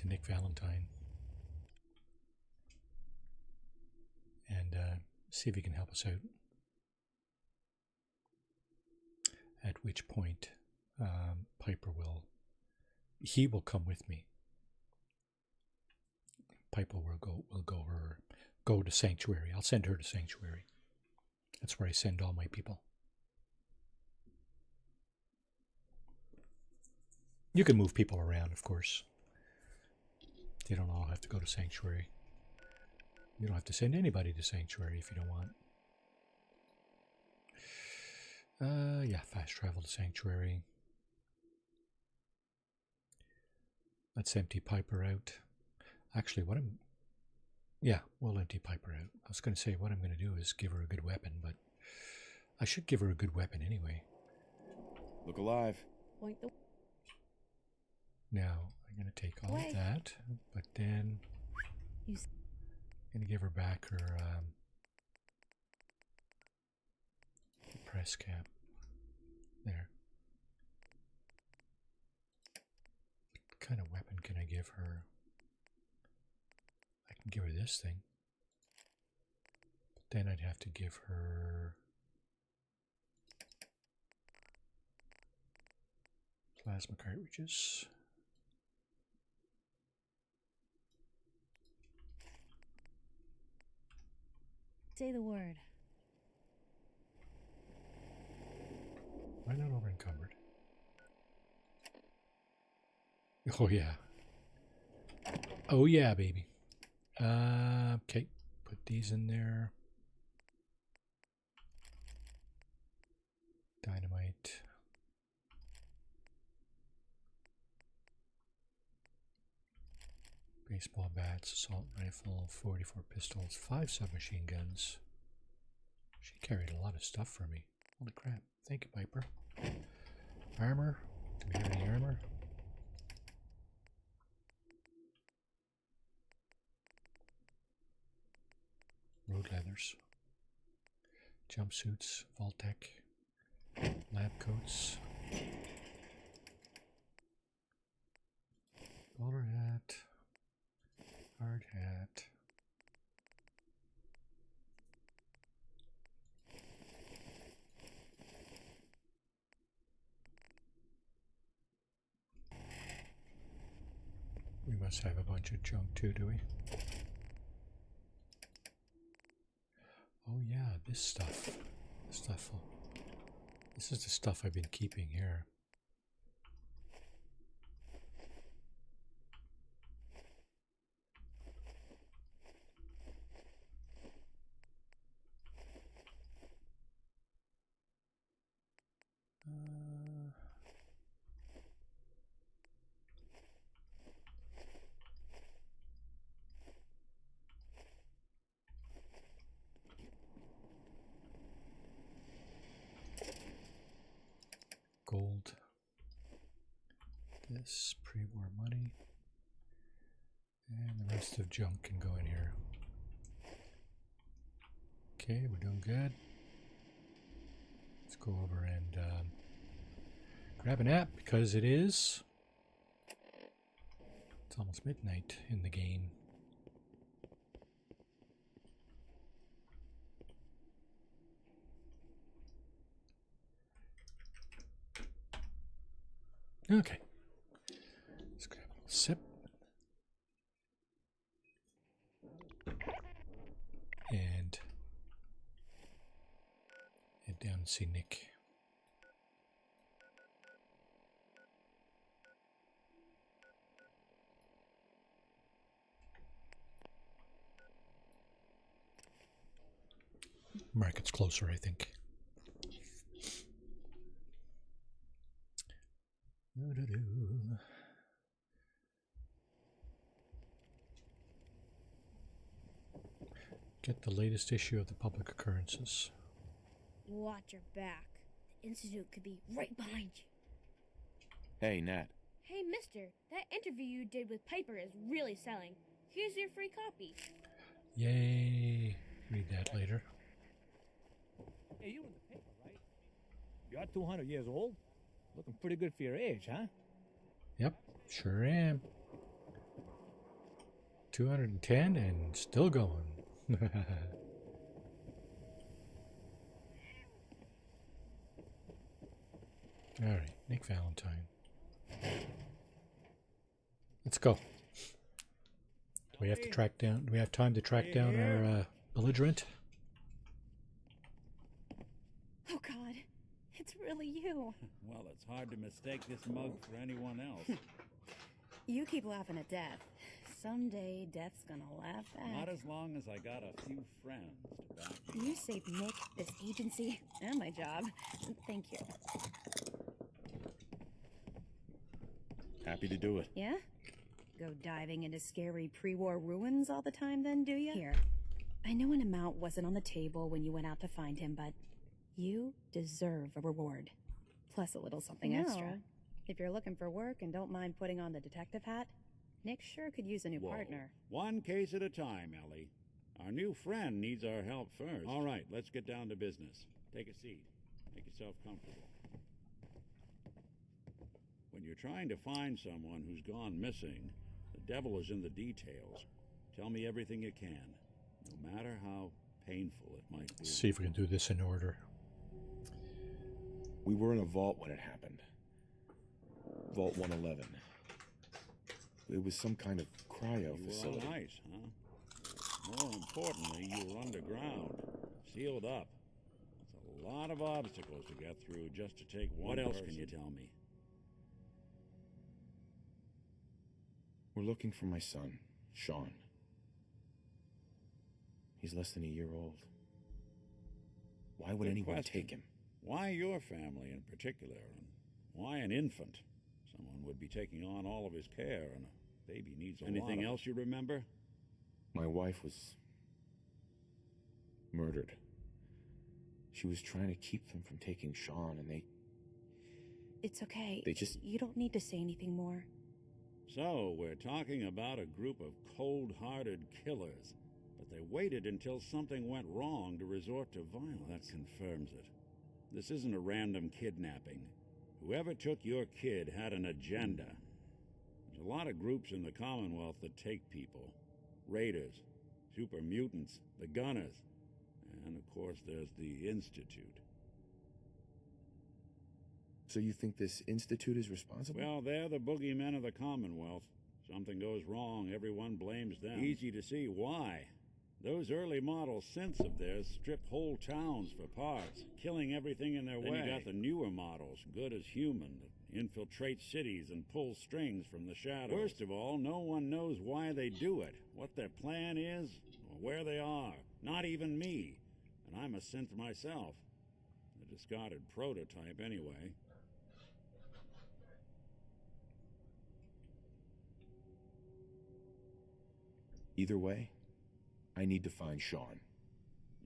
A: Nick Valentine and see if he can help us out. At which point, Piper will come with me. Piper will go to Sanctuary. I'll send her to Sanctuary. That's where I send all my people. You can move people around, of course. They don't all have to go to Sanctuary. You don't have to send anybody to Sanctuary if you don't want. Yeah, fast travel to Sanctuary. Let's empty Piper out. Actually, yeah, we'll empty Piper out. I was going to say what I'm going to do is give her a good weapon, but I should give her a good weapon anyway.
I: Look alive.
A: Now, I'm going to take all of that, but then I'm going to give her back her press cap. There. What kind of weapon can I give her? I can give her this thing. But then I'd have to give her plasma cartridges.
G: Say the word.
A: Why not over encumbered? Oh yeah. Oh yeah, baby. Okay, put these in there. Dynamite. Baseball bats, assault rifle, 44 pistols, 5 submachine guns. She carried a lot of stuff for me. Holy crap. Thank you, Piper. Armor. Do we have any armor? Road leathers. Jumpsuits. Vault-Tec. Lab coats. Bowler hat. Hard hat. We must have a bunch of junk too, do we? Oh yeah, this stuff. This is the stuff I've been keeping here. Gold. This pre-war money. And the rest of junk can go in here. Okay, we're doing good. Let's go over and grab a nap because it's almost midnight in the game. Okay, let's grab a little sip. And head down and see Nick. Market's closer, I think. Get the latest issue of the public occurrences.
K: Watch your back. The Institute could be right behind you.
I: Hey, Nat.
K: Hey, mister, that interview you did with Piper is really selling. Here's your free copy.
A: Yay. Read that later.
P: Hey, you in the paper, right? You're 200 years old? Looking pretty good for your age, huh?
A: Yep, sure am. 210 and still going. All right, Nick Valentine. Let's go. Do we have to track down? Do we have time to track down our belligerent?
D: Oh God, it's really you.
O: Well, it's hard to mistake this mug for anyone else.
L: You keep laughing at death. Someday death's gonna laugh back.
O: Not as long as I got a few friends to back me
L: You
O: up.
L: saved Nick, this agency, and my job. Thank you.
I: Happy to do it.
L: Yeah? Go diving into scary pre-war ruins all the time then, do you? Here. I know an amount wasn't on the table when you went out to find him, but you deserve a reward. Plus a little something extra. If you're looking for work and don't mind putting on the detective hat, Nick sure could use a new partner.
O: One case at a time, Ellie. Our new friend needs our help first. All right, let's get down to business. Take a seat. Make yourself comfortable. When you're trying to find someone who's gone missing, the devil is in the details. Tell me everything you can, no matter how painful it might be.
A: Let's see if we can do this in order.
I: We were in a vault when it happened. Vault 111. It was some kind of cryo facility.
O: You were on ice, huh? More importantly, you were underground, sealed up. It's a lot of obstacles to get through just to take one What else person. Can you tell me?
I: We're looking for my son, Sean. He's less than a year old. Why would anyone take him?
O: Why your family in particular? And why an infant? Someone would be taking on all of his care, and Baby needs anything else you remember?
I: My wife was murdered. She was trying to keep them from taking Sean, and
L: It's okay.
I: They just...
L: You don't need to say anything more.
O: So, we're talking about a group of cold-hearted killers. But they waited until something went wrong to resort to violence. That confirms it. This isn't a random kidnapping. Whoever took your kid had an agenda. There's a lot of groups in the Commonwealth that take people. Raiders, super mutants, the Gunners, and of course there's the Institute.
I: So you think this Institute is responsible?
O: Well, they're the boogeymen of the Commonwealth. Something goes wrong, everyone blames them. Easy to see why. Those early model synths of theirs stripped whole towns for parts, killing everything in their way. Then you got the newer models, good as human, that infiltrate cities and pull strings from the shadows. Worst of all, no one knows why they do it, what their plan is, or where they are. Not even me. And I'm a synth myself. A discarded prototype, anyway.
I: Either way, I need to find Sean.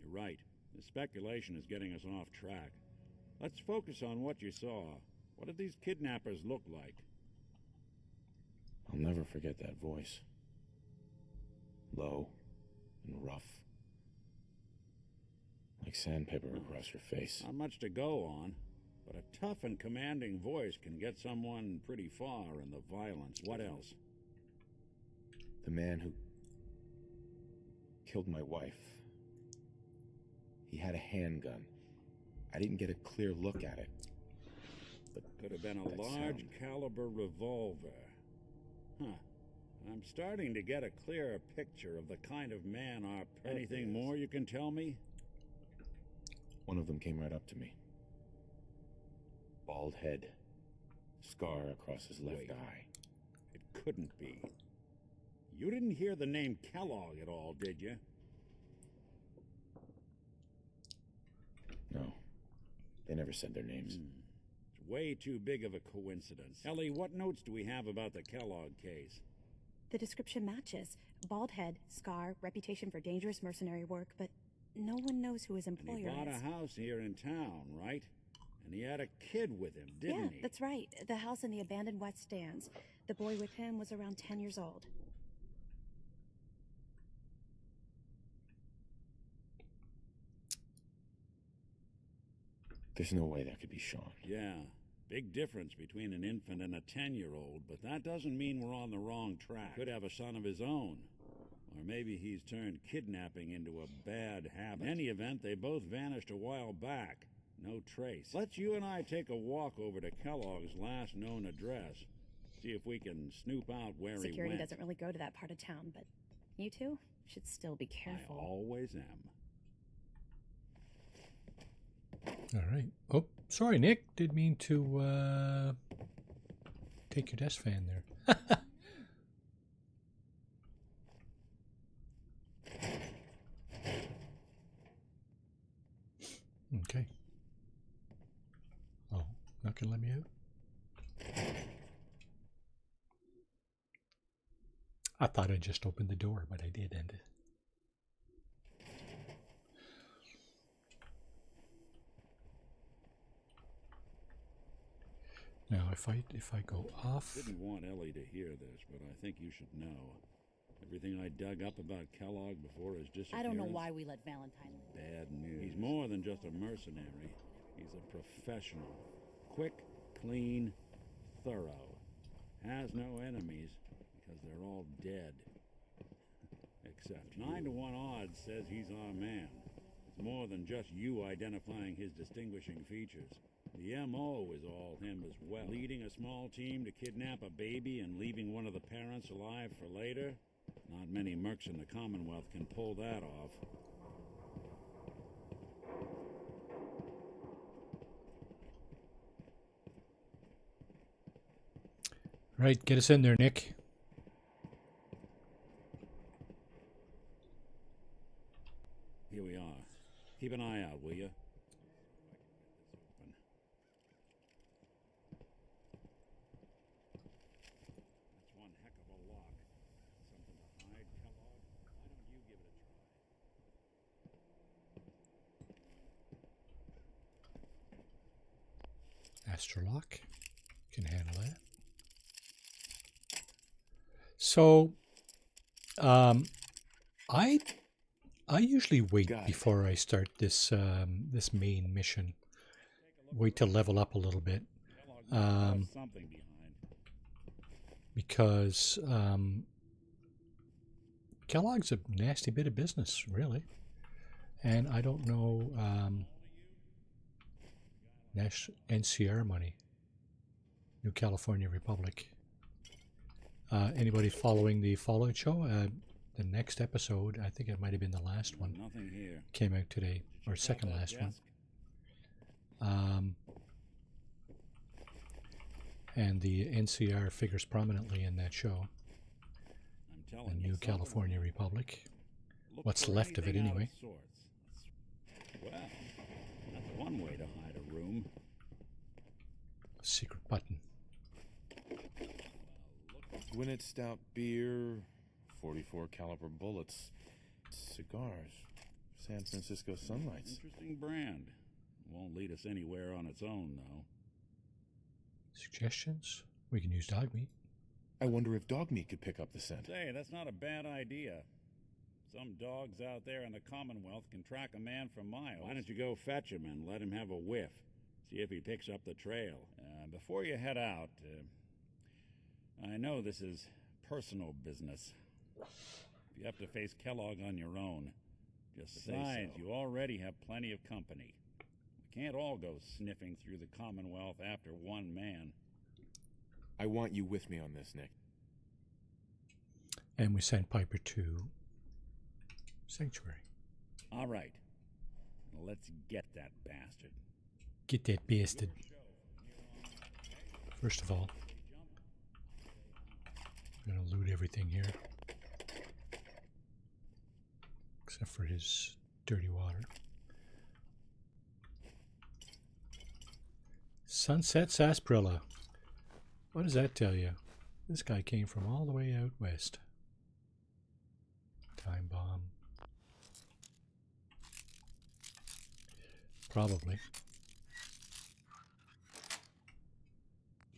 O: You're right. The speculation is getting us off track. Let's focus on what you saw. What did these kidnappers look like?
I: I'll never forget that voice. Low and rough. Like sandpaper across your face.
O: Not much to go on, but a tough and commanding voice can get someone pretty far in the violence. What else?
I: The man who killed my wife. He had a handgun. I didn't get a clear look at it. But
O: could have been a large caliber revolver. Huh. I'm starting to get a clearer picture of the kind of man our purpose. Anything more you can tell me?
I: One of them came right up to me. Bald head. Scar across his left eye.
O: It couldn't be. You didn't hear the name Kellogg at all, did you?
I: No. They never said their names.
O: It's way too big of a coincidence. Ellie, what notes do we have about the Kellogg case?
L: The description matches. Bald head, scar, reputation for dangerous mercenary work, but no one knows who his employer is.
O: And he bought a house here in town, right? And he had a kid with him, didn't he?
L: Yeah, that's right. The house in the abandoned West Stands. The boy with him was around 10 years old.
I: There's no way that could be Sean.
O: Yeah. Big difference between an infant and a 10-year-old, but that doesn't mean we're on the wrong track. Could have a son of his own. Or maybe he's turned kidnapping into a bad habit. In any event, they both vanished a while back. No trace. Let's you and I take a walk over to Kellogg's last known address. See if we can snoop out where he went.
L: Security doesn't really go to that part of town, but you two should still be careful.
O: I always am.
A: All right. Oh, sorry, Nick. Didn't mean to take your desk fan there. Okay. Oh, not gonna let me out? I thought I just opened the door, but I didn't. Now, if I go off...
O: Didn't want Ellie to hear this, but I think you should know. Everything I dug up about Kellogg before his disappearance...
E: I don't know why we let Valentine live.
O: Bad news. He's more than just a mercenary. He's a professional. Quick, clean, thorough. Has no enemies, because they're all dead. Except 9 to 1 odds says he's our man. It's more than just you identifying his distinguishing features. The M.O. is all him as well. Leading a small team to kidnap a baby and leaving one of the parents alive for later? Not many mercs in the Commonwealth can pull that off.
A: Right, get us in there, Nick.
O: Here we are. Keep an eye out, will you? That's one heck of a lock.
A: Master lock. Can handle that. So, I usually wait before I start this this main mission. Wait to level up a little bit, because Kellogg's a nasty bit of business, really, and I don't know NCR money, New California Republic. Anybody following the Fallout show? The next episode, I think it might have been the last one, came out today, or second last one. And the NCR figures prominently in that show. The New California Republic. What's left of it, anyway.
O: Well, that's one way to hide a room.
A: A secret button.
I: Gwinnett Stout beer, 44 caliber bullets, cigars, San Francisco Sunlights.
O: Interesting brand. Won't lead us anywhere on its own, though.
A: Suggestions? We can use dog meat.
I: I wonder if dog meat could pick up the scent.
O: Say, that's not a bad idea. Some dogs out there in the Commonwealth can track a man for miles. Why don't you go fetch him and let him have a whiff? See if he picks up the trail. Before you head out, I know this is personal business. If you have to face Kellogg on your own, just besides, you already have plenty of company. We can't all go sniffing through the Commonwealth after one man.
I: I want you with me on this, Nick.
A: And we sent Piper to Sanctuary.
O: All right. Let's get that bastard.
A: Get that bastard. First of all, I'm going to loot everything here. Except for his dirty water. Sunset Sarsaparilla. What does that tell you? This guy came from all the way out west. Time bomb. Probably.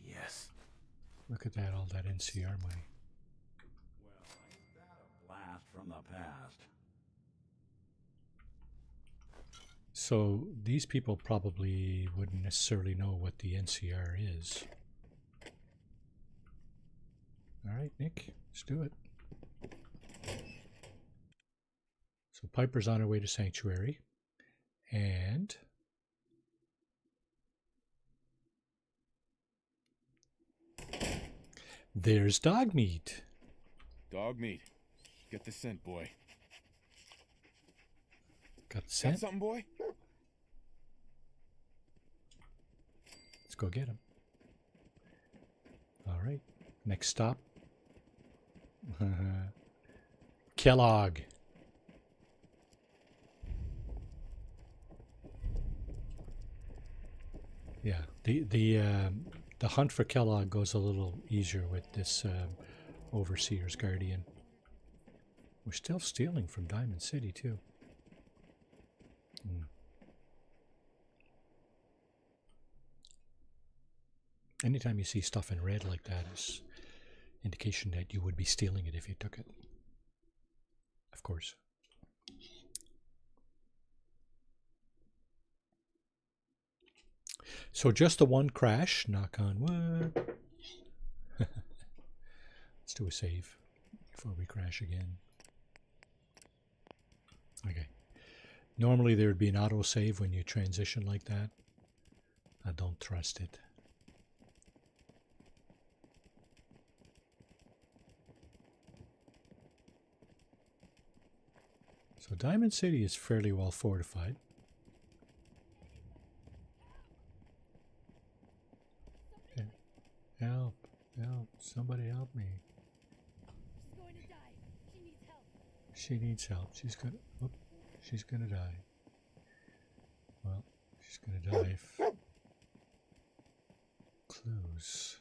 M: Yes.
A: Look at that, all that NCR money.
O: Well, ain't that a blast from the past?
A: So these people probably wouldn't necessarily know what the NCR is. All right, Nick, let's do it. So Piper's on her way to Sanctuary, and there's dog meat.
I: Dog meat. Get the scent, boy.
A: Got the scent?
I: Got something, boy?
A: Let's go get him. All right, next stop. Kellogg. Yeah, the hunt for Kellogg goes a little easier with this Overseer's Guardian. We're still stealing from Diamond City too. Anytime you see stuff in red like that is indication that you would be stealing it if you took it. Of course. So just the one crash, knock on wood. Let's do a save before we crash again. Okay. Normally there would be an auto save when you transition like that. I don't trust it. So Diamond City is fairly well fortified. Okay. Help, help, somebody help me.
D: She's going to die. She needs help.
A: She needs help. She's gonna die. Well, she's gonna die if... Clues.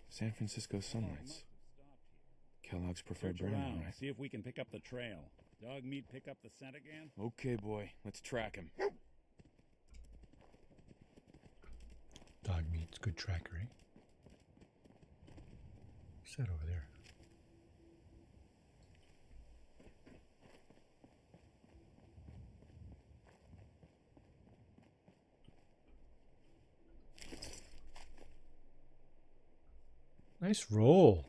I: San Francisco Sunlights. Kellogg's preferred
O: Search
I: brand,
O: around,
I: right?
O: see if we can pick up the trail. Dog meat pick up the scent again?
I: Okay, boy. Let's track him.
A: Dog meat's good tracker, eh? What's that over there? Nice roll.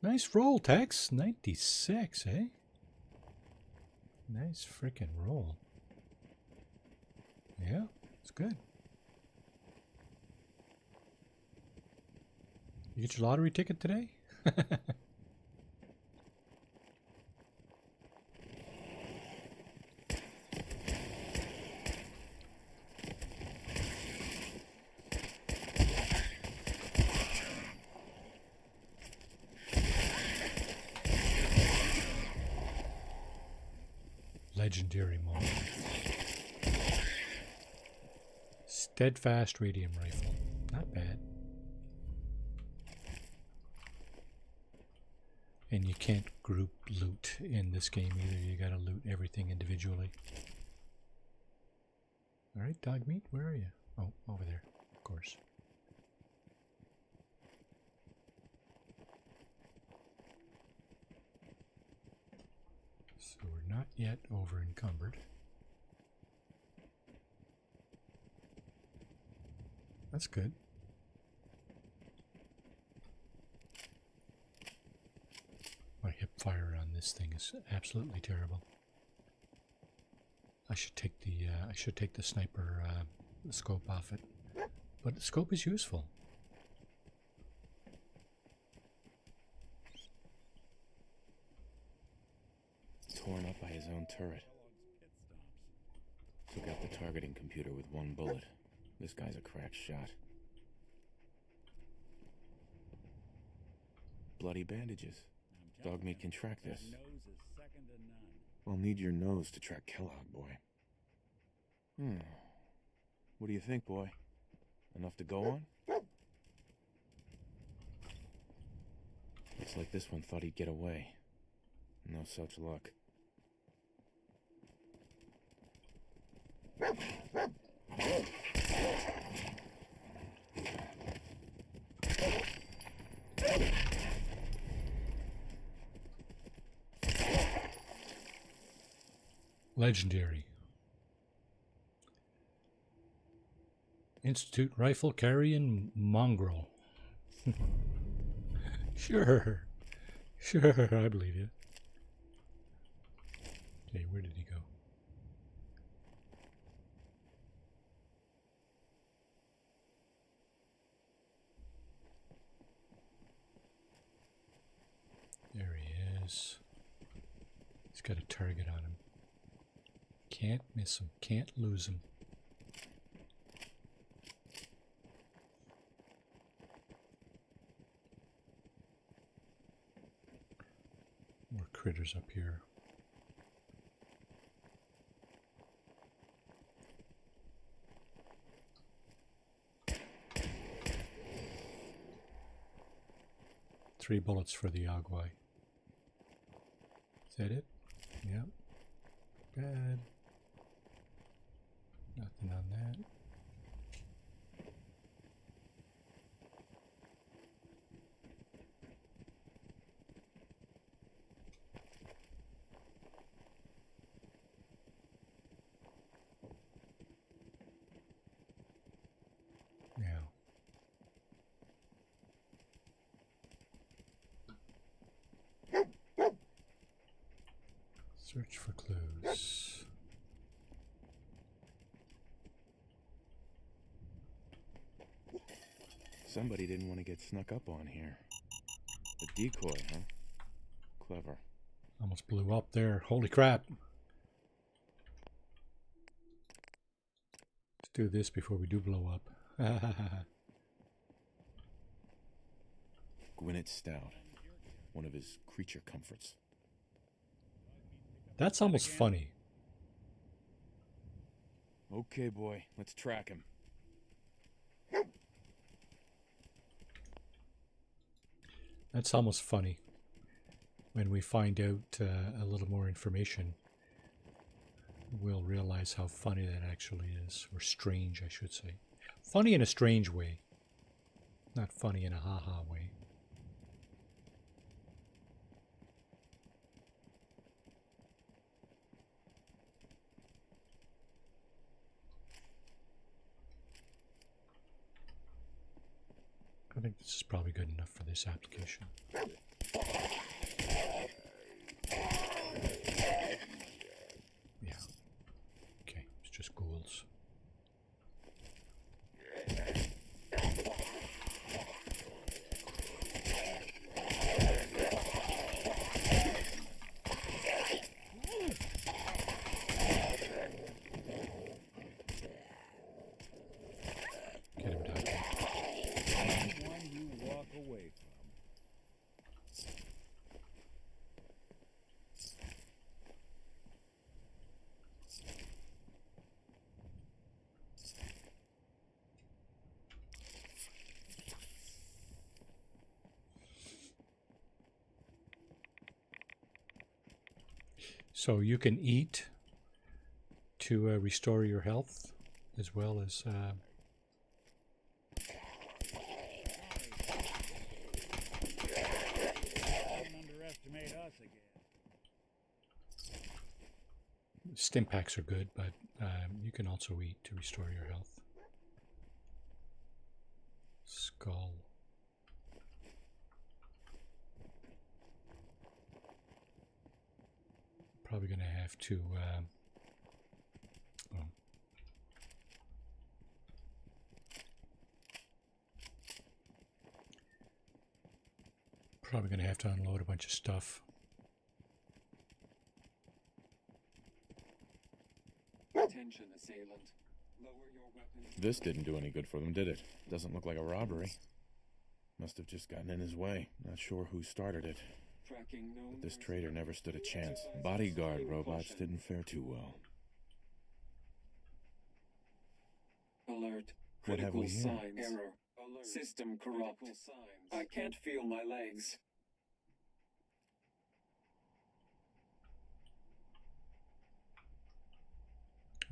A: Nice roll, Tex. 96, eh? Nice freaking roll. Yeah, it's good. You get your lottery ticket today? Legendary moment. Steadfast radium rifle. Not bad. And you can't group loot in this game either. You gotta loot everything individually. Alright, dog meat, where are you? Oh, over there, of course. So we're not yet over encumbered. That's good. My hip fire on this thing is absolutely terrible. I should take the sniper the scope off it, but the scope is useful.
I: Torn up by his own turret. Took out the targeting computer with one bullet. This guy's a crack shot. Bloody bandages. Dog meat can track this. We'll need your nose to track Kellogg, boy. What do you think, boy? Enough to go on? Looks like this one thought he'd get away. No such luck.
A: Legendary. Institute rifle carrying mongrel. Sure. Sure, I believe you. Okay, where did he go? There he is. He's got a target on him. Can't miss him. Can't lose him. More critters up here. Three bullets for the Yagwai. Is that it? Yep. Bad. Nothing on that. Now. Search for clues.
I: Somebody didn't want to get snuck up on here. A decoy, huh? Clever.
A: Almost blew up there. Holy crap. Let's do this before we do blow up.
I: Gwinnett Stout. One of his creature comforts.
A: That's almost funny.
I: Okay, boy. Let's track him.
A: That's almost funny. when we find out a little more information, we'll realize how funny that actually is, or strange, I should say. Funny in a strange way, not funny in a ha-ha way. I think this is probably good enough for this application. Yeah. Okay, it's just ghouls. Get him done.
O: One you walk away from.
A: So you can eat to restore your health, as well as
O: Don't underestimate us again.
A: stim packs are good, but you can also eat to restore your health. Skull. Probably going to have to probably going to have to unload a bunch of stuff.
Q: Attention, assailant. Lower your weapon.
I: This didn't do any good for them, did it? Doesn't look like a robbery. Must have just gotten in his way. Not sure who started it.
Q: Tracking known.
I: But this traitor never stood a chance. Bodyguard robots didn't fare too well.
Q: Alert.
I: What have we
Q: Critical
I: here?
Q: signs. Error. Alert. System corrupt. I can't feel my legs.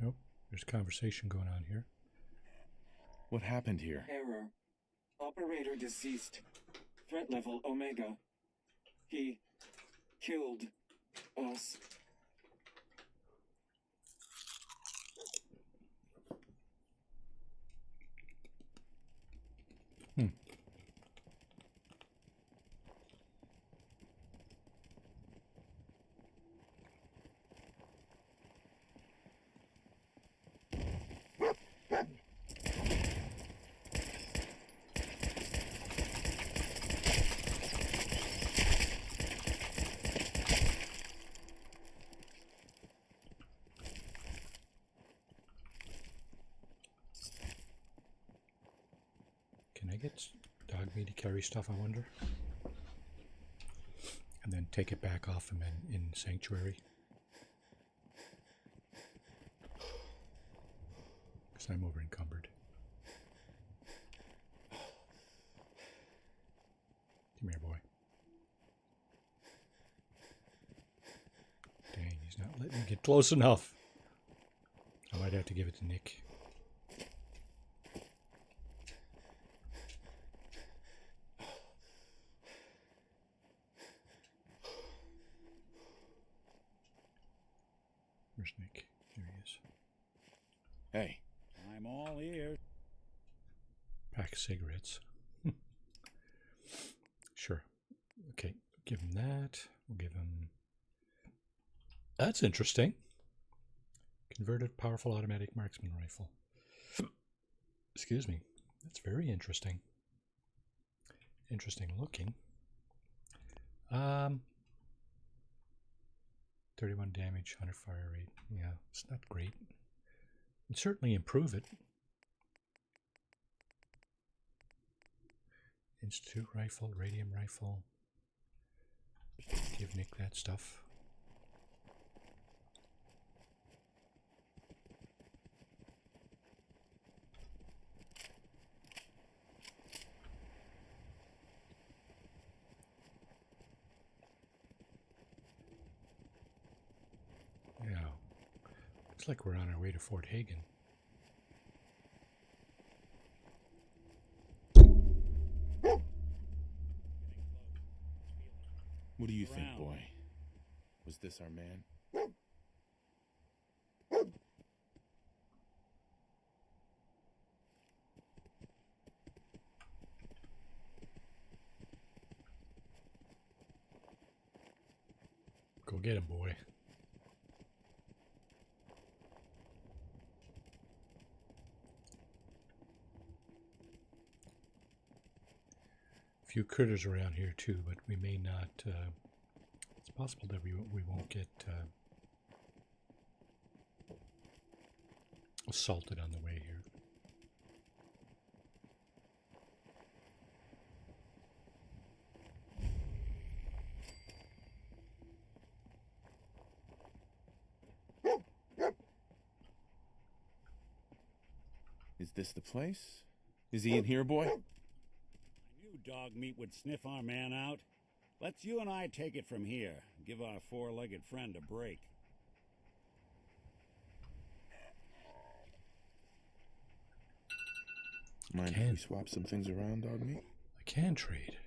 A: Oh, there's a conversation going on here.
I: What happened here?
Q: Error. Operator deceased. Threat level Omega. He killed us.
A: Can I get dog meat to carry stuff, I wonder? And then take it back off him in Sanctuary? Because I'm over encumbered. Come here, boy. Dang, he's not letting me get close enough. I might have to give it to Nick. Where's Nick? There he is.
I: Hey.
O: I'm all ears.
A: Pack of cigarettes. Sure. Okay, give him that. We'll give him... That's interesting. Converted powerful automatic marksman rifle. Excuse me. That's very interesting. Interesting looking. 31 damage, 100 fire rate. Yeah, it's not great. It'd certainly improve it. Institute rifle, radium rifle. Give Nick that stuff. Looks like we're on our way to Fort Hagen.
I: What do you think, boy? Was this our man?
A: Go get him, boy. A few critters around here too, but we may not. It's possible that we won't get assaulted on the way here.
I: Is this the place? Is he in here, boy?
O: I knew dog meat would sniff our man out. Let's you and I take it from here. Give our four-legged friend a break.
I: Mind if we swap some things around, dog meat?
A: I can trade.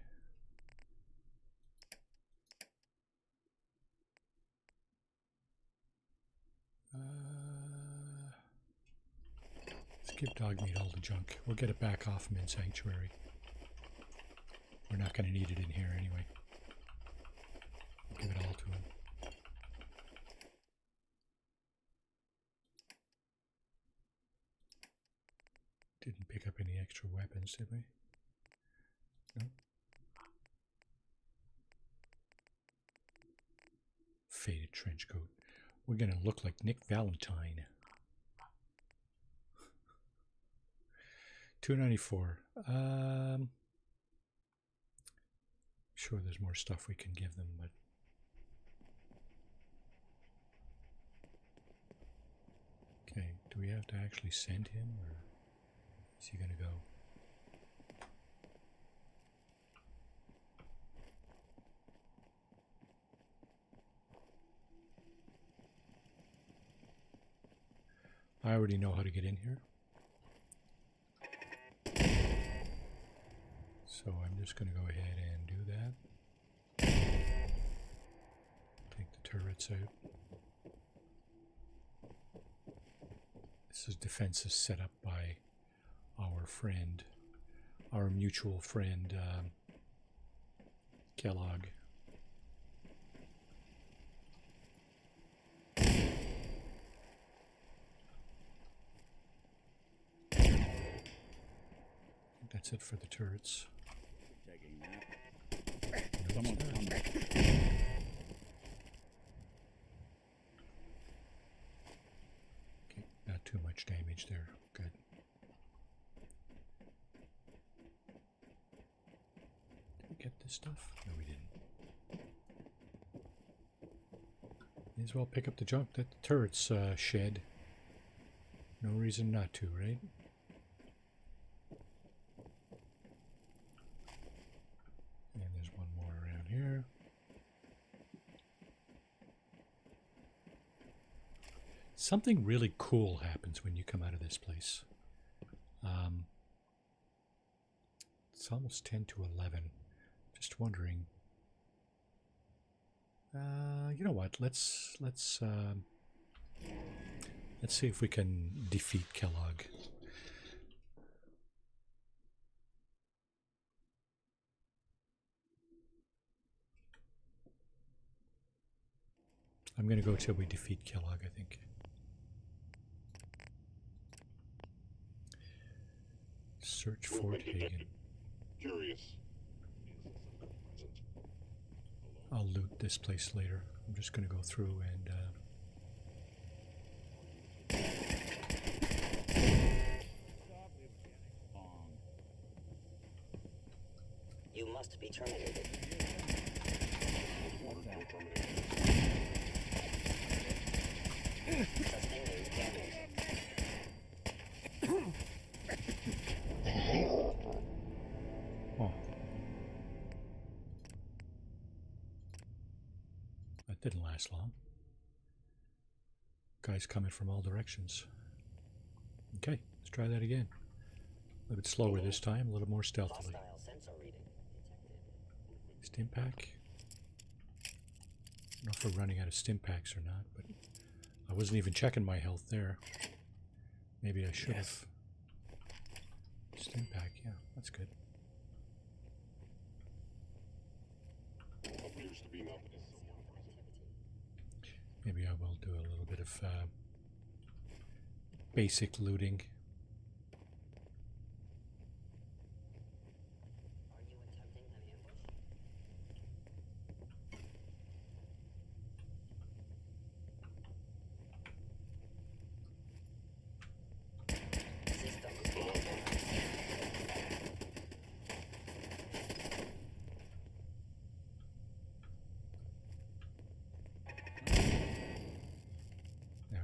A: Let's give dog meat all the junk. We'll get it back off him in Sanctuary. We're not going to need it in here anyway. We'll give it all to him. Didn't pick up any extra weapons, did we? No. Faded trench coat. We're going to look like Nick Valentine. $2.94. Sure, there's more stuff we can give them, but okay. Do we have to actually send him, or is he going to go? I already know how to get in here. So I'm just going to go ahead and do that. Take the turrets out. This is defenses set up by our friend, our mutual friend, Kellogg. That's it for the turrets.
O: Taking that. Someone's coming.
A: Okay, not too much damage there. Good. Did we get this stuff? No, we didn't. May as well pick up the junk that the turrets shed. No reason not to, right? And there's one more around here. Something really cool happens when you come out of this place. It's almost 10 to 11. Just wondering. You know what? Let's see if we can defeat Kellogg. I'm going to go till we defeat Kellogg, I think. Search Fort Hagen.
R: Curious.
A: I'll loot this place later. I'm just going to go through and...
S: You must be terminated. Sustaining damage.
A: Oh. That didn't last long. guy's coming from all directions. Okay, let's try that again. A little bit slower this time, a little more stealthily. Stim pack. I don't know if we're running out of stim packs or not, but I wasn't even checking my health there. Maybe I should have. Stim pack, yeah, that's good. Maybe I will do a little bit of basic looting.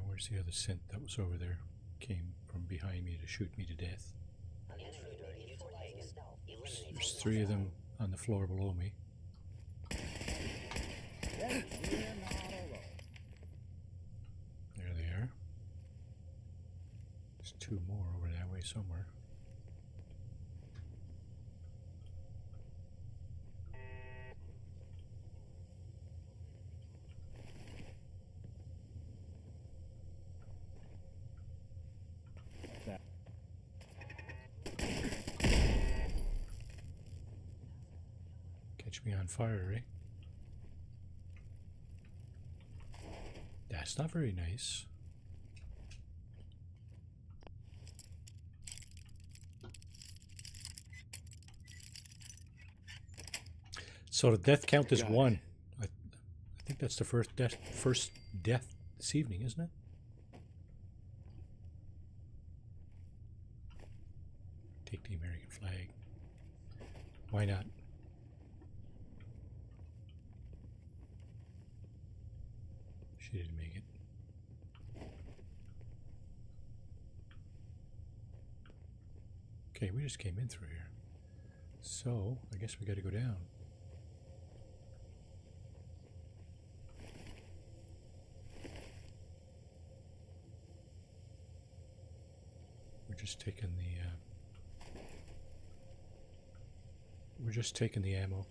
A: Where's the other scent that was over there? Came from behind me to shoot me to death. There's 3 of them on the floor below me. There they are. There's 2 more over that way somewhere. Me on fire, eh? That's not very nice. So the death count is 1. I think that's the first death this evening, isn't it? Take the American flag. Why not? She didn't make it. Okay, we just came in through here. So, I guess we gotta go down. We're just taking the ammo.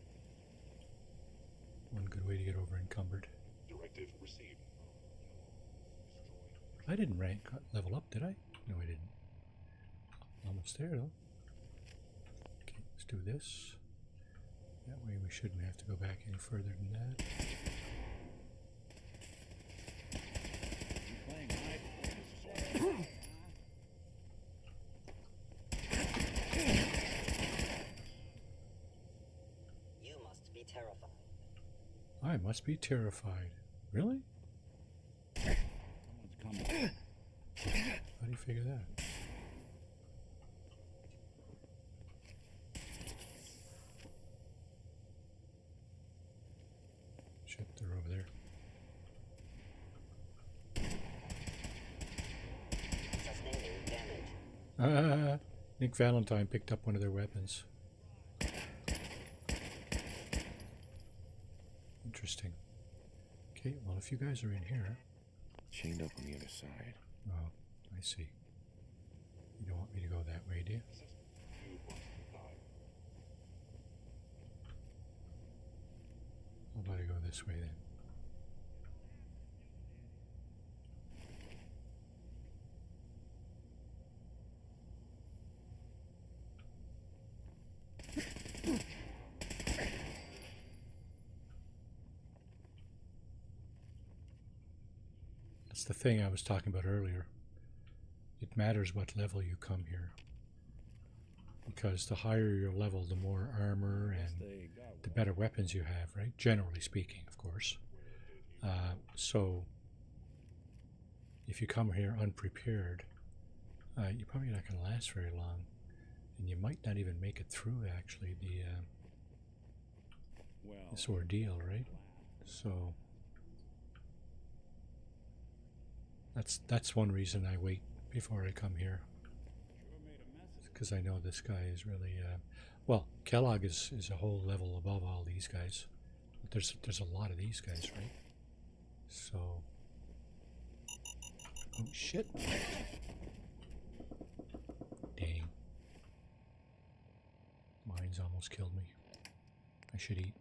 A: One good way to get over encumbered.
R: Directive received.
A: I didn't level up, did I? No, I didn't. Almost there, though. Okay, let's do this. That way we shouldn't have to go back any further than that.
S: You must be terrified.
A: I must be terrified. Really? How do you figure that? Shit, they're over there. Nick Valentine picked up one of their weapons. Interesting. Okay, well, if you guys are in here...
I: Chained up on the other side.
A: Oh, I see. You don't want me to go that way, do you? How about I go this way then? That's the thing I was talking about earlier. It matters what level you come here. Because the higher your level, the more armor and the better weapons you have, right? Generally speaking, of course. So, if you come here unprepared, you're probably not going to last very long. And you might not even make it through, actually, this ordeal, right? So... That's one reason I wait before I come here. Because I know this guy is really... well, Kellogg is a whole level above all these guys. But there's a lot of these guys, right? So... Oh, shit. Dang. Mine's almost killed me. I should eat.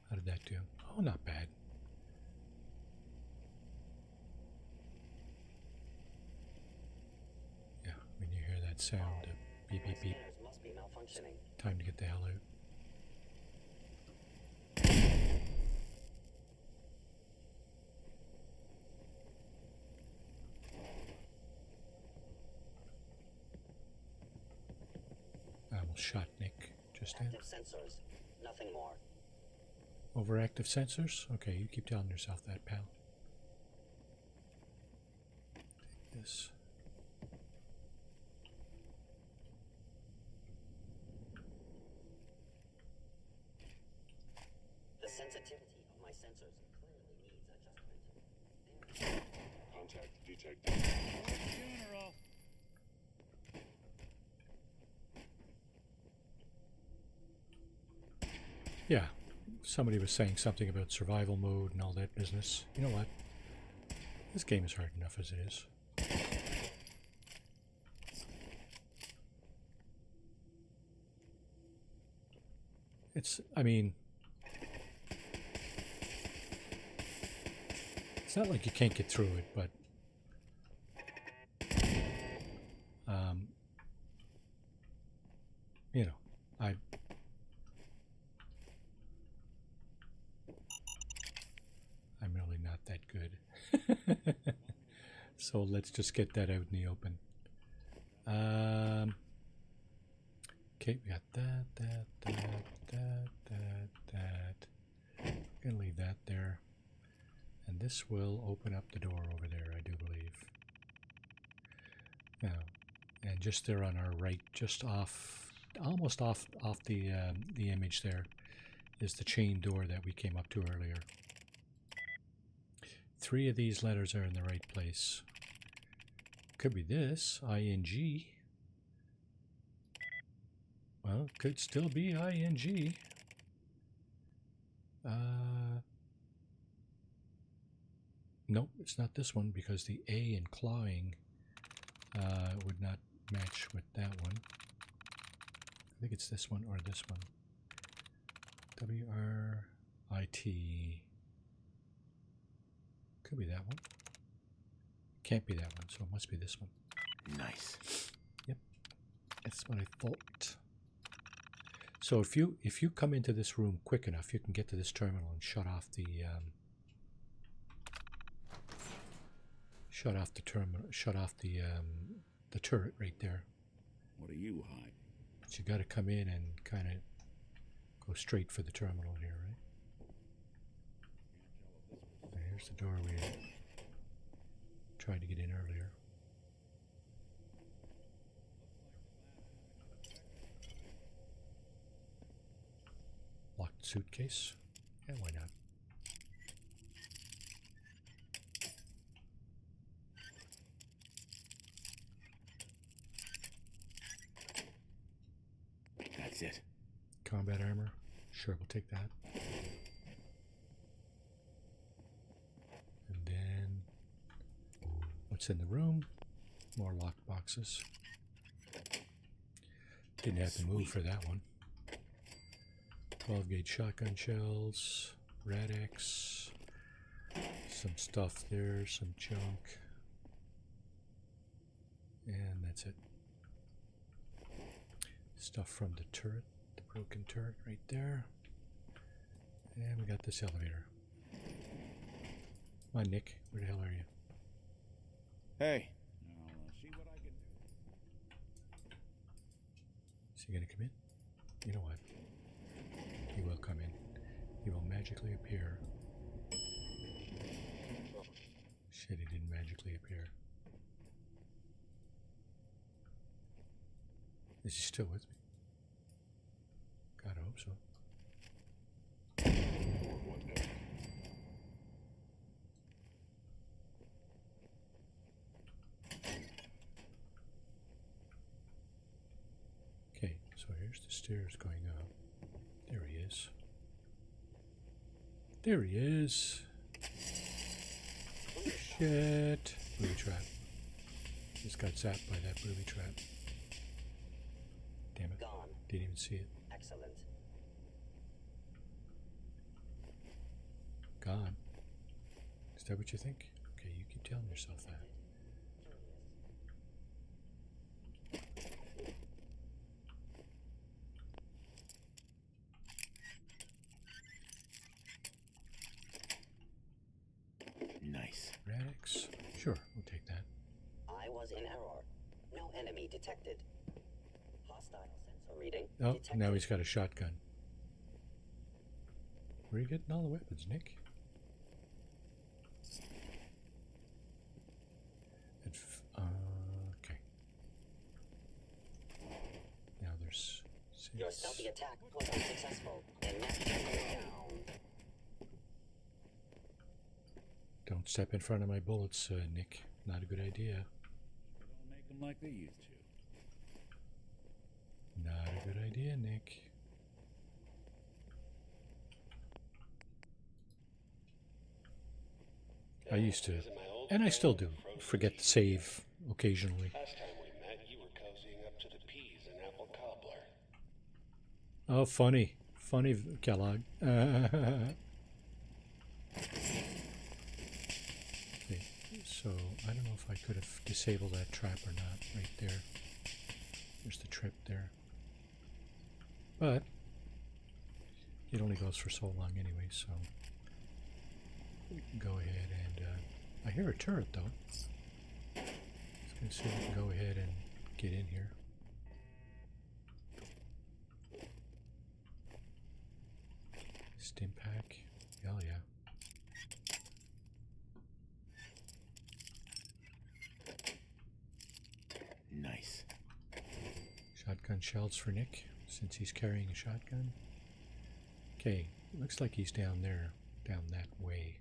A: How did that do? Oh, not bad. Yeah, when you hear that sound, beep, beep, beep.
S: Must be malfunctioning.
A: Time to get the hell out. I almost shot Nick just then.
S: Active sensors, nothing more.
A: Overactive sensors? Okay, you keep telling yourself that, pal. Take this.
S: The sensitivity of my sensors clearly needs adjustment.
Q: Contact detected.
F: Funeral.
A: Yeah, somebody was saying something about survival mode and all that business. You know what? This game is hard enough as it is. I mean, it's not like you can't get through it, but you know, I'm really not that good. So let's just get that out in the open. Okay, we got that. We're gonna leave that there. And this will open up the door over there, I do believe. Now, and just there on our right, just off, almost off the image there, is the chain door that we came up to earlier. 3 of these letters are in the right place. Could be this, ING. Well, could still be ING. Nope, it's not this one because the A in clawing would not match with that one. I think it's this one or this one. W-R-I-T. Could be that one. Can't be that one, so it must be this one.
B: Nice.
A: Yep, that's what I thought. So if you come into this room quick enough, you can get to this terminal and shut off the the turret right there.
O: What are you hiding?
A: But you got to come in and kind of go straight for the terminal here, right? And here's the door we tried to get in earlier. Locked suitcase? Yeah, why not?
I: That's it.
A: Combat armor? Sure, we'll take that. And then, what's in the room? More locked boxes. Didn't have to move for that one. 12 gauge shotgun shells, Rad-X, some stuff there, some junk, and that's it. Stuff from the turret, the broken turret right there, and we got this elevator. Come on, Nick, where the hell are you?
I: Hey.
O: I'll see what I can do.
A: Is he gonna come in? You know what? He will come in. He will magically appear. Shit, he didn't magically appear. Is he still with me? stairs going up. There he is. There he is. Shit. Booby trap. Just got zapped by that booby trap. Damn it.
S: Gone.
A: Didn't even see it.
S: Excellent.
A: Gone. Is that what you think? Okay, you keep telling yourself that.
I: Nice.
A: Radix? Sure, we'll take that.
S: I was in error. No enemy detected. Hostile sensor reading.
A: Oh,
S: detected.
A: now he's got a shotgun. Where are you getting all the weapons, Nick? Okay. Now there's 6.
S: Your stealthy attack was unsuccessful. And now down.
A: Don't step in front of my bullets, Nick. Not a good idea.
O: Don't make them like they used to.
A: Not a good idea, Nick. I used to, and I still do, forget to save occasionally.
R: Last time we met, you were cozying up to the peas and apple cobbler.
A: Oh, funny. Funny, Kellogg. Okay, so I don't know if I could have disabled that trap or not right there. There's the trip there. But it only goes for so long anyway, so we can go ahead and I hear a turret though. Let's go see if we can go ahead and get in here. Stim pack. Hell yeah.
I: Nice.
A: Shotgun shells for Nick, since he's carrying a shotgun. Okay, looks like he's down there, down that way.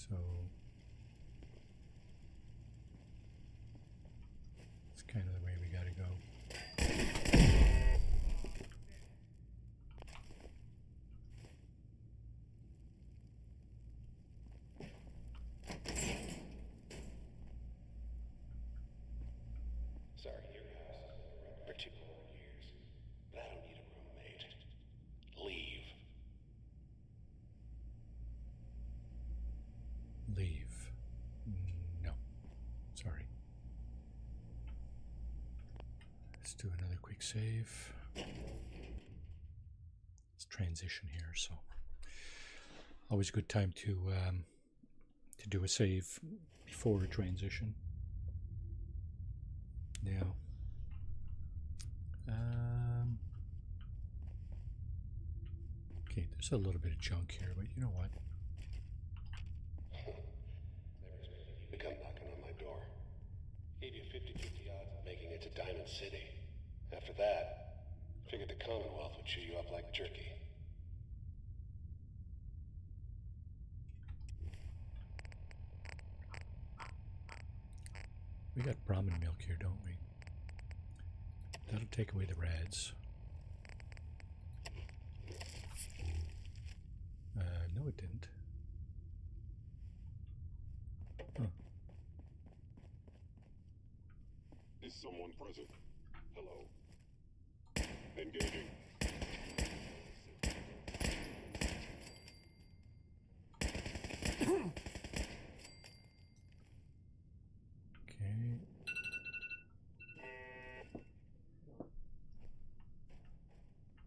A: So it's kind of the way we gotta go.
R: Sorry, your house has been around for 2 whole years, but I don't need a roommate. Leave.
A: Leave. No. Sorry. Let's do another quick save. Let's transition here, so always a good time to do a save before a transition. Now, okay, there's a little bit of junk here, but you know what?
R: Never expected you to come knocking on my door. Gave you 50-50 odds of making it to Diamond City. After that, figured the Commonwealth would chew you up like jerky.
A: We got Brahmin milk here, don't we? That'll take away the rads. No, it didn't. Huh.
R: Is someone present? Hello. Engaging.
A: Okay.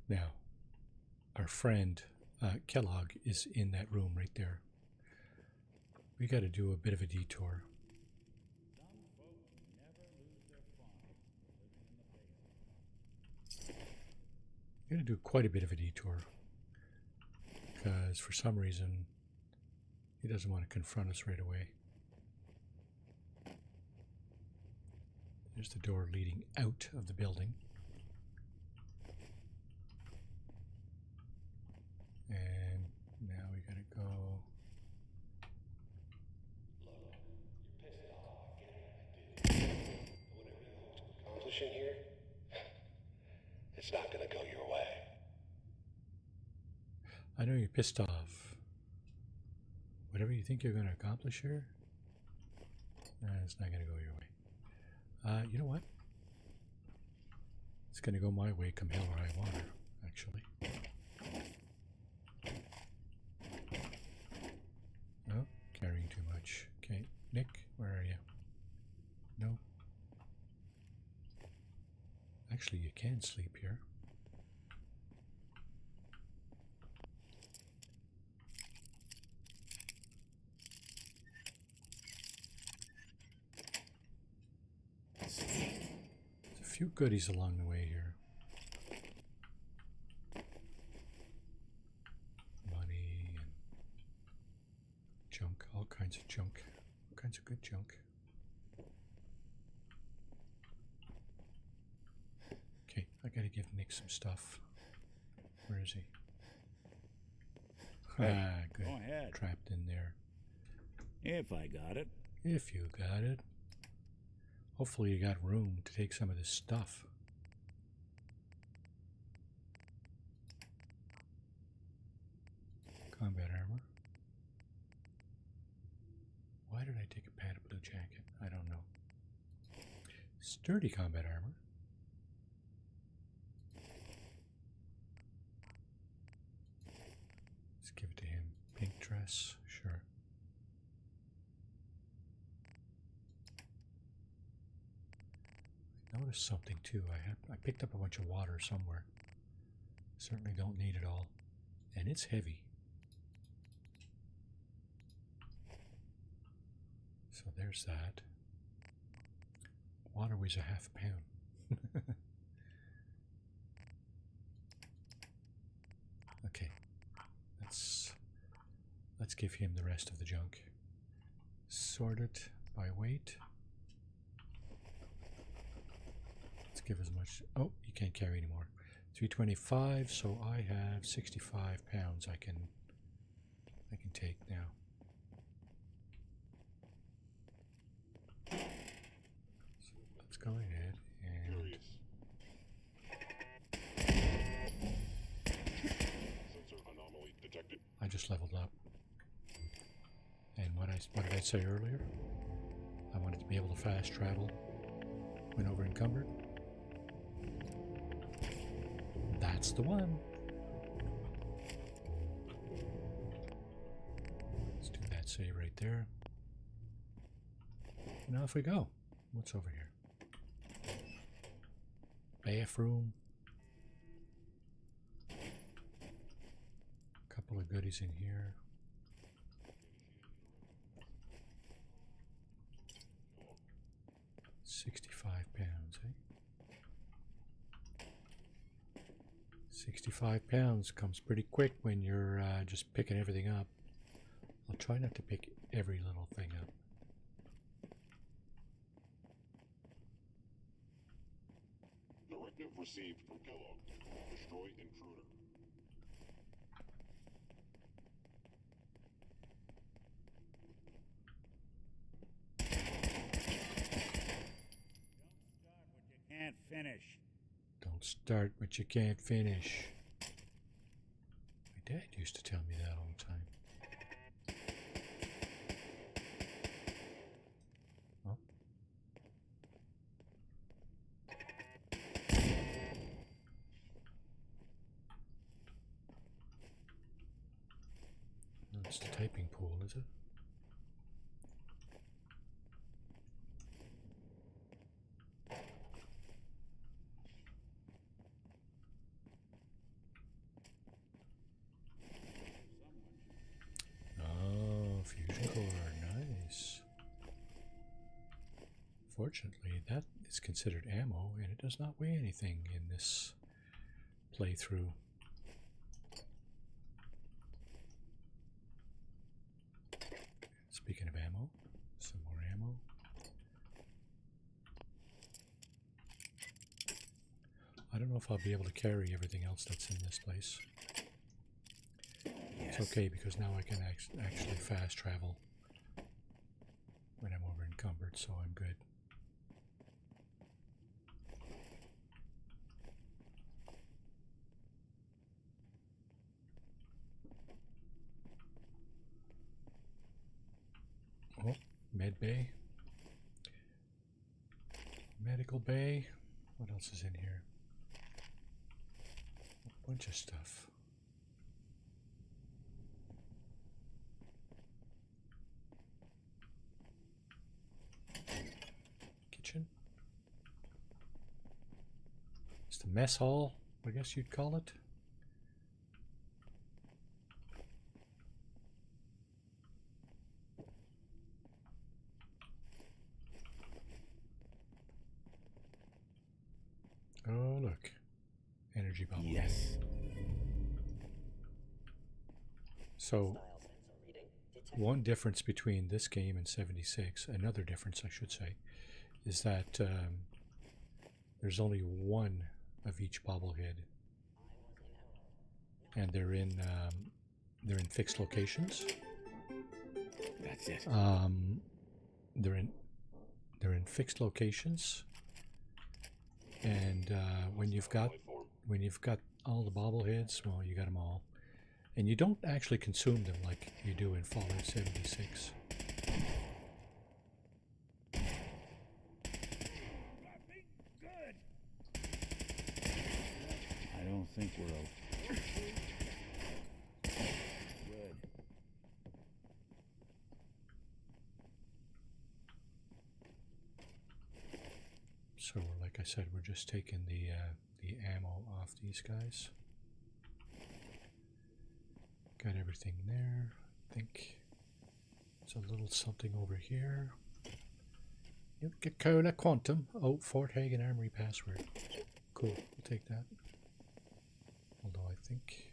A: Now, our friend Kellogg is in that room right there. We got to do a bit of a detour. We're going to do quite a bit of a detour because for some reason he doesn't want to confront us right away. There's the door leading out of the building. And now we gotta go.
R: Accomplishing here?
A: know you're pissed off. Whatever you think you're going to accomplish here, it's not going to go your way. You know what? It's going to go my way come hell or high water, actually. No, carrying too much. Okay, Nick, where are you? No. Actually, you can sleep here. There's a few goodies along the way here. Money and junk, all kinds of junk, all kinds of good junk. Okay, I gotta give Nick some stuff. Where is he?
O: Hey,
A: good.
O: go ahead.
A: Trapped in there.
O: If I got it.
A: If you got it. Hopefully you got room to take some of this stuff. Combat armor. Why did I take a padded blue jacket? I don't know. Sturdy combat armor. Let's give it to him. Pink dress, sure. I noticed something too. I picked up a bunch of water somewhere. Certainly don't need it all. And it's heavy. So there's that. Water weighs a half a pound. Okay. Let's give him the rest of the junk. Sort it by weight. Let's give as much. Oh, you can't carry anymore. 325, so I have 65 pounds I can take now. So let's go ahead and
R: Sensor anomaly detected.
A: I just leveled up. And what did I say earlier? I wanted to be able to fast travel when over encumbered. That's the one. Let's do that save right there. Now off we go. What's over here? Bathroom. Couple of goodies in here. £65, eh? 65 pounds comes pretty quick when you're just picking everything up. I'll try not to pick every little thing up.
R: Directive received from Kellogg. Destroy intruder.
O: Can't finish.
A: Don't start what you can't finish. My dad used to tell me that all the time. Oh. That's the typing pool, is it? Fortunately, that is considered ammo, and it does not weigh anything in this playthrough. Speaking of ammo, some more ammo. I don't know if I'll be able to carry everything else that's in this place. Yes. It's okay, because now I can actually fast travel when I'm over encumbered, so I'm good. Med bay. Medical bay. What else is in here? A bunch of stuff. Kitchen. It's the mess hall, I guess you'd call it. Oh, look. Energy bubble.
I: Yes.
A: So, one difference between this game and 76, another difference I should say, is that there's only one of each bobblehead. And they're in fixed locations.
I: That's it.
A: They're in fixed locations. And when you've got all the bobbleheads, well, you got them all, and you don't actually consume them like you do in Fallout 76.
O: I don't think we're okay. Good.
A: So, like I said, we're just taking the ammo off these guys. Got everything there. I think there's a little something over here. Coca-Cola Quantum. Oh, Fort Hagen Armory password. Cool. We'll take that. Although I think...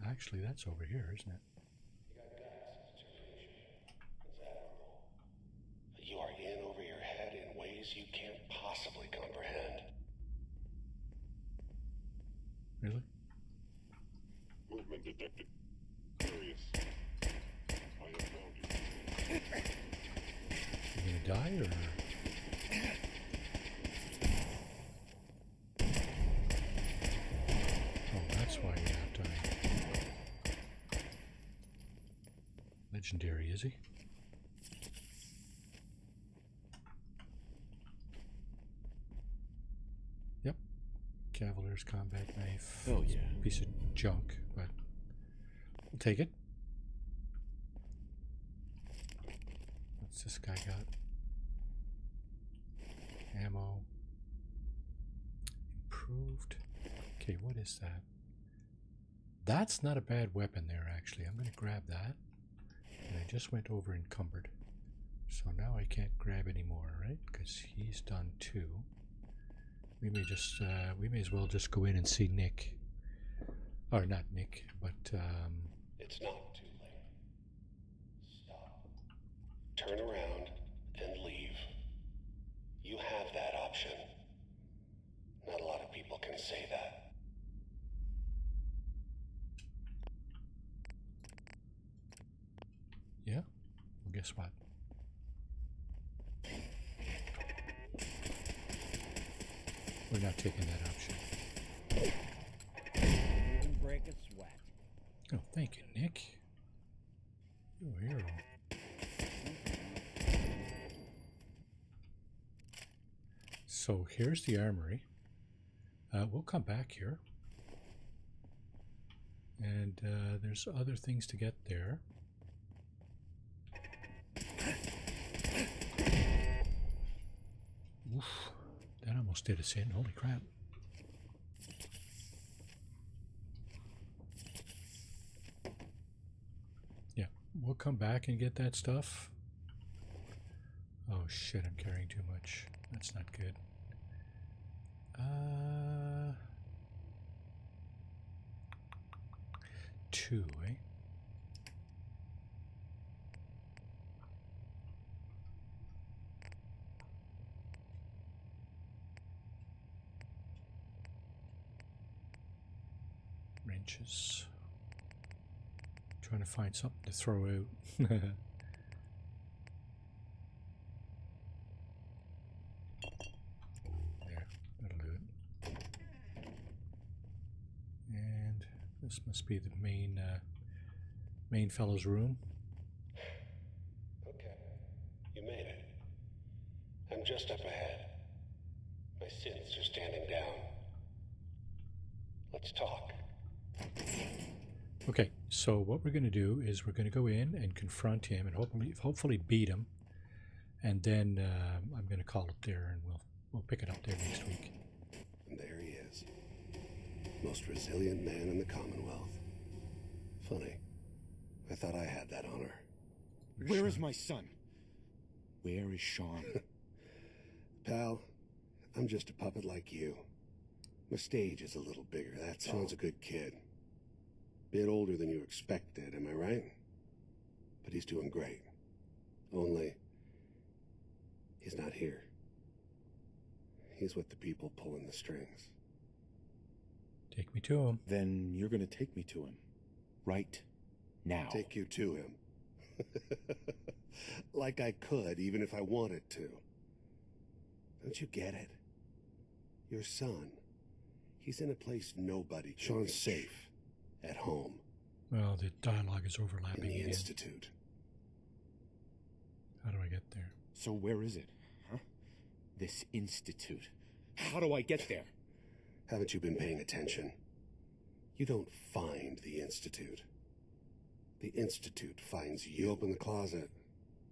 A: actually, that's over here, isn't it?
R: You are in over your head in ways you can't possibly comprehend.
A: Really?
R: Movement detected. Curious. I have found you.
A: You gonna die, or...? Oh, that's why you're not dying. Legendary, is he? Yep. Cavalier's combat knife.
I: Oh, yeah.
A: Piece of junk, but we'll take it. What's this guy got? Ammo. Improved. Okay, what is that? That's not a bad weapon there, actually. I'm going to grab that. And I just went over encumbered. So now I can't grab any more, right? Because he's done two. We may just, we may as well just go in and see Nick. Or not Nick, but,
R: It's not too late. Stop. Turn around and leave. You have that option. Not a lot of people can say that.
A: yeah? Well, guess what? We're not taking that option.
P: Even break a sweat.
A: Oh, thank you, Nick. You're a hero. So here's the armory. We'll come back here. And there's other things to get there. Oof, that almost did us in. Holy crap. Yeah, we'll come back and get that stuff. Oh shit, I'm carrying too much. That's not good. Two, eh? Wrenches. Trying to find something to throw out. There, that'll do it. And this must be the main fellow's room.
R: just up ahead. My synths are standing down. Let's talk.
A: Okay, so what we're going to do is we're going to go in and confront him and hopefully beat him, and then I'm going to call it there, and we'll pick it up there next week.
T: And there he is, most resilient man in the Commonwealth. Funny, I thought I had that honor.
F: Where is my son?
T: Where is Sean? Pal, I'm just a puppet like you. My stage is a little bigger, that's all. Sean's a good kid. Bit older than you expected, am I right? But he's doing great. Only, he's not here. He's with the people pulling the strings.
A: Take me to him.
I: Then you're gonna take me to him. Right now.
T: Take you to him. Like I could, even if I wanted to. Don't you get it? Your son, he's in a place nobody can Sean's reach. Safe. At home.
A: Well, the dialogue is overlapping
T: in the
A: again.
T: Institute.
A: How do I get there?
I: So where is it? Huh? This Institute. How do I get there?
T: Haven't you been paying attention? You don't find the Institute. The Institute finds you. You open the closet.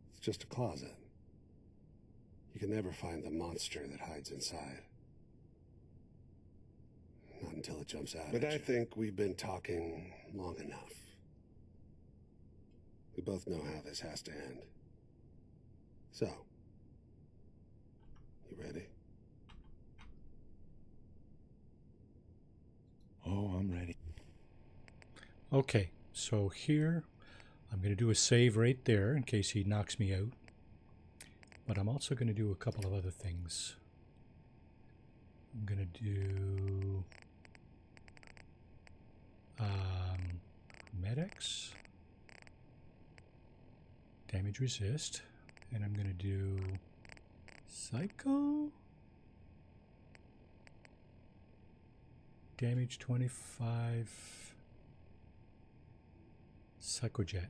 T: It's just a closet. You can never find the monster that hides inside. Not until it jumps out. But I think we've been talking long enough. We both know how this has to end. So, you ready?
I: Oh, I'm ready.
A: Okay, so here I'm going to do a save right there in case he knocks me out. But I'm also going to do a couple of other things. I'm going to do medics, damage resist, and I'm going to do psycho, damage 25, psychojet.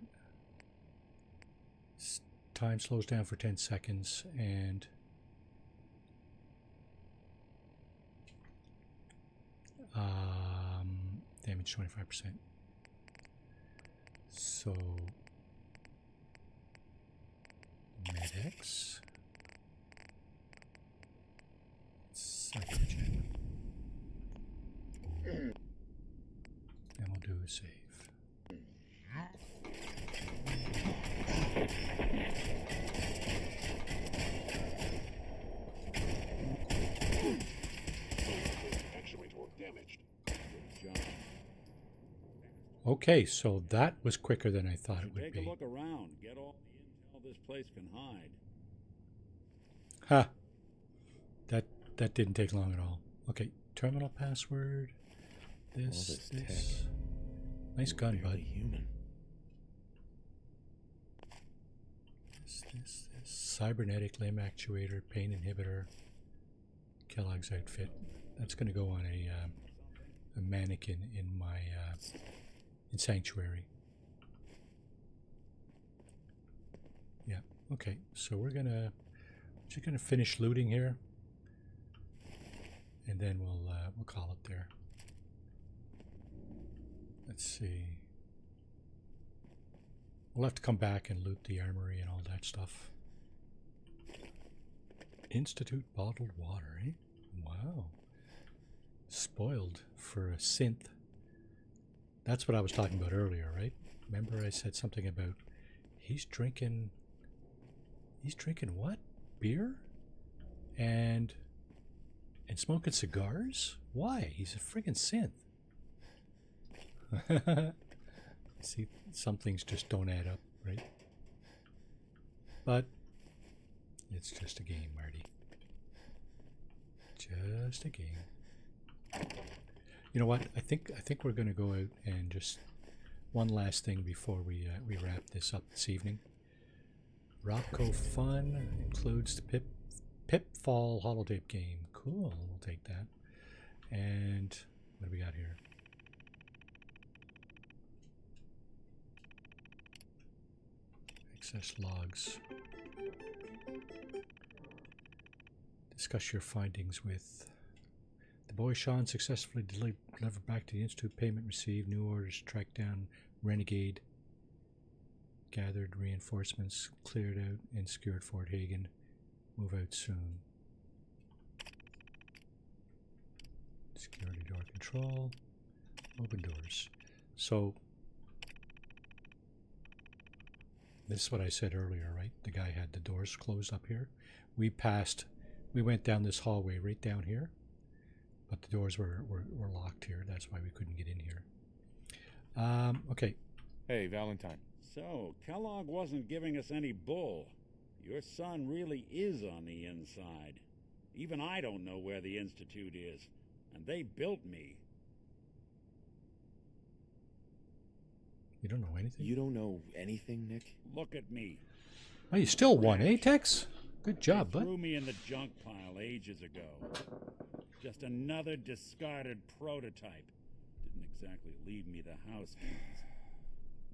A: Time slows down for 10 seconds, and damage 25%. So medics, psychojet, and we'll do a save.
T: Actuator damaged.
O: Okay,
A: so that was quicker than I thought it would be.
O: Take a look around. Get all the intel this place can hide.
A: Ha! That didn't take long at all. Okay, terminal password. This. Nice gun, bud.
I: Human.
A: This. Cybernetic limb actuator, pain inhibitor, Kellogg's outfit. That's going to go on a mannequin in my in Sanctuary. Yeah. Okay. So we're just gonna finish looting here, and then we'll call it there. Let's see. We'll have to come back and loot the armory and all that stuff. Institute bottled water, eh? Wow. Spoiled for a synth. That's what I was talking about earlier, right? Remember I said something about he's drinking what? Beer? And smoking cigars? Why? He's a friggin' synth. See, some things just don't add up, right? But it's just a game, Marty. Just a game. You know what? I think we're going to go out and just one last thing before we wrap this up this evening. Rocco Fun includes the Pitfall holotape game. Cool, we'll take that. And what do we got here? Access logs. Discuss your findings with the boy. Sean successfully delivered back to the Institute. Payment received. New orders. Tracked down Renegade. Gathered reinforcements. Cleared out and secured Fort Hagen. Move out soon. Security door control. Open doors. So this is what I said earlier, right? The guy had the doors closed up here. We went down this hallway right down here, but the doors were locked here. That's why we couldn't get in here. Okay.
O: Hey, Valentine. So, Kellogg wasn't giving us any bull. Your son really is on the inside. Even I don't know where the Institute is, and they built me.
A: You don't know anything?
I: You don't know anything, Nick?
O: Look at me.
A: Oh, you still won, eh, Tex? Good job,
O: They
A: bud.
O: threw me in the junk pile ages ago. Just another discarded prototype. Didn't exactly leave me the house keys.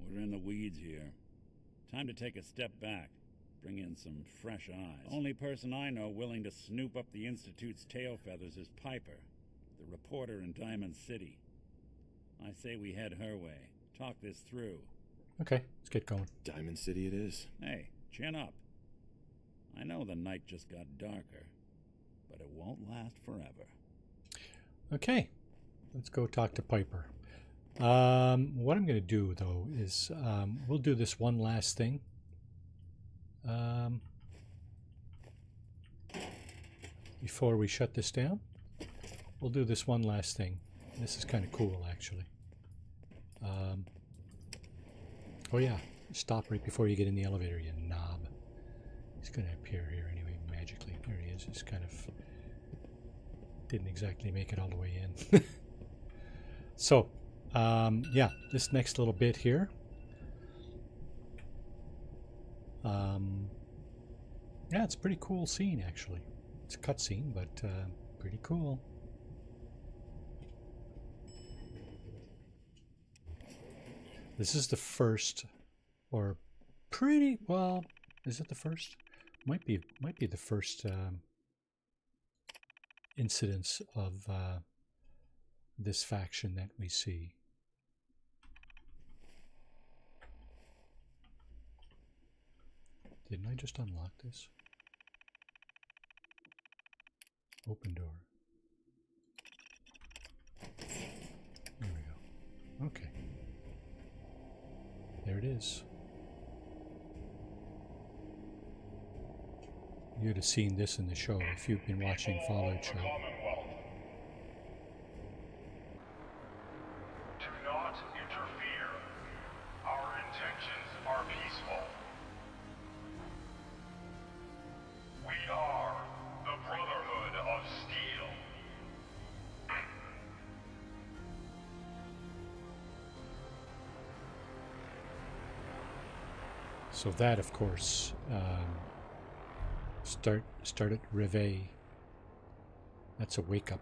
O: We're in the weeds here. Time to take a step back. Bring in some fresh eyes. Only person I know willing to snoop up the Institute's tail feathers is Piper, the reporter in Diamond City. I say we head her way. Talk this through.
A: Okay, let's get going.
I: Diamond City it is.
O: Hey, chin up. I know the night just got darker, but it won't last forever.
A: Okay, let's go talk to Piper. What I'm going to do, though, is we'll do this one last thing. Before we shut this down, we'll do this one last thing. This is kind of cool, actually. Oh yeah, stop right before you get in the elevator, you knob. He's going to appear here anyway, magically. There he is. He's kind of... didn't exactly make it all the way in. So, yeah, this next little bit here. Yeah, it's a pretty cool scene, actually. It's a cutscene, but pretty cool. This is the first, or pretty well. Is it the first? Might be the first incidence of this faction that we see. Didn't I just unlock this? Open door. There we go. Okay. There it is. You'd have seen this in the show if you've been watching Fallout show.
U: Do not interfere. Our intentions are peaceful. We are the Brotherhood of Steel.
A: So that, of course, start at réveil. That's a wake up.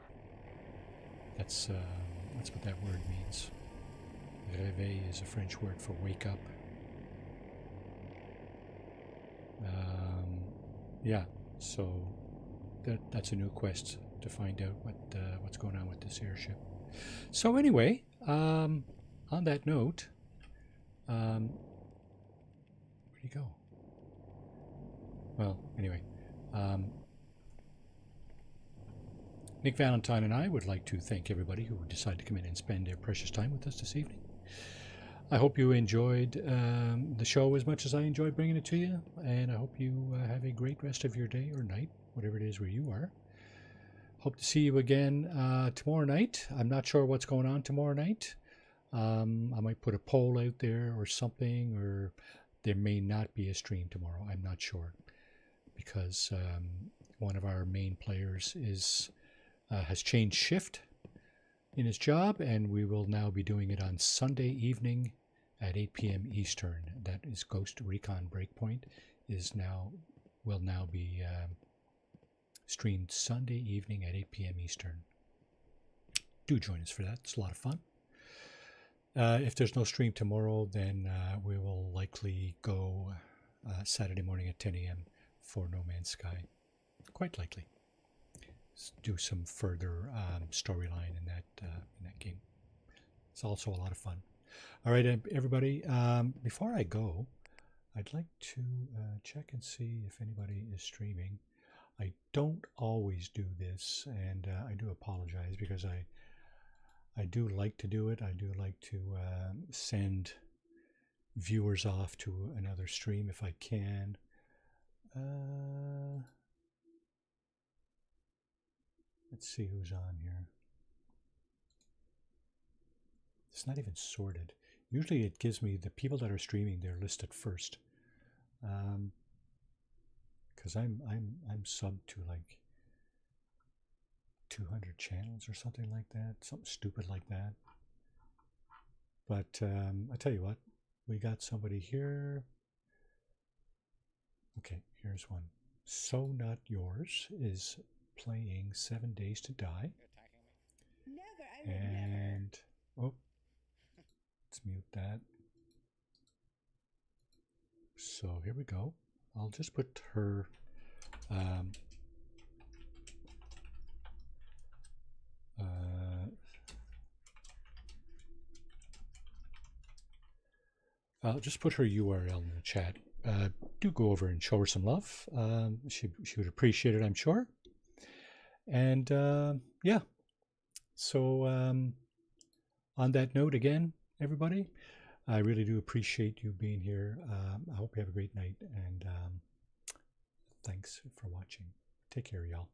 A: That's what that word means. Réveil is a French word for wake up. Yeah, so that's a new quest to find out what's going on with this airship. So anyway, on that note, where'd he go? Well, anyway, Nick Valentine and I would like to thank everybody who decided to come in and spend their precious time with us this evening. I hope you enjoyed the show as much as I enjoyed bringing it to you, and I hope you have a great rest of your day or night, whatever it is where you are. Hope to see you again tomorrow night. I'm not sure what's going on tomorrow night. I might put a poll out there or something, or there may not be a stream tomorrow. I'm not sure, because one of our main players has changed shift in his job, and we will now be doing it on Sunday evening at 8 p.m. Eastern. That is Ghost Recon Breakpoint will now be streamed Sunday evening at 8 p.m. Eastern. Do join us for that. It's a lot of fun. If there's no stream tomorrow, then we will likely go Saturday morning at 10 a.m. for No Man's Sky. Quite likely. do some further storyline in that game. It's also a lot of fun. All right, everybody. Before I go, I'd like to check and see if anybody is streaming. I don't always do this, and I do apologize because I do like to do it. I do like to send viewers off to another stream if I can. Let's see who's on here. It's not even sorted. Usually it gives me the people that are streaming, they're listed first. Because I'm subbed to like 200 channels or something like that, something stupid like that. But I tell you what, we got somebody here. Okay, here's one. So Not Yours is playing 7 Days to Die. And oh, let's mute that. So here we go. I'll just put her I'll just put her URL in the chat. Do go over and show her some love. She would appreciate it, I'm sure. And yeah. So on that note, again, everybody, I really do appreciate you being here. I hope you have a great night, and thanks for watching. Take care, y'all.